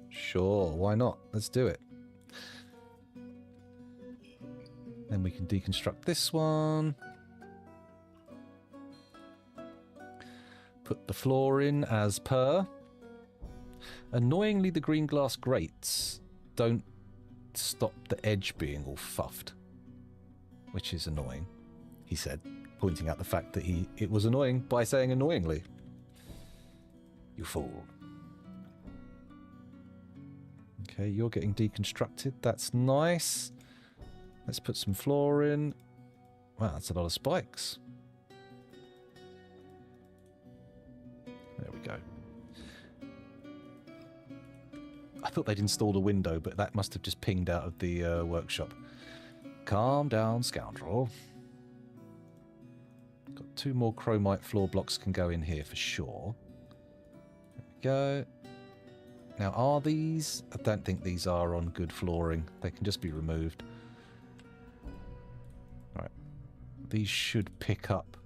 Sure, why not? Let's do it. Then we can deconstruct this one. Put the floor in as per. Annoyingly, the green glass grates don't stop the edge being all fuffed, which is annoying, he said, pointing out the fact that it was annoying by saying annoyingly. You fool. Okay, you're getting deconstructed. That's nice. Let's put some floor in. Wow, that's a lot of spikes. There we go. I thought they'd installed a window, but that must have just pinged out of the workshop. Calm down, scoundrel. Got 2 more chromite floor blocks can go in here for sure. There we go. Now, are these? I don't think these are on good flooring. They can just be removed. Right. These should pick up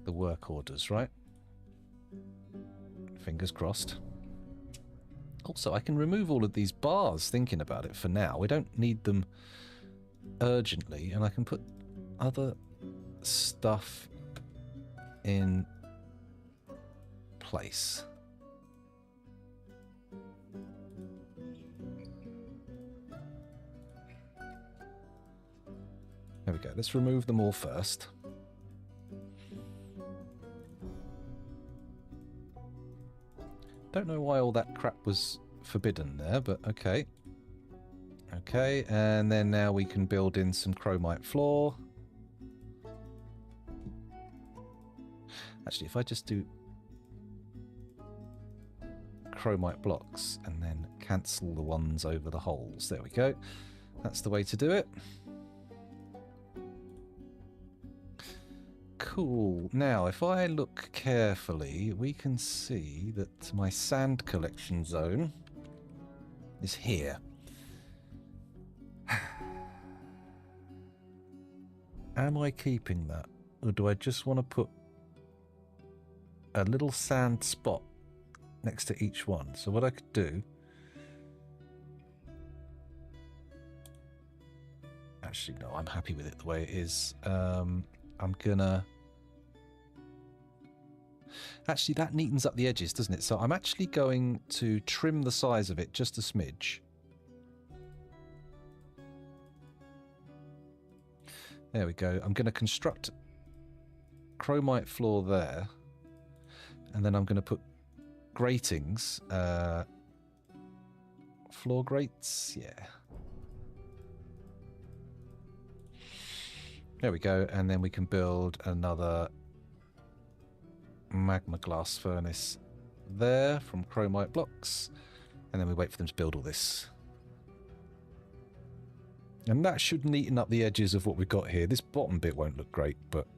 the work orders, right? Fingers crossed. Also, I can remove all of these bars thinking about it for now. We don't need them urgently, and I can put other stuff in place. There we go. Let's remove them all first. Don't know why all that crap was forbidden there, but okay. Okay, and then now we can build in some chromite floor. Actually, if I just do chromite blocks and then cancel the ones over the holes. There we go. That's the way to do it. Cool. Now, if I look carefully, we can see that my sand collection zone is here. Am I keeping that? Or do I just want to put a little sand spot next to each one? So what I could do... Actually, no, I'm happy with it the way it is. I'm gonna... Actually, that neatens up the edges, doesn't it? So I'm actually going to trim the size of it just a smidge. There we go. I'm going to construct chromite floor there. And then I'm going to put gratings. Floor grates? Yeah. There we go. And then we can build another magma glass furnace there from chromite blocks. And then we wait for them to build all this. And that should neaten up the edges of what we've got here. This bottom bit won't look great, but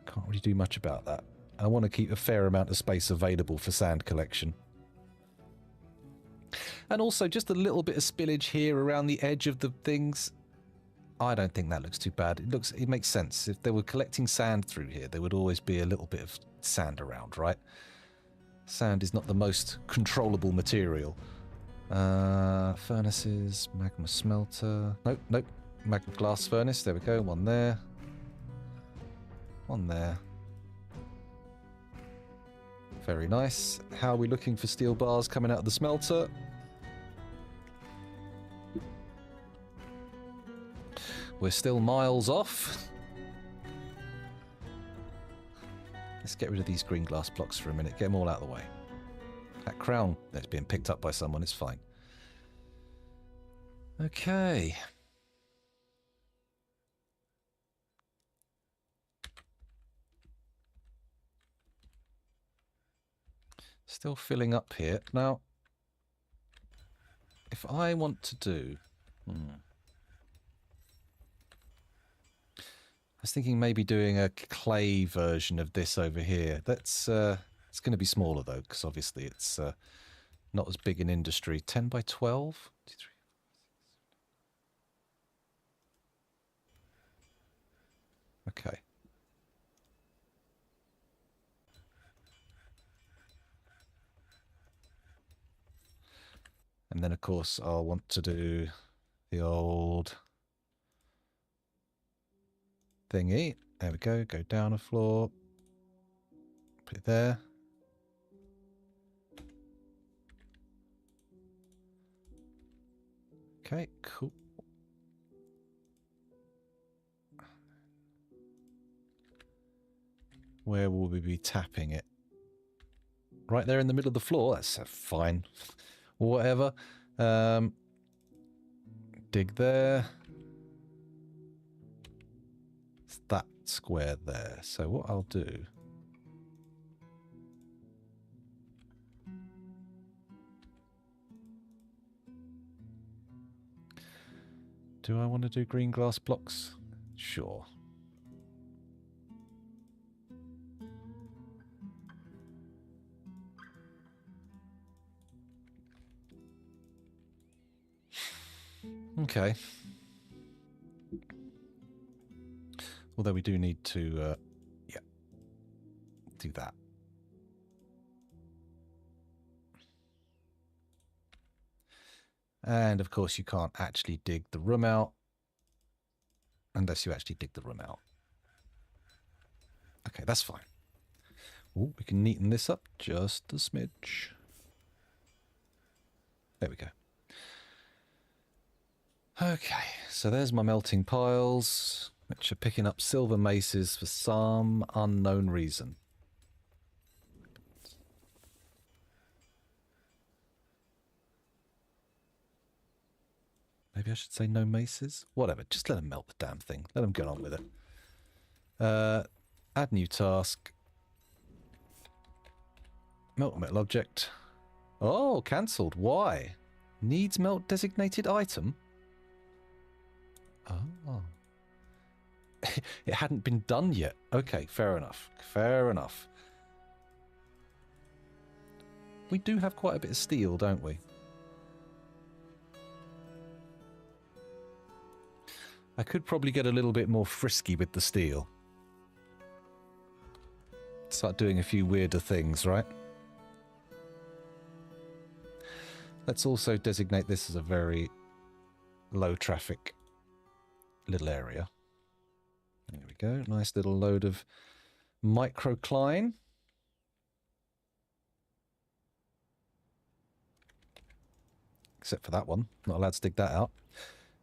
can't really do much about that. I want to keep a fair amount of space available for sand collection. And also just a little bit of spillage here around the edge of the things. I don't think that looks too bad. It makes sense. If they were collecting sand through here, there would always be a little bit of sand around, right? Sand is not the most controllable material. Furnaces, magma smelter. Nope. Magma glass furnace. There we go. One there. One there. Very nice. How are we looking for steel bars coming out of the smelter? We're still miles off. Let's get rid of these green glass blocks for a minute. Get them all out of the way. That crown that's being picked up by someone is fine. Okay. Still filling up here. Now, if I want to do... I was thinking maybe doing a clay version of this over here. That's it's going to be smaller though, because obviously it's not as big an industry. 10 by 12? 2, 3, 4, 6. Okay. And then, of course, I'll want to do the old thingy. There we go. Go down a floor. Put it there. Okay, cool. Where will we be tapping it? Right there in the middle of the floor. That's fine. Whatever. Dig there. It's that square there. So what I'll do... Do I want to do green glass blocks? Sure. Okay. Although we do need to, do that. And of course you can't actually dig the room out unless you actually dig the room out. Okay, that's fine. Ooh, we can neaten this up just a smidge. There we go. Okay, so there's my melting piles, which are picking up silver maces for some unknown reason. Maybe I should say no maces? Whatever, just let them melt the damn thing. Let them get on with it. Add new task. Melt metal object. Oh, cancelled. Why? Needs melt designated item? Oh. It hadn't been done yet. Okay, fair enough. Fair enough. We do have quite a bit of steel, don't we? I could probably get a little bit more frisky with the steel. Start doing a few weirder things, right? Let's also designate this as a very low traffic little area. There we go. Nice little load of microcline. Except for that one. Not allowed to dig that out.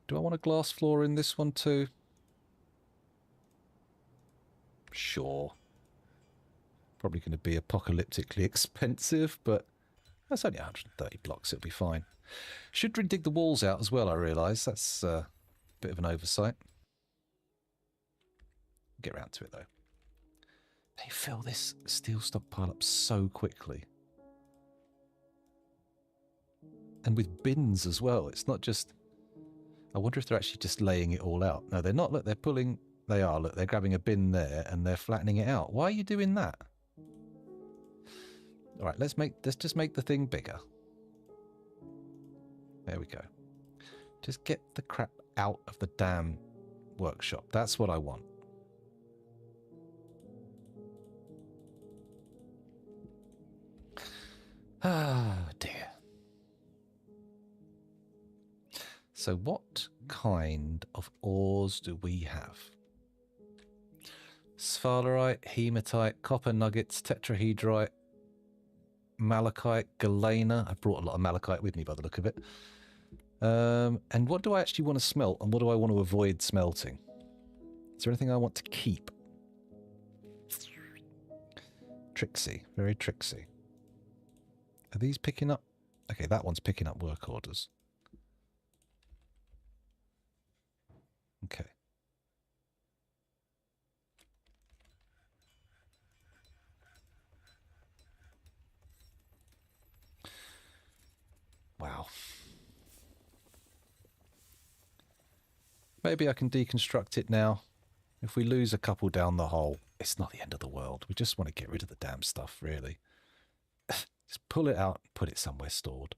Do I want a glass floor in this one too? Sure. Probably going to be apocalyptically expensive, but that's only 130 blocks. It'll be fine. Should dig the walls out as well, I realise. That's a bit of an oversight. Get around to it, though. They fill this steel stockpile up so quickly. And with bins as well. It's not just... I wonder if they're actually just laying it all out. No, they're not. Look, they're pulling... They are. Look, they're grabbing a bin there and they're flattening it out. Why are you doing that? All right, let's just make the thing bigger. There we go. Just get the crap out of the damn workshop. That's what I want. Ah, dear. So what kind of ores do we have? Sphalerite, hematite, copper nuggets, tetrahedrite, malachite, galena. I brought a lot of malachite with me by the look of it. And what do I actually want to smelt, and what do I want to avoid smelting? Is there anything I want to keep? Tricksy, very tricksy. Are these picking up? Okay, that one's picking up work orders. Okay. Wow. Maybe I can deconstruct it now. If we lose a couple down the hole, it's not the end of the world. We just want to get rid of the damn stuff, really. Just pull it out and put it somewhere stored.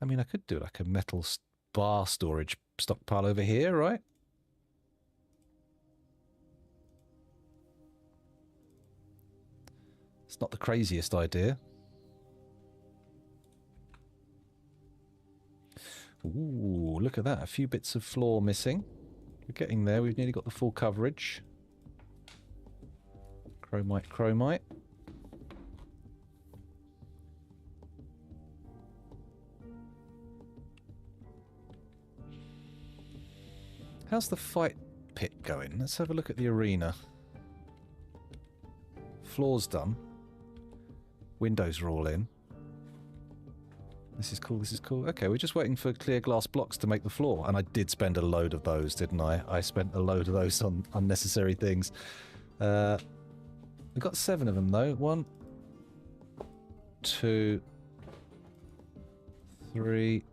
I mean, I could do like a metal bar storage stockpile over here, right? It's not the craziest idea. Ooh, look at that. A few bits of floor missing. We're getting there. We've nearly got the full coverage. Chromite, chromite. How's the fight pit going? Let's have a look at the arena. Floor's done. Windows are all in. This is cool, this is cool. Okay, we're just waiting for clear glass blocks to make the floor. And I did spend a load of those, didn't I? I spent a load of those on unnecessary things. We've got 7 of them, though. 1, 2, 3,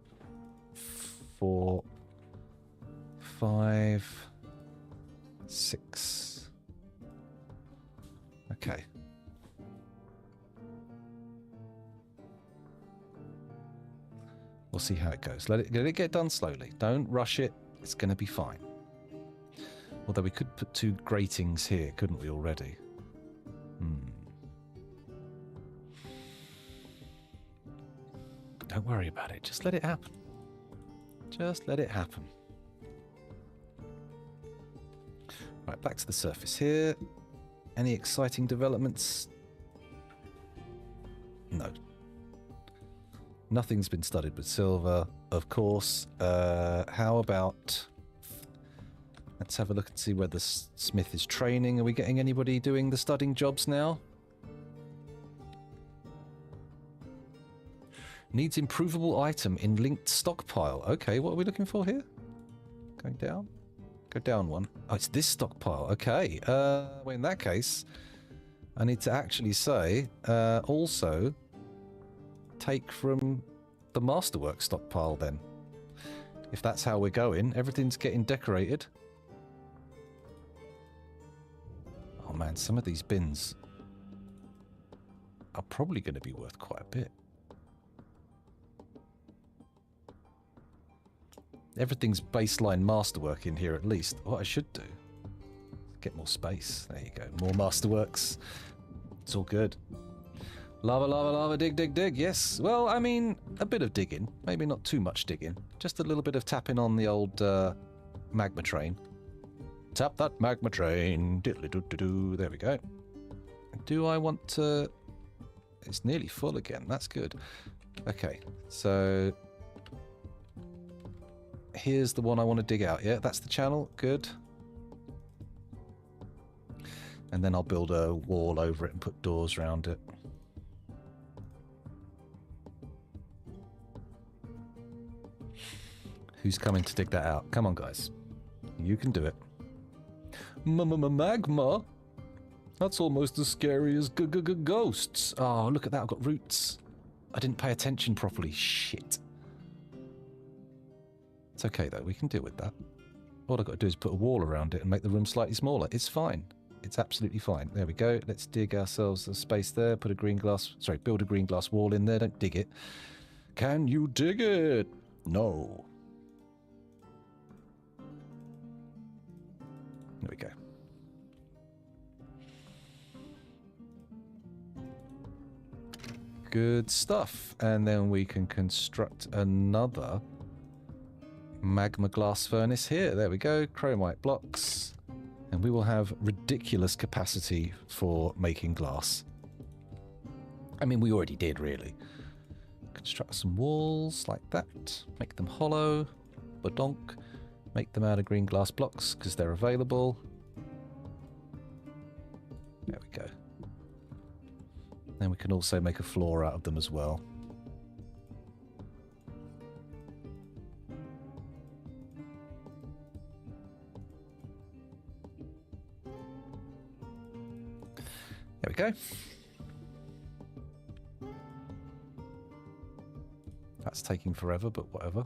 4, 5, 6. Okay. We'll see how it goes. Let it get done slowly. Don't rush it. It's going to be fine. Although we could put 2 gratings here, couldn't we already? Don't worry about it. Just let it happen. Just let it happen. Right, back to the surface here. Any exciting developments? No. Nothing's been studied with silver, of course. How about... Let's have a look and see where the smith is training. Are we getting anybody doing the studying jobs now? Needs improvable item in linked stockpile. Okay, what are we looking for here? Going down? Go down one. Oh, it's this stockpile. Okay. Well, in that case, I need to actually say, also, take from the masterwork stockpile then. If that's how we're going, everything's getting decorated. Oh man, some of these bins are probably going to be worth quite a bit. Everything's baseline masterwork in here at least. What I should do is get more space. There you go. More masterworks. It's all good. Lava, lava, lava, dig, dig, dig. Yes. Well, I mean, a bit of digging. Maybe not too much digging. Just a little bit of tapping on the old magma train. Tap that magma train. Diddly-doo-doo-doo. There we go. Do I want to... It's nearly full again. That's good. Okay. So... Here's the one I want to dig out. Yeah, that's the channel. Good. And then I'll build a wall over it and put doors around it. Who's coming to dig that out? Come on, guys. You can do it. Magma? That's almost as scary as ghosts. Oh, look at that. I've got roots. I didn't pay attention properly. Shit. It's okay, though. We can deal with that. All I've got to do is put a wall around it and make the room slightly smaller. It's fine. It's absolutely fine. There we go. Let's dig ourselves a space there. Put a green glass... Sorry, build a green glass wall in there. Don't dig it. Can you dig it? No. There we go. Good stuff. And then we can construct another magma glass furnace here. There we go. Chromite blocks. And we will have ridiculous capacity for making glass. I mean, we already did, really. Construct some walls like that. Make them hollow. Badonk. Make them out of green glass blocks because they're available. There we go. Then we can also make a floor out of them as well. There we go. That's taking forever, but whatever.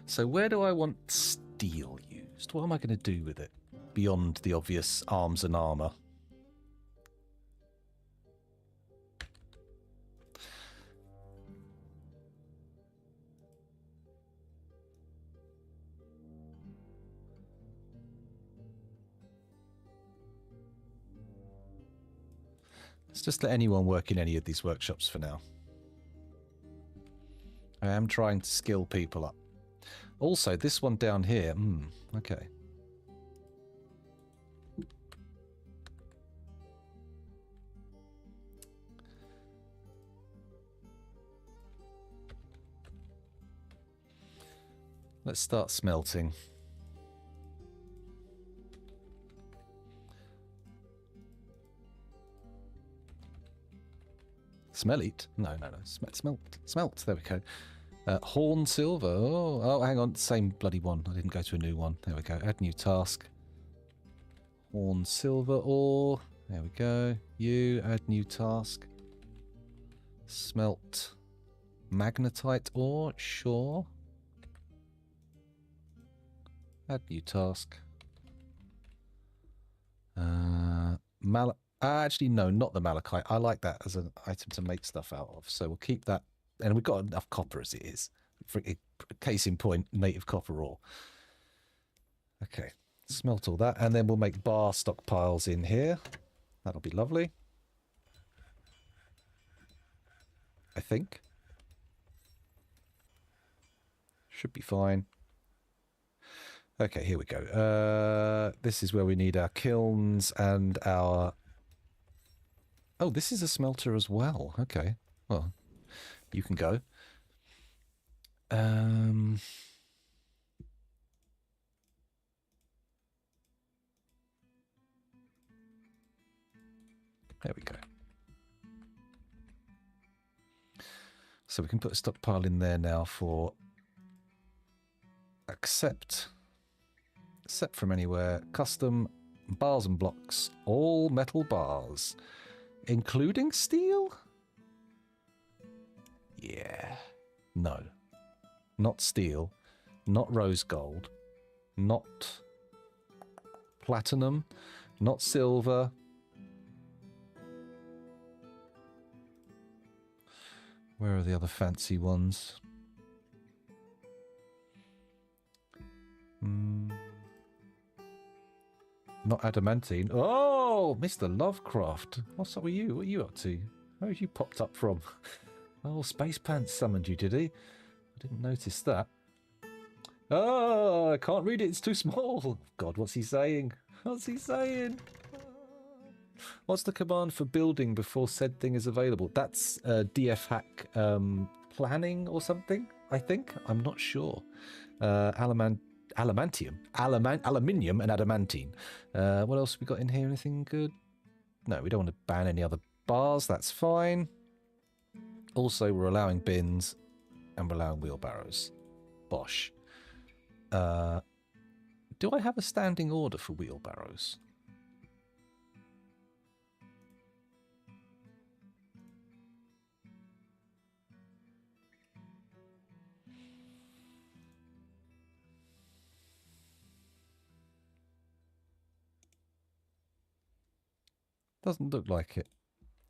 So where do I want steel used? What am I going to do with it? Beyond the obvious arms and armour. Let's just let anyone work in any of these workshops for now. I am trying to skill people up. Also, this one down here, okay. Let's start smelting. Smell it? No. Smelt. There we go. Horn silver. Oh, hang on. Same bloody one. I didn't go to a new one. There we go. Add new task. Horn silver ore. There we go. You add new task. Smelt magnetite ore. Sure. Add new task. Actually, no, not the malachite. I like that as an item to make stuff out of. So we'll keep that. And we've got enough copper as it is. For case in point, native copper ore. Okay, smelt all that. And then we'll make bar stockpiles in here. That'll be lovely. I think. Should be fine. Okay, here we go. This is where we need our kilns and our... Oh, this is a smelter as well. Okay, well, you can go. There we go. So we can put a stockpile in there now for accept from anywhere, custom bars and blocks, all metal bars, including steel? Yeah. No. Not steel, not rose gold, not platinum, not silver. Where are the other fancy ones? Not adamantine. Oh, Mr. Lovecraft. What's up with you? What are you up to? Where have you popped up from? Oh, Space Pants summoned you, did he? I didn't notice that. Oh, I can't read it. It's too small. God, what's he saying? What's he saying? What's the command for building before said thing is available? That's DF hack planning or something, I think. I'm not sure. Aluminium and adamantine. What else have we got in here? Anything good? No, we don't want to ban any other bars. That's fine. Also, we're allowing bins and we're allowing wheelbarrows. Bosh. Do I have a standing order for wheelbarrows? Doesn't look like it.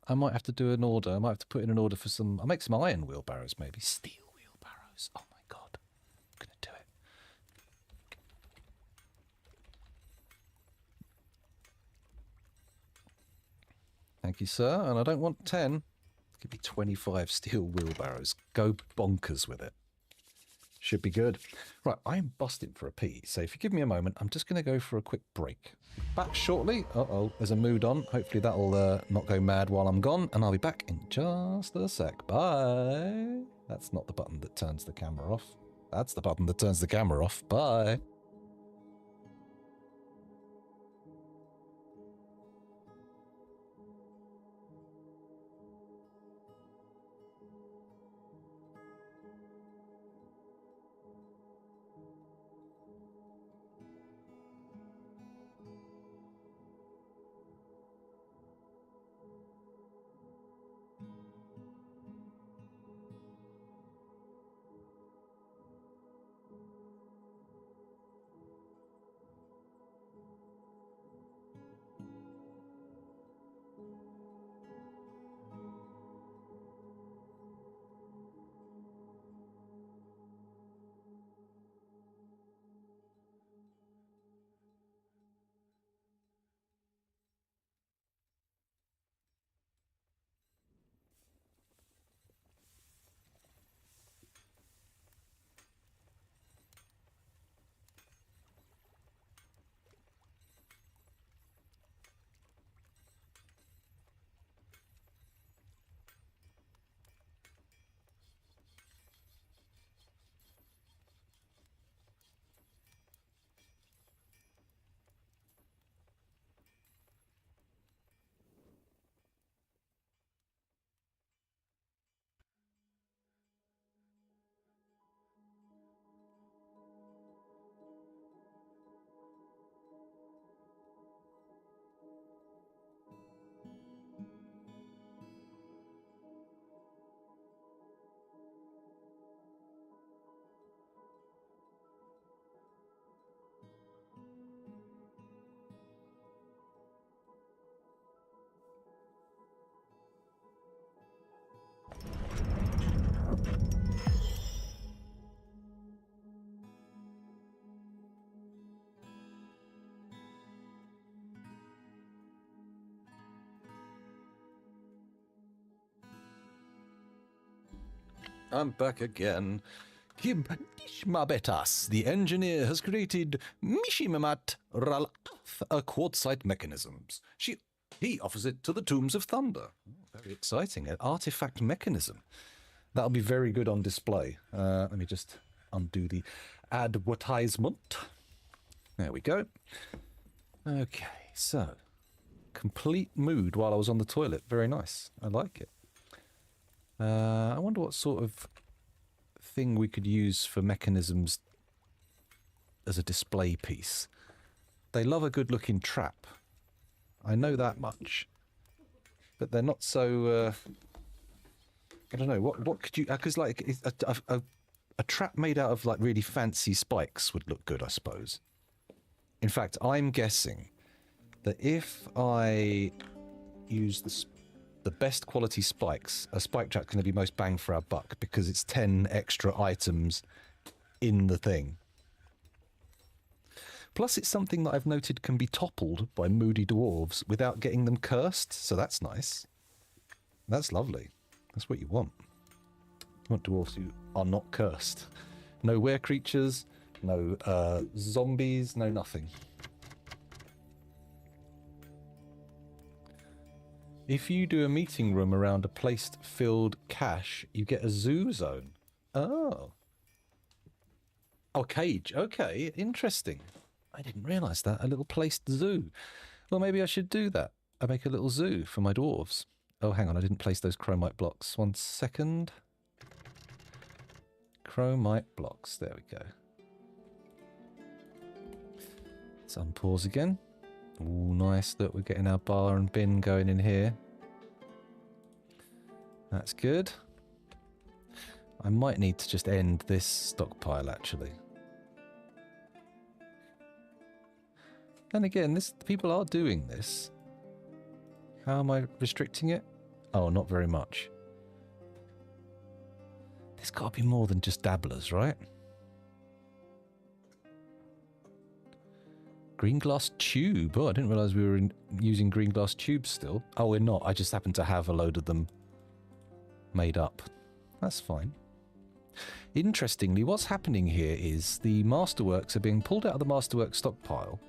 I might have to do an order. I might have to put in an order for some... I'll make some iron wheelbarrows, maybe. Steel wheelbarrows. Oh, my God. going to do it. Thank you, sir. And I don't want 10. Give me 25 steel wheelbarrows. Go bonkers with it. Should be good. Right, I'm busting for a pee. So if you give me a moment, I'm just going to go for a quick break. Back shortly. Uh-oh, there's a mood on. Hopefully that'll not go mad while I'm gone. And I'll be back in just a sec. Bye. That's not the button that turns the camera off. That's the button that turns the camera off. Bye. I'm back again. Kim Dishmabetas, the engineer, has created Mishimamat Ralath, a quartzite mechanisms. He offers it to the Tombs of Thunder. Oh, very exciting. An artifact mechanism. That'll be very good on display. Let me just undo the advertisement. There we go. Okay, so complete mood while I was on the toilet. Very nice. I like it. I wonder what sort of thing we could use for mechanisms as a display piece. They love a good-looking trap. I know that much. But they're not so... I don't know. What could you... Because, like, a trap made out of, like, really fancy spikes would look good, I suppose. In fact, I'm guessing that if I use the best quality spikes, a spike trap's going to be most bang for our buck because it's 10 extra items in the thing. Plus, it's something that I've noted can be toppled by moody dwarves without getting them cursed, so that's nice. That's lovely. That's what you want. You want dwarves who are not cursed. No were creatures, no zombies, no nothing. If you do a meeting room around a placed filled cache, you get a zoo zone. Oh. Oh, cage. Okay, interesting. I didn't realise that. A little placed zoo. Well, maybe I should do that. I make a little zoo for my dwarves. Oh, hang on. I didn't place those chromite blocks. 1 second. Chromite blocks. There we go. Let's unpause again. Ooh, nice. Look, we're getting our bar and bin going in here. That's good. I might need to just end this stockpile, actually. And again, people are doing this. How am I restricting it? Oh, not very much. There's got to be more than just dabblers, right? Green glass tube. Oh, I didn't realise we were using green glass tubes still. Oh, we're not. I just happen to have a load of them made up. That's fine. Interestingly, what's happening here is the Masterworks are being pulled out of the Masterworks stockpile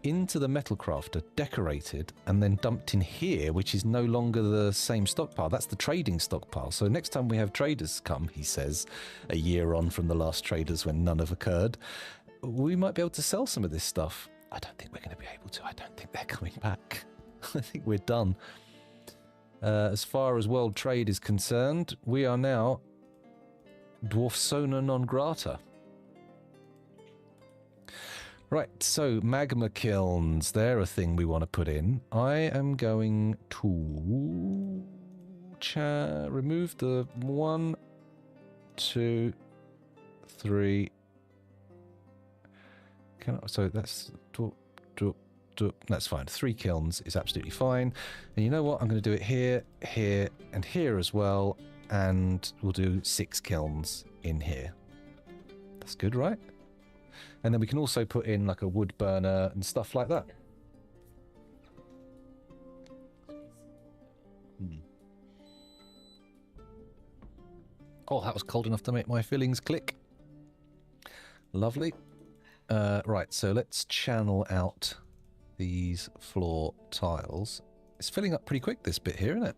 into the metal crafter, decorated, and then dumped in here, which is no longer the same stockpile. That's the trading stockpile. So next time we have traders come, he says, a year on from the last traders when none have occurred, we might be able to sell some of this stuff. I don't think we're going to be able to. I don't think they're coming back. I think we're done. As far as world trade is concerned, we are now dwarfsona non grata. Right, so magma kilns, they're a thing we want to put in. I am going to remove the 1, 2, 3. So that's that's fine. 3 kilns is absolutely fine. And you know what? I'm going to do it here, here, and here as well. And we'll do 6 kilns in here. That's good, right? And then we can also put in like a wood burner and stuff like that. Oh, that was cold enough to make my fillings click. Lovely. Right, so let's channel out these floor tiles. It's filling up pretty quick, this bit here, isn't it?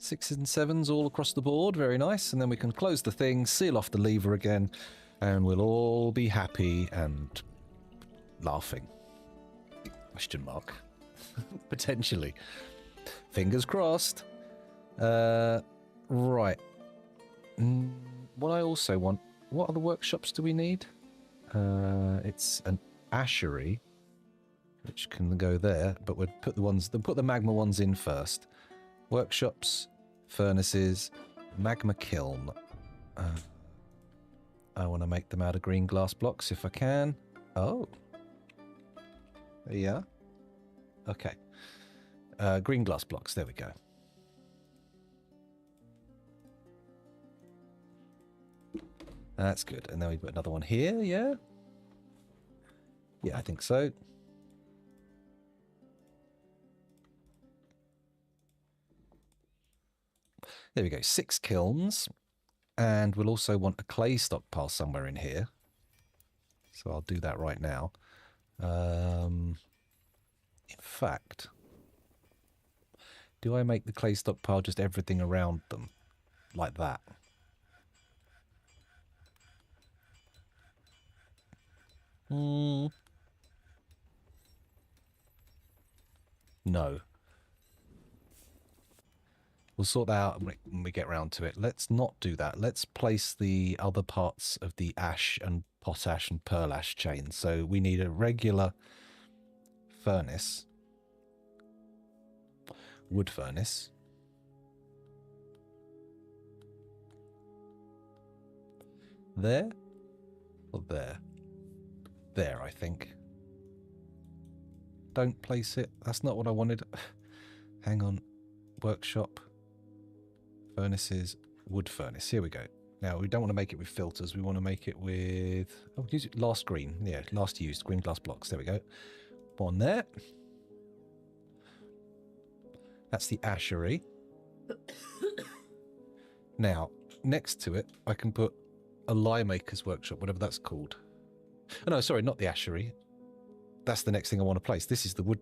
6s and 7s all across the board, very nice. And then we can close the thing, seal off the lever again, and we'll all be happy and laughing. Question mark. Potentially. Fingers crossed. Right. What I also want... What other workshops do we need? It's an ashery, which can go there, but we'll put the magma ones in first. Workshops, furnaces, magma kiln. I want to make them out of green glass blocks if I can. Oh. Yeah. Okay. Green glass blocks, there we go. That's good. And then we put another one here, yeah? Yeah, I think so. There we go, 6 kilns. And we'll also want a clay stockpile somewhere in here. So I'll do that right now. In fact, do I make the clay stockpile just everything around them? Like that? No. We'll sort that out when we get round to it. Let's not do that. Let's place the other parts of the ash and potash and pearl ash chain. So we need a regular furnace. Wood furnace. There? Or there? There, I think. Don't place it. That's not what I wanted. Hang on. Workshop. Furnaces. Wood furnace. Here we go. Now, we don't want to make it with filters. We want to make it with... Oh, use it last green. Yeah, last used. Green glass blocks. There we go. One there. That's the ashery. Now, next to it, I can put a lye maker's workshop, whatever that's called. Oh, no, sorry, not the ashery. That's the next thing I want to place. This is the wood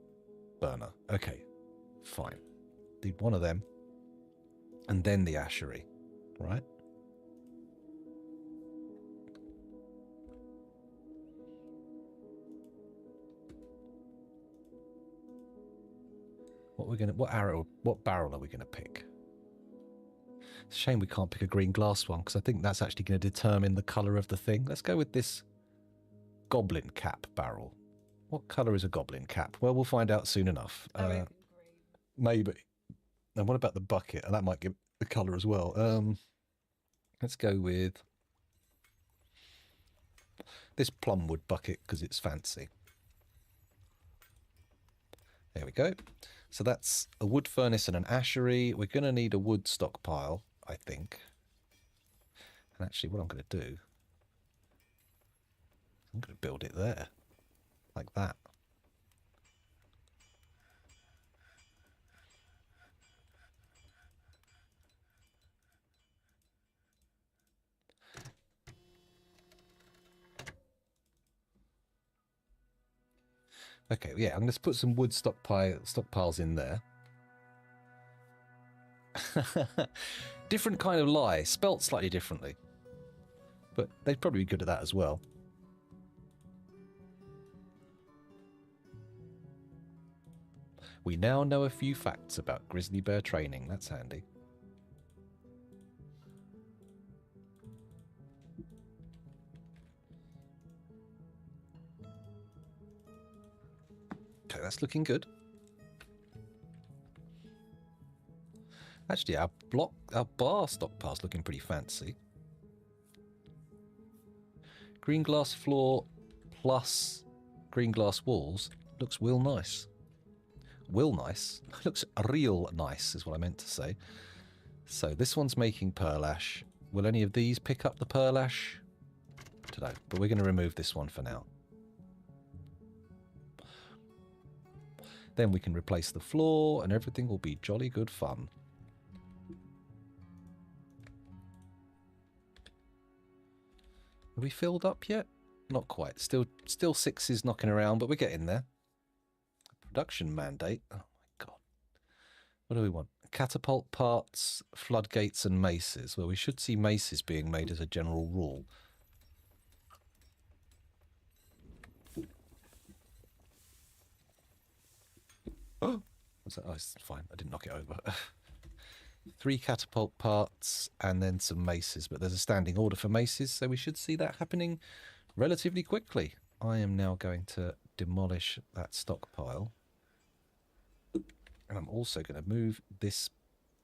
burner. Okay, fine. Need one of them. And then the ashery, right? What barrel are we gonna pick? It's a shame we can't pick a green glass one, because I think that's actually going to determine the colour of the thing. Let's go with this goblin cap barrel. What colour is a goblin cap? Well, we'll find out soon enough. Maybe. And what about the bucket? And that might give the colour as well. Let's go with this plumwood bucket, because it's fancy. There we go. So that's a wood furnace and an ashery. We're going to need a wood stockpile, I think. And actually, what I'm going to do, I'm going to build it there. like that. Okay, yeah, I'm going to put some wood stockpiles in there. Different kind of lie, spelt slightly differently. But they'd probably be good at that as well. We now know a few facts about grizzly bear training. That's handy. Okay, that's looking good. Actually, our bar stockpile's looking pretty fancy. Green glass floor plus green glass walls looks real nice. Real nice? Looks real nice is what I meant to say. So this one's making pearl ash. Will any of these pick up the pearl ash? I don't know, but we're going to remove this one for now. Then we can replace the floor and everything will be jolly good fun. Are we filled up yet? Not quite. Still sixes knocking around, but we're getting there. Production mandate. Oh my god. What do we want? Catapult parts, floodgates and maces. Well, we should see maces being made as a general rule. Oh, what's that? Oh, it's fine. I didn't knock it over. 3 catapult parts and then some maces, but there's a standing order for maces, so we should see that happening relatively quickly. I am now going to demolish that stockpile. And I'm also going to move this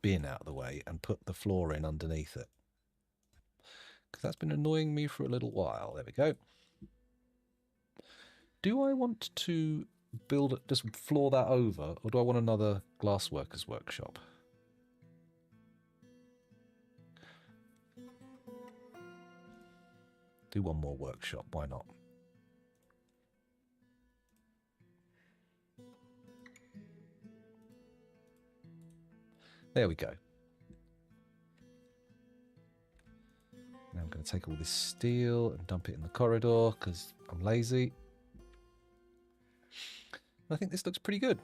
bin out of the way and put the floor in underneath it. Because that's been annoying me for a little while. There we go. Do I want to build, just floor that over, or do I want another glassworker's workshop? Do one more workshop, why not? There we go. Now I'm going to take all this steel and dump it in the corridor because I'm lazy. I think this looks pretty good.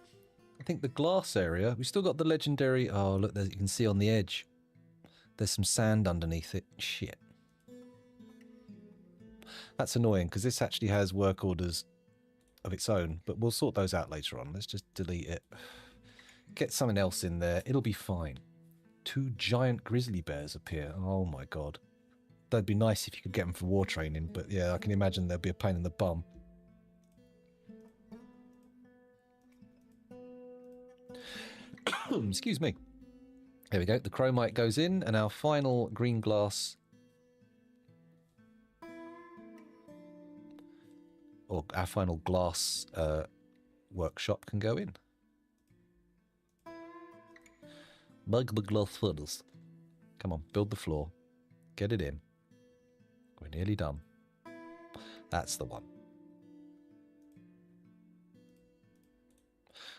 I think the glass area, we've still got the legendary... Oh, look, there, you can see on the edge. There's some sand underneath it. Shit. That's annoying because this actually has work orders of its own, but we'll sort those out later on. Let's just delete it. Get something else in there. It'll be fine. 2 giant grizzly bears appear. Oh my god. That'd be nice if you could get them for war training, but yeah, I can imagine there'd be a pain in the bum. Excuse me. There we go. The chromite goes in, and our final green glass... or our final glass workshop can go in. Bug the glass furnace. Come on, build the floor. Get it in. We're nearly done. That's the one.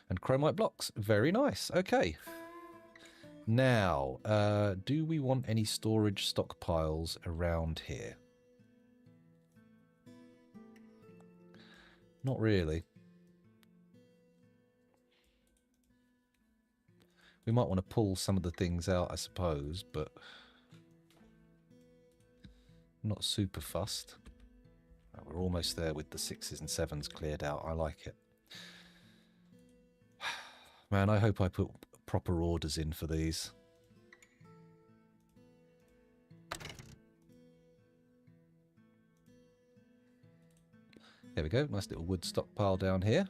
And chromite blocks. Very nice. Okay. Now, do we want any storage stockpiles around here? Not really. We might want to pull some of the things out, I suppose, but not super fussed. We're almost there with the 6s and 7s cleared out. I like it. Man, I hope I put proper orders in for these. There we go. Nice little wood stockpile down here.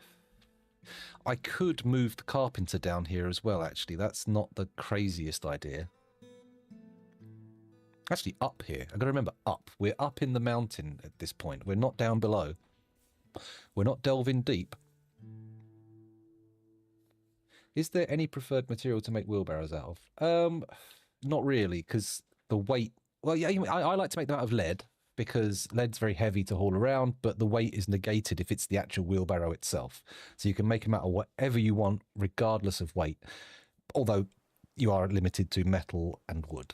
I could move the carpenter down here as well, actually. That's not the craziest idea. Actually, up here. I've got to remember, up. We're up in the mountain at this point. We're not down below. We're not delving deep. Is there any preferred material to make wheelbarrows out of? Not really, because the weight... Well, yeah, I like to make them out of lead, because lead's very heavy to haul around, but the weight is negated if it's the actual wheelbarrow itself. So you can make them out of whatever you want, regardless of weight, although you are limited to metal and wood.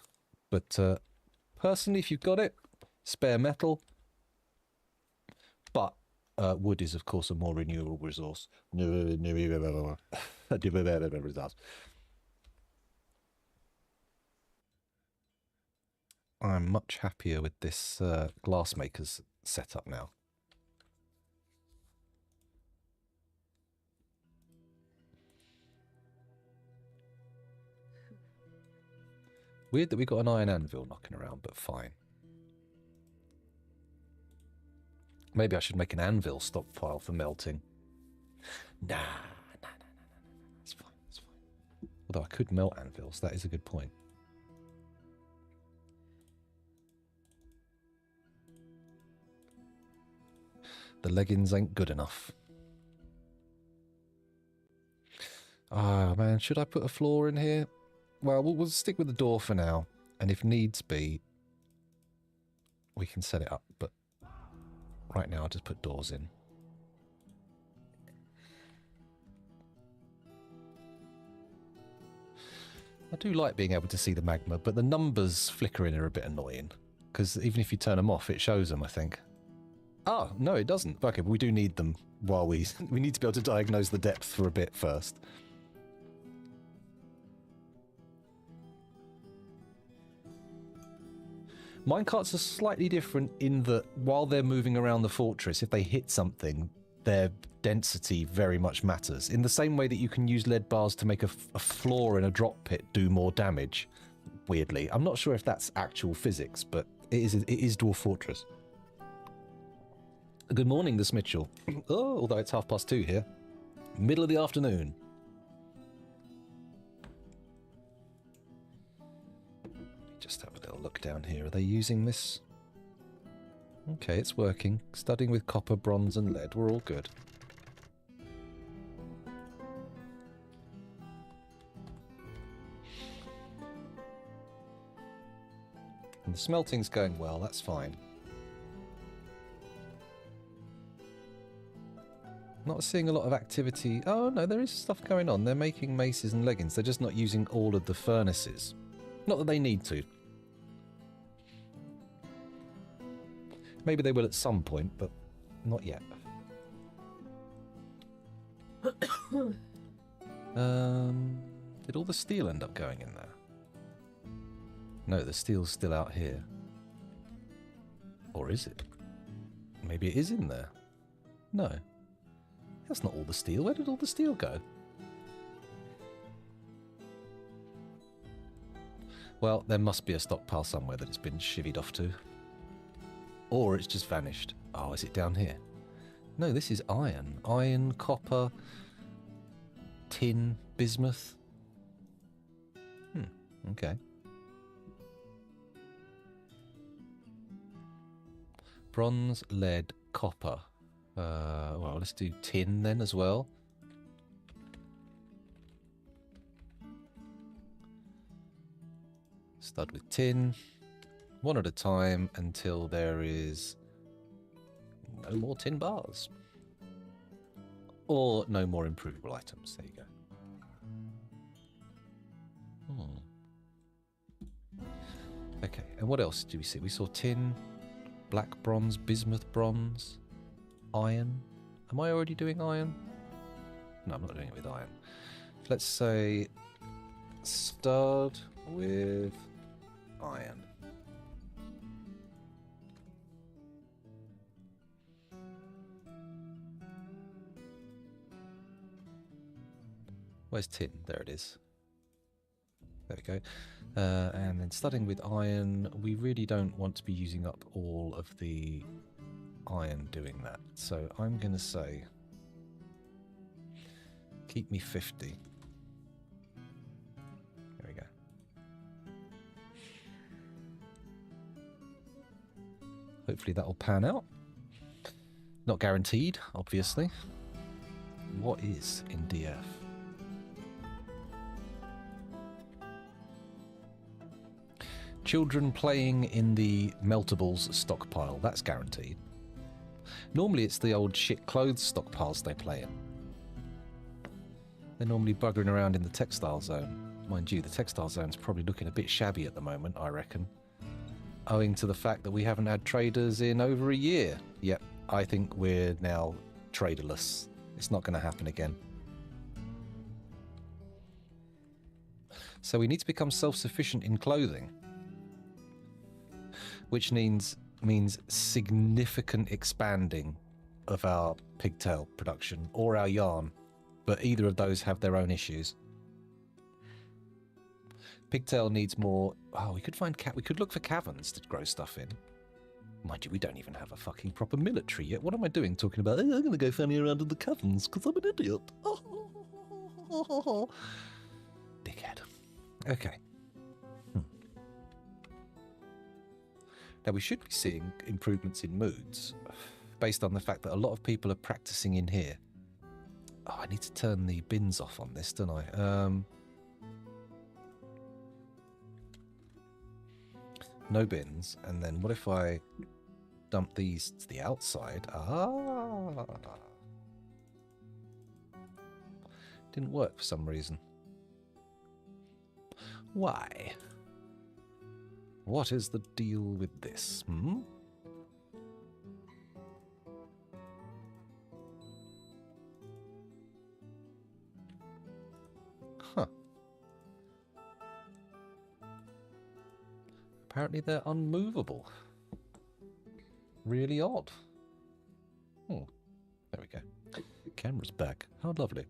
But personally, if you've got it, spare metal. But wood is, of course, a more renewable resource. I'm much happier with this glassmaker's setup now. Weird that we got an iron anvil knocking around, but fine. Maybe I should make an anvil stockpile for melting. Nah. It's fine, it's fine. Although I could melt anvils, that is a good point. The leggings ain't good enough. Ah, man, should I put a floor in here? Well, we'll stick with the door for now, and if needs be, we can set it up, but right now I'll just put doors in. I do like being able to see the magma, but the numbers flickering are a bit annoying, because even if you turn them off, it shows them, I think. Ah, no, it doesn't. Okay, but we do need them while we need to be able to diagnose the depth for a bit first. Minecarts are slightly different in that while they're moving around the fortress, if they hit something, their density very much matters. In the same way that you can use lead bars to make a floor in a drop pit do more damage, weirdly. I'm not sure if that's actual physics, but it is Dwarf Fortress. Good morning, this Mitchell. Oh, although it's 2:30 here. Middle of the afternoon. Just have a little look down here. Are they using this? Okay, it's working. Studying with copper, bronze and lead. We're all good. And the smelting's going well, that's fine. Not seeing a lot of activity. Oh no, there is stuff going on. They're making maces and leggings. They're just not using all of the furnaces. Not that they need to. Maybe they will at some point, but not yet. Did all the steel end up going in there? No, the steel's still out here. Or is it? Maybe it is in there. No. That's not all the steel. Where did all the steel go? Well, there must be a stockpile somewhere that it's been chivied off to. Or it's just vanished. Oh, is it down here? No, this is iron. Iron, copper, tin, bismuth. Okay. Bronze, lead, copper. Well, let's do tin then as well. Stud with tin. One at a time until there is no more tin bars. Or no more improvable items. There you go. Okay, and what else do we see? We saw tin, black bronze, bismuth bronze. Iron. Am I already doing iron? No, I'm not doing it with iron. Let's say stud with iron. Where's tin? There it is. There we go. And then studding with iron, we really don't want to be using up all of the iron doing that. So I'm going to say keep me 50. There we go. Hopefully that'll pan out. Not guaranteed, obviously. What is in DF? Children playing in the meltables stockpile. That's guaranteed. Normally it's the old shit clothes stockpiles they play in. They're normally buggering around in the textile zone. Mind you, the textile zone's probably looking a bit shabby at the moment, I reckon. Owing to the fact that we haven't had traders in over a year. Yep, I think we're now traderless. It's not going to happen again. So we need to become self-sufficient in clothing. Which means significant expanding of our pigtail production or our yarn. But either of those have their own issues. Pigtail needs more... Oh, we could look for caverns to grow stuff in. Mind you, we don't even have a fucking proper military yet. What am I doing talking about, I'm going to go fanny around in the caverns because I'm an idiot. Dickhead. Okay. Now, we should be seeing improvements in moods based on the fact that a lot of people are practicing in here. Oh, I need to turn the bins off on this, don't I? No bins. And then what if I dump these to the outside? Ah. Didn't work for some reason. Why? What is the deal with this? Huh. Apparently they're unmovable. Really odd. There we go. Camera's back. How lovely.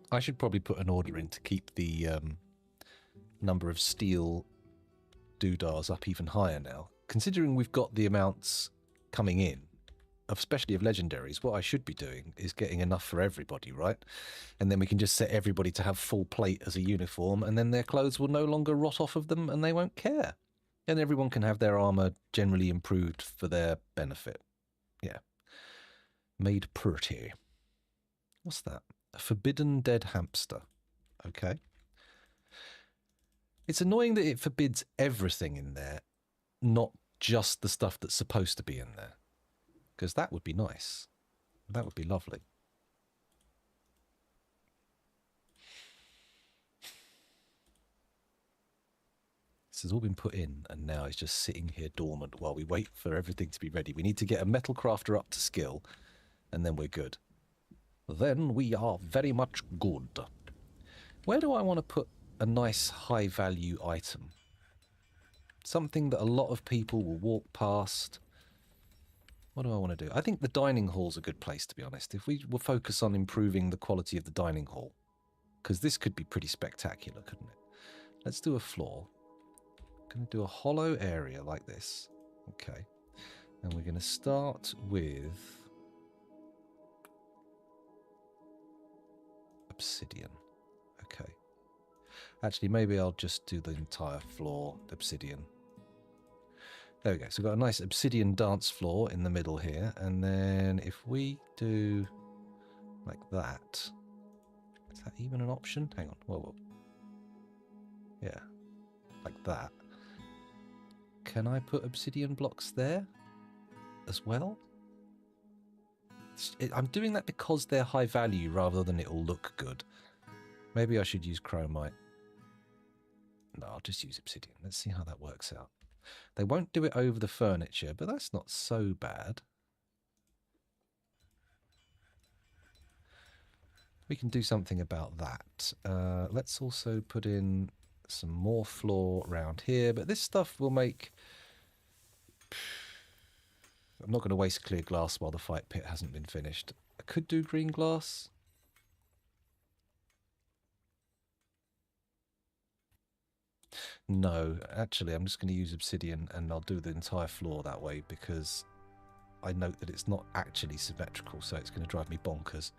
I should probably put an order in to keep the number of steel doodahs up even higher now. Considering we've got the amounts coming in, especially of legendaries, what I should be doing is getting enough for everybody, right? And then we can just set everybody to have full plate as a uniform, and then their clothes will no longer rot off of them and they won't care. And everyone can have their armor generally improved for their benefit. Yeah. Made pretty. What's that? A forbidden dead hamster. Okay. It's annoying that it forbids everything in there, not just the stuff that's supposed to be in there. Because that would be nice. That would be lovely. This has all been put in, and now it's just sitting here dormant while we wait for everything to be ready. We need to get a metal crafter up to skill, and then we're good. Then we are very much good. Where do I want to put a nice high-value item? Something that a lot of people will walk past. What do I want to do? I think the dining hall's a good place, to be honest. If we will focus on improving the quality of the dining hall, because this could be pretty spectacular, couldn't it? Let's do a floor. Going to do a hollow area like this. Okay. And we're going to start with obsidian. Okay. Actually, maybe I'll just do the entire floor obsidian. There we go. So we've got a nice obsidian dance floor in the middle here. And then if we do like that, is that even an option? Hang on. Whoa, whoa. Yeah. Like that. Can I put obsidian blocks there as well? I'm doing that because they're high value rather than it'll look good. Maybe I should use chromite. No, I'll just use obsidian. Let's see how that works out. They won't do it over the furniture, but that's not so bad. We can do something about that. Let's also put in some more floor around here, but this stuff will make... I'm not going to waste clear glass while the fight pit hasn't been finished. I could do green glass. No, actually, I'm just going to use obsidian and I'll do the entire floor that way because I note that it's not actually symmetrical, so it's going to drive me bonkers.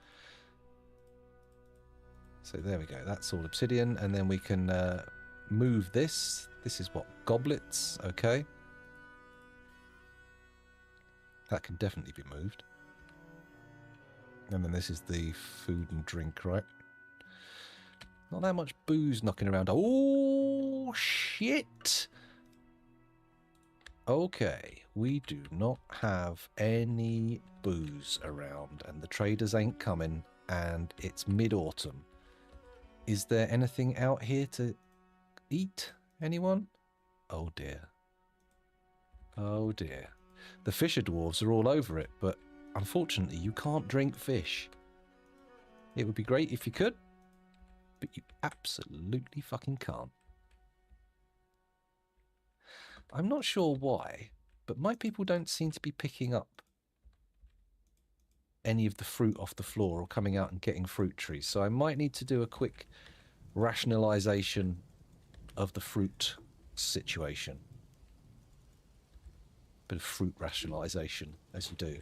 So there we go. That's all obsidian, and then we can move this. This is what? Goblets. Okay. That can definitely be moved. And then this is the food and drink, right? Not that much booze knocking around. Oh, shit! Okay, we do not have any booze around, and the traders ain't coming, and it's mid-autumn. Is there anything out here to eat? Anyone? Oh dear. Oh dear. The fisher dwarves are all over it, but unfortunately you can't drink fish. It would be great if you could, but you absolutely fucking can't. I'm not sure why, but my people don't seem to be picking up any of the fruit off the floor or coming out and getting fruit trees. So I might need to do a quick rationalization of the fruit situation. Bit of fruit rationalization, as you do.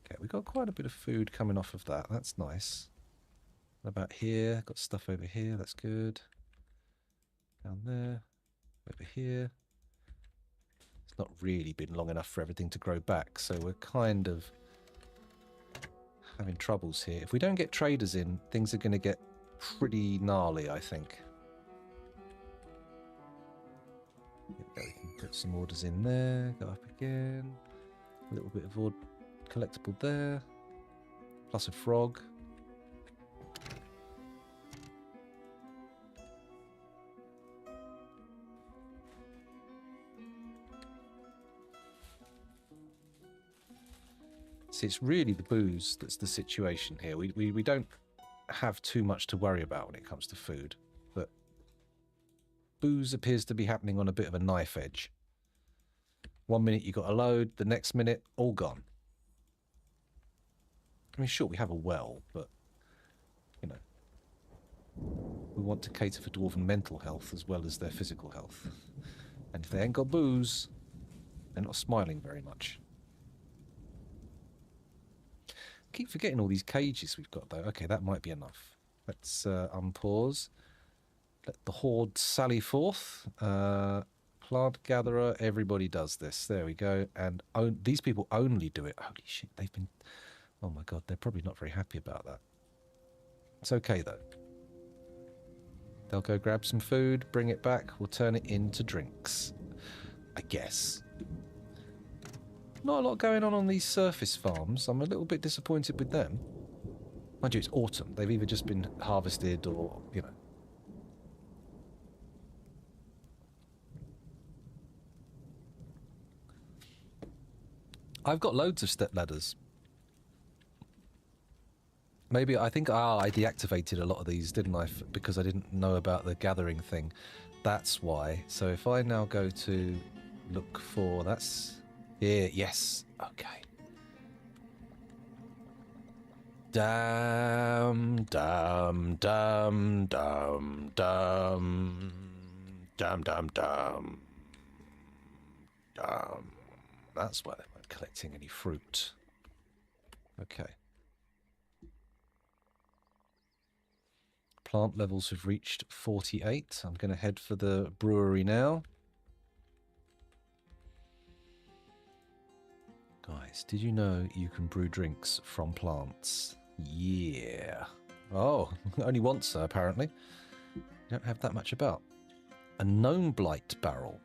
Okay, we've got quite a bit of food coming off of that. That's nice. What about here? Got stuff over here. That's good. Down there. Over here. It's not really been long enough for everything to grow back, so we're kind of having troubles here. If we don't get traders in, things are going to get pretty gnarly, I think. We can put some orders in there, go up again. A little bit of collectible there. Plus a frog. See, it's really the booze that's the situation here. We don't have too much to worry about when it comes to food, but booze appears to be happening on a bit of a knife edge. 1 minute you got a load, the next minute all gone. I mean, sure, we have a well, but you know, we want to cater for dwarven mental health as well as their physical health. And if they ain't got booze, they're not smiling very much. Keep forgetting all these cages we've got, though. Okay, that might be enough. Let's unpause. Let the horde sally forth. Plant gatherer, everybody does this. There we go. And these people only do it. Holy shit, they've been... Oh my god, they're probably not very happy about that. It's okay, though. They'll go grab some food, bring it back. We'll turn it into drinks. I guess. Not a lot going on these surface farms. I'm a little bit disappointed with them. Mind you, it's autumn. They've either just been harvested or, you know. I've got loads of step ladders. Maybe, I think, I deactivated a lot of these, didn't I? Because I didn't know about the gathering thing. That's why. So if I now go to look for... That's... Here, yes. Okay. Dum, dum, dum, dum, dum. Dum, dum, dum. Dum. That's why they weren't collecting any fruit. Okay. Plant levels have reached 48. I'm going to head for the brewery now. Guys, did you know you can brew drinks from plants? Yeah. Oh, only once, apparently. You don't have that much about. A gnome blight barrel.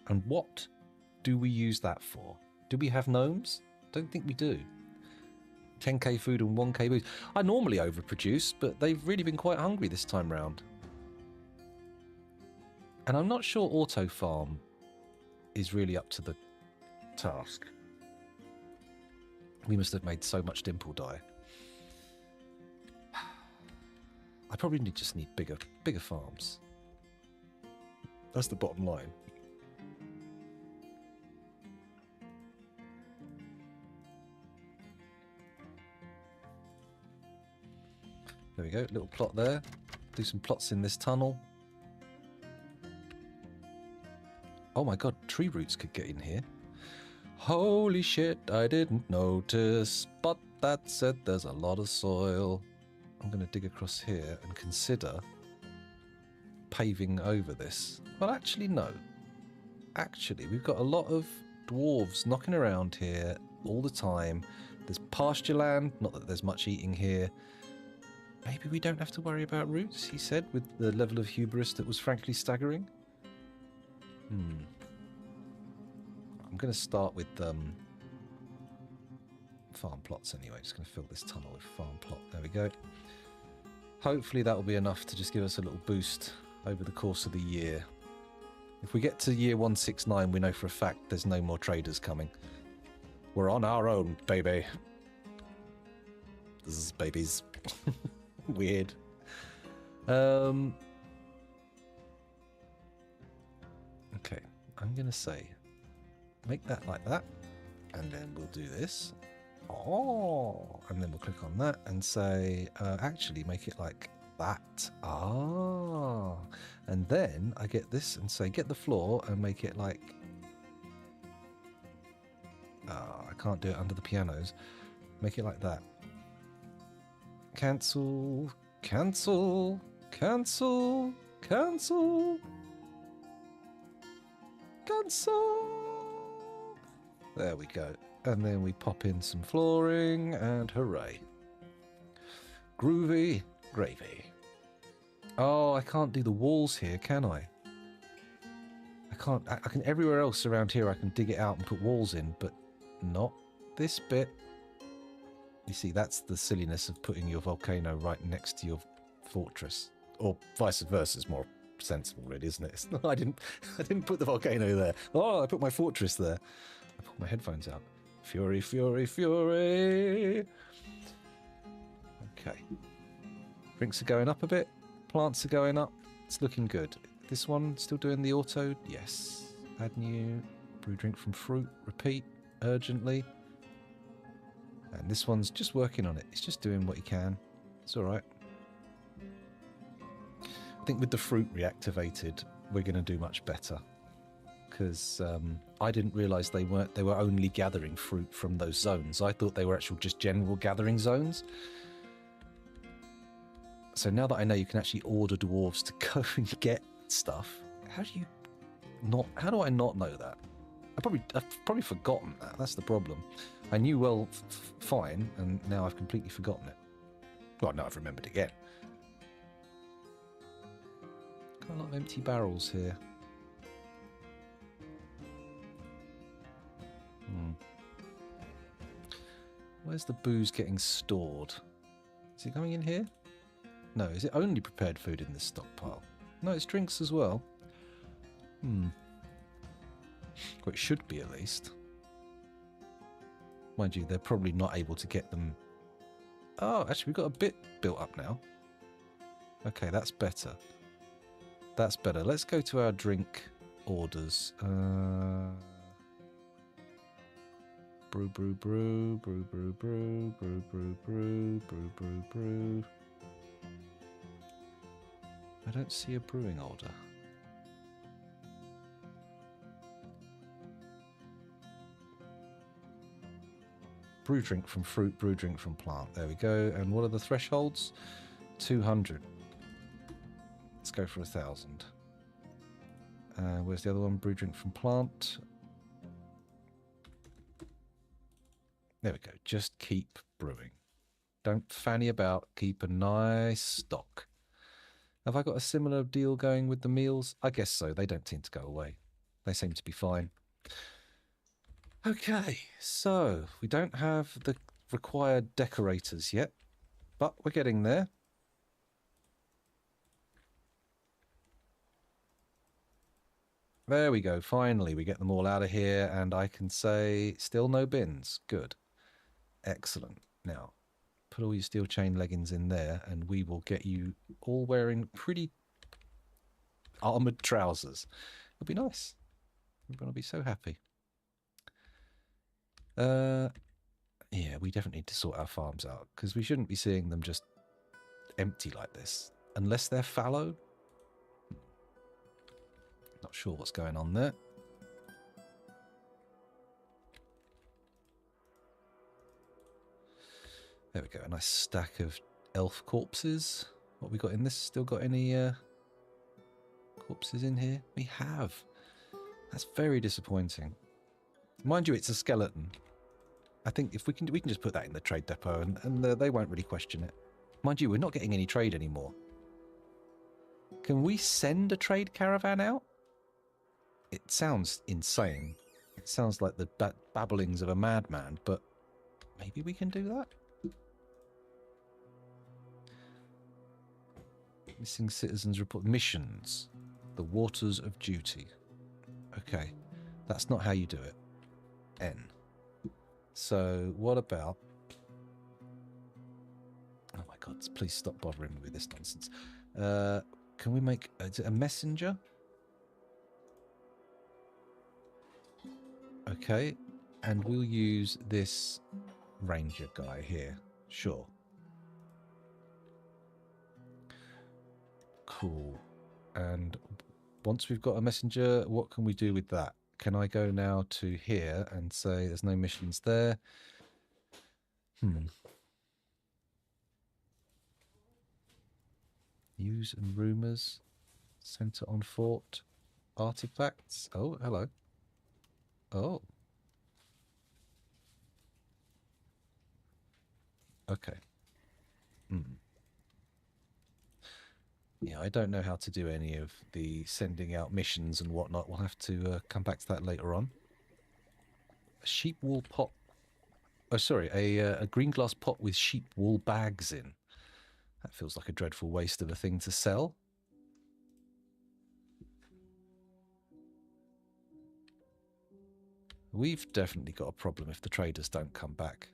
And what do we use that for? Do we have gnomes? Don't think we do. 10k food and 1k booze. I normally overproduce, but they've really been quite hungry this time round. And I'm not sure Auto Farm is really up to the task. We must have made so much dimple dye. I probably just need bigger farms. That's the bottom line. There we go, little plot there. Do some plots in this tunnel. Oh my god, tree roots could get in here. Holy shit, I didn't notice. But that said, there's a lot of soil. I'm going to dig across here and consider paving over this. Well, actually, no. Actually, we've got a lot of dwarves knocking around here. all the time. There's pasture land, not that there's much eating here. Maybe we don't have to worry about roots, he said, with the level of hubris that was frankly staggering. I'm going to start with farm plots anyway. Just going to fill this tunnel with farm plot. There we go. Hopefully that will be enough to just give us a little boost over the course of the year. If we get to year 169, we know for a fact there's no more traders coming. We're on our own, baby. This is babies. Weird. Okay, I'm going to say, make that like that, and then we'll do this. Oh, and then we'll click on that and say, actually make it like that. Ah, and then I get this and say, get the floor and make it like, I can't do it under the pianos. Make it like that. Cancel, cancel, cancel, cancel, cancel. There we go. And then we pop in some flooring and hooray. Groovy gravy. Oh, I can't do the walls here, can I? I can't. I can everywhere else around here I can dig it out and put walls in, but not this bit. You see, that's the silliness of putting your volcano right next to your fortress. Or vice versa is more sensible, really, isn't it? I didn't put the volcano there. Oh, I put my fortress there. I pulled my headphones out. Fury, fury, fury. Okay. Drinks are going up a bit. Plants are going up. It's looking good. This one still doing the auto? Yes. Add new. Brew drink from fruit. Repeat. Urgently. And this one's just working on it. It's just doing what he can. It's alright. I think with the fruit reactivated, we're going to do much better. Because I didn't realise they were only gathering fruit from those zones. I thought they were actual just general gathering zones. So now that I know you can actually order dwarves to go and get stuff, how do I not know that? I've probably forgotten that. That's the problem. I knew well fine, and now I've completely forgotten it. Well, now I've remembered again. Got a lot of empty barrels here. Where's the booze getting stored? Is it coming in here? No, is it only prepared food in this stockpile? No, it's drinks as well. Well, it should be at least. Mind you, they're probably not able to get them. Oh, actually, we've got a bit built up now. Okay, that's better. That's better. Let's go to our drink orders. Brew, brew, brew, brew, brew, brew, brew, brew, brew, brew, brew, brew. I don't see a brewing order. Brew drink from fruit, brew drink from plant. There we go. And what are the thresholds? 200. Let's go for 1,000. Where's the other one? Brew drink from plant. There we go. Just keep brewing. Don't fanny about. Keep a nice stock. Have I got a similar deal going with the meals? I guess so. They don't seem to go away. They seem to be fine. Okay, so we don't have the required decorators yet, but we're getting there. There we go. Finally, we get them all out of here, and I can say still no bins. Good. Excellent. Now, put all your steel chain leggings in there, and we will get you all wearing pretty armoured trousers. It'll be nice. Everyone will be so happy. Yeah, we definitely need to sort our farms out, because we shouldn't be seeing them just empty like this. Unless they're fallow. Not sure what's going on there. There we go, a nice stack of elf corpses. What we got in this? Still got any corpses in here? We have. That's very disappointing. Mind you, it's a skeleton. I think if we can just put that in the trade depot, and they won't really question it. Mind you, we're not getting any trade anymore. Can we send a trade caravan out? It sounds insane. It sounds like the babblings of a madman, but maybe we can do that? Missing citizens report. Missions. The Waters of Duty. Okay. That's not how you do it. N. So, what about... Oh my god, please stop bothering me with this nonsense. Can we make a messenger? Okay. And we'll use this ranger guy here. Sure. Cool. And once we've got a messenger, what can we do with that? Can I go now to here and say there's no missions there? News and rumours. Center on fort. Artifacts. Oh, hello. Oh. Okay. Yeah, I don't know how to do any of the sending out missions and whatnot. We'll have to come back to that later on. A sheep wool pot. Oh, sorry, a green glass pot with sheep wool bags in. That feels like a dreadful waste of a thing to sell. We've definitely got a problem if the traders don't come back.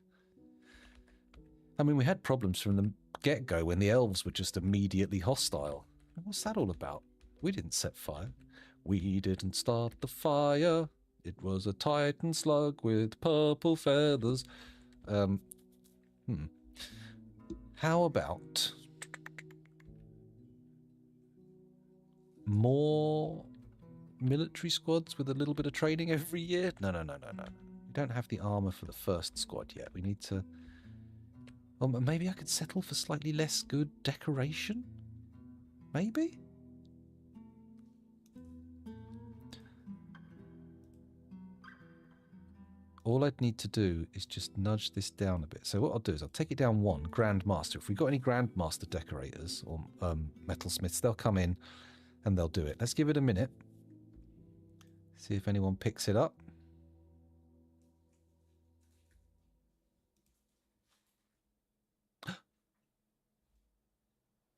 I mean, we had problems from the get-go when the elves were just immediately hostile. What's that all about? We didn't set fire. We didn't start the fire. It was a Titan slug with purple feathers. How about more military squads with a little bit of training every year? No. We don't have the armor for the first squad yet. We need to... Well, maybe I could settle for slightly less good decoration? Maybe? All I'd need to do is just nudge this down a bit. So what I'll do is I'll take it down one, Grandmaster. If we've got any Grandmaster decorators or metalsmiths, they'll come in and they'll do it. Let's give it a minute. See if anyone picks it up.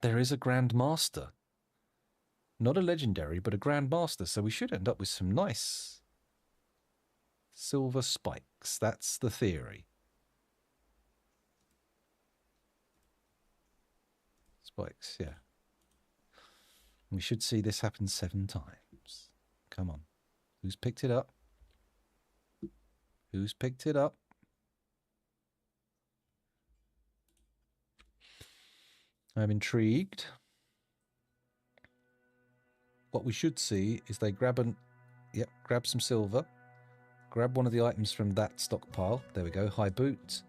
There is a Grandmaster. Not a legendary, but a Grandmaster. So we should end up with some nice silver spikes. That's the theory. Spikes, yeah. We should see this happen 7 times. Come on. Who's picked it up? Who's picked it up? I'm intrigued. What we should see is they grab some silver, grab one of the items from that stockpile. There we go, high boot.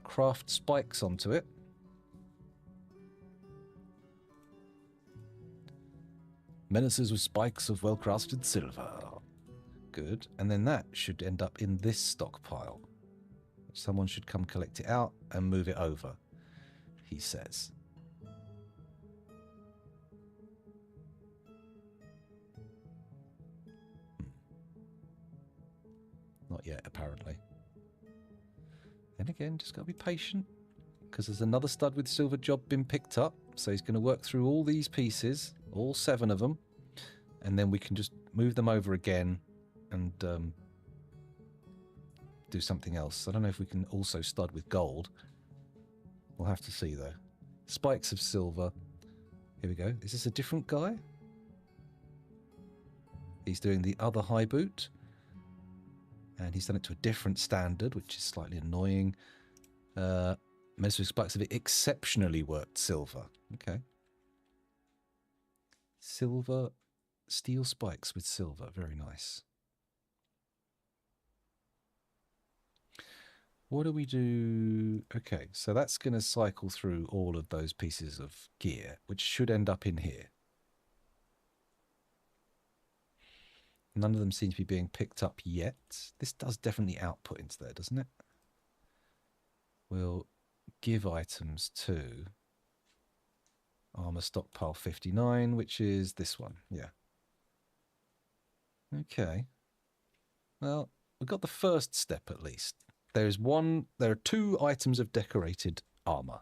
Craft spikes onto it. Menaces with spikes of well-crafted silver. Good. And then that should end up in this stockpile. Someone should come collect it out and move it over, he says. Not yet, apparently. Then again, just got to be patient, because there's another stud with silver job been picked up, so he's going to work through all these pieces, all 7 of them, and then we can just move them over again and do something else. I don't know if we can also stud with gold. We'll have to see, though. Spikes of silver. Here we go. Is this a different guy? He's doing the other high boot. And he's done it to a different standard, which is slightly annoying. Measuring spikes of it exceptionally worked silver. Okay. Silver, steel spikes with silver. Very nice. What do we do? Okay, so that's going to cycle through all of those pieces of gear, which should end up in here. None of them seem to be being picked up yet. This does definitely output into there, doesn't it? We'll give items to armor stockpile 59, which is this one. Yeah. Okay. Well, we've got the first step at least. There are 2 items of decorated armor,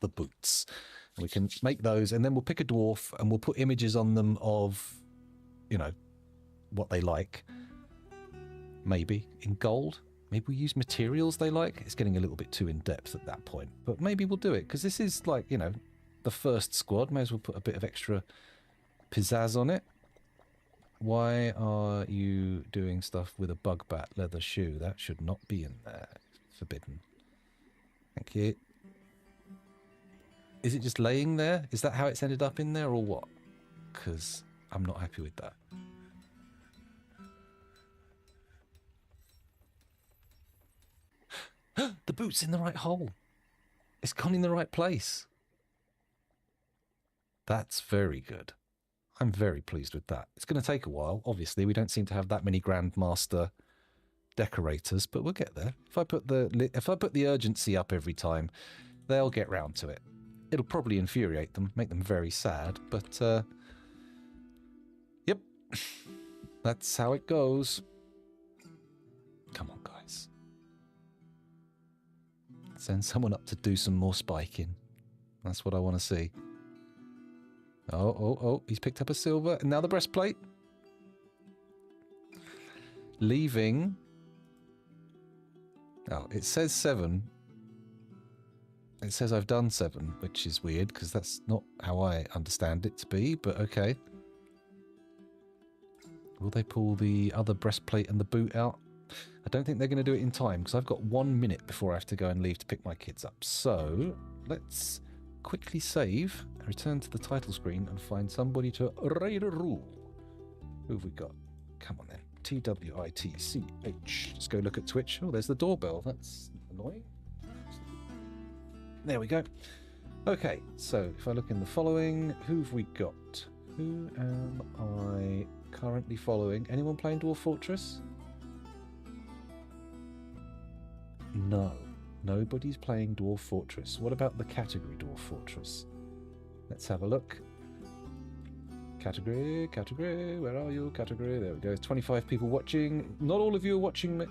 the boots. And we can make those, and then we'll pick a dwarf and we'll put images on them of, you know, what they like. Maybe in gold. Maybe we use materials they like. It's getting a little bit too in-depth at that point. But maybe we'll do it, because this is like, you know, the first squad. May as well put a bit of extra pizzazz on it. Why are you doing stuff with a bug bat leather shoe? That should not be in there. Forbidden. Thank you. Is it just laying there? Is that how it's ended up in there or what? Because I'm not happy with that. The boot's in the right hole. It's gone in the right place. That's very good. I'm very pleased with that. It's going to take a while. Obviously, we don't seem to have that many Grandmaster decorators, but we'll get there. If I put the urgency up every time, they'll get round to it. It'll probably infuriate them, make them very sad, but yep, that's how it goes. Come on, guys. Send someone up to do some more spiking. That's what I want to see. Oh, he's picked up a silver. And now the breastplate. Leaving. Oh, it says 7. It says I've done 7, which is weird, because that's not how I understand it to be, but okay. Will they pull the other breastplate and the boot out? I don't think they're going to do it in time, because I've got 1 minute before I have to go and leave to pick my kids up. So, let's quickly save, return to the title screen, and find somebody to raid a rule. Who have we got? Come on then. TWITCH. Let's go look at Twitch. Oh, there's the doorbell. That's annoying. There we go. Okay, so if I look in the following, who've we got? Who am I currently following? Anyone playing Dwarf Fortress? No. Nobody's playing Dwarf Fortress. What about the category Dwarf Fortress? Let's have a look. Category, where are you? Category, there we go. 25 people watching. Not all of you are watching me.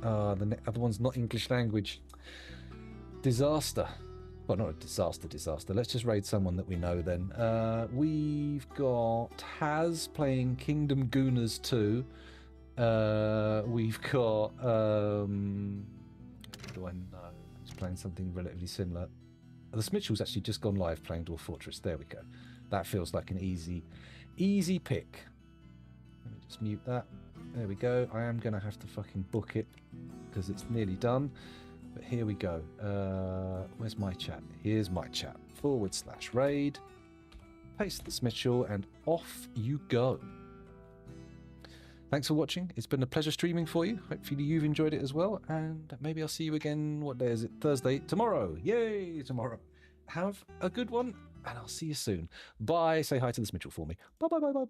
The other one's not English language. Disaster. Well, not a disaster. Let's just raid someone that we know then. We've got Haz playing Kingdom Gooners 2. We've got... do I know? He's playing something relatively similar. The Smitchell's actually just gone live playing Dwarf Fortress. There we go. That feels like an easy pick. Let me just mute that. There we go. I am going to have to fucking book it because it's nearly done. But here we go. Where's my chat? Here's my chat. /raid. Paste the Smitchell and off you go. Thanks for watching. It's been a pleasure streaming for you. Hopefully you've enjoyed it as well. And maybe I'll see you again. What day is it? Thursday. Tomorrow. Yay, tomorrow. Have a good one, and I'll see you soon. Bye. Say hi to the Smitchell for me. Bye.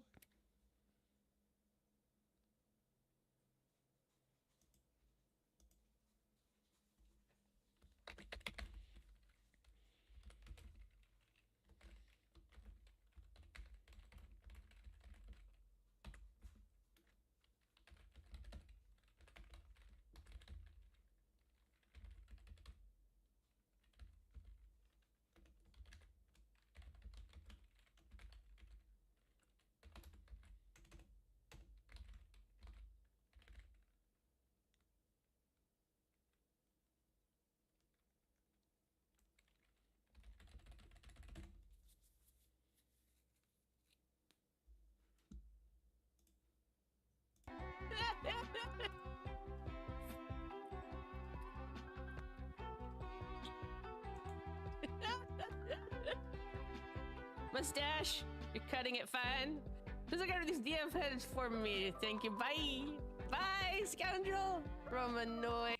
Mustache, you're cutting it fine. Who's got these DM heads for me? Thank you. Bye. Bye, scoundrel. Romanoid.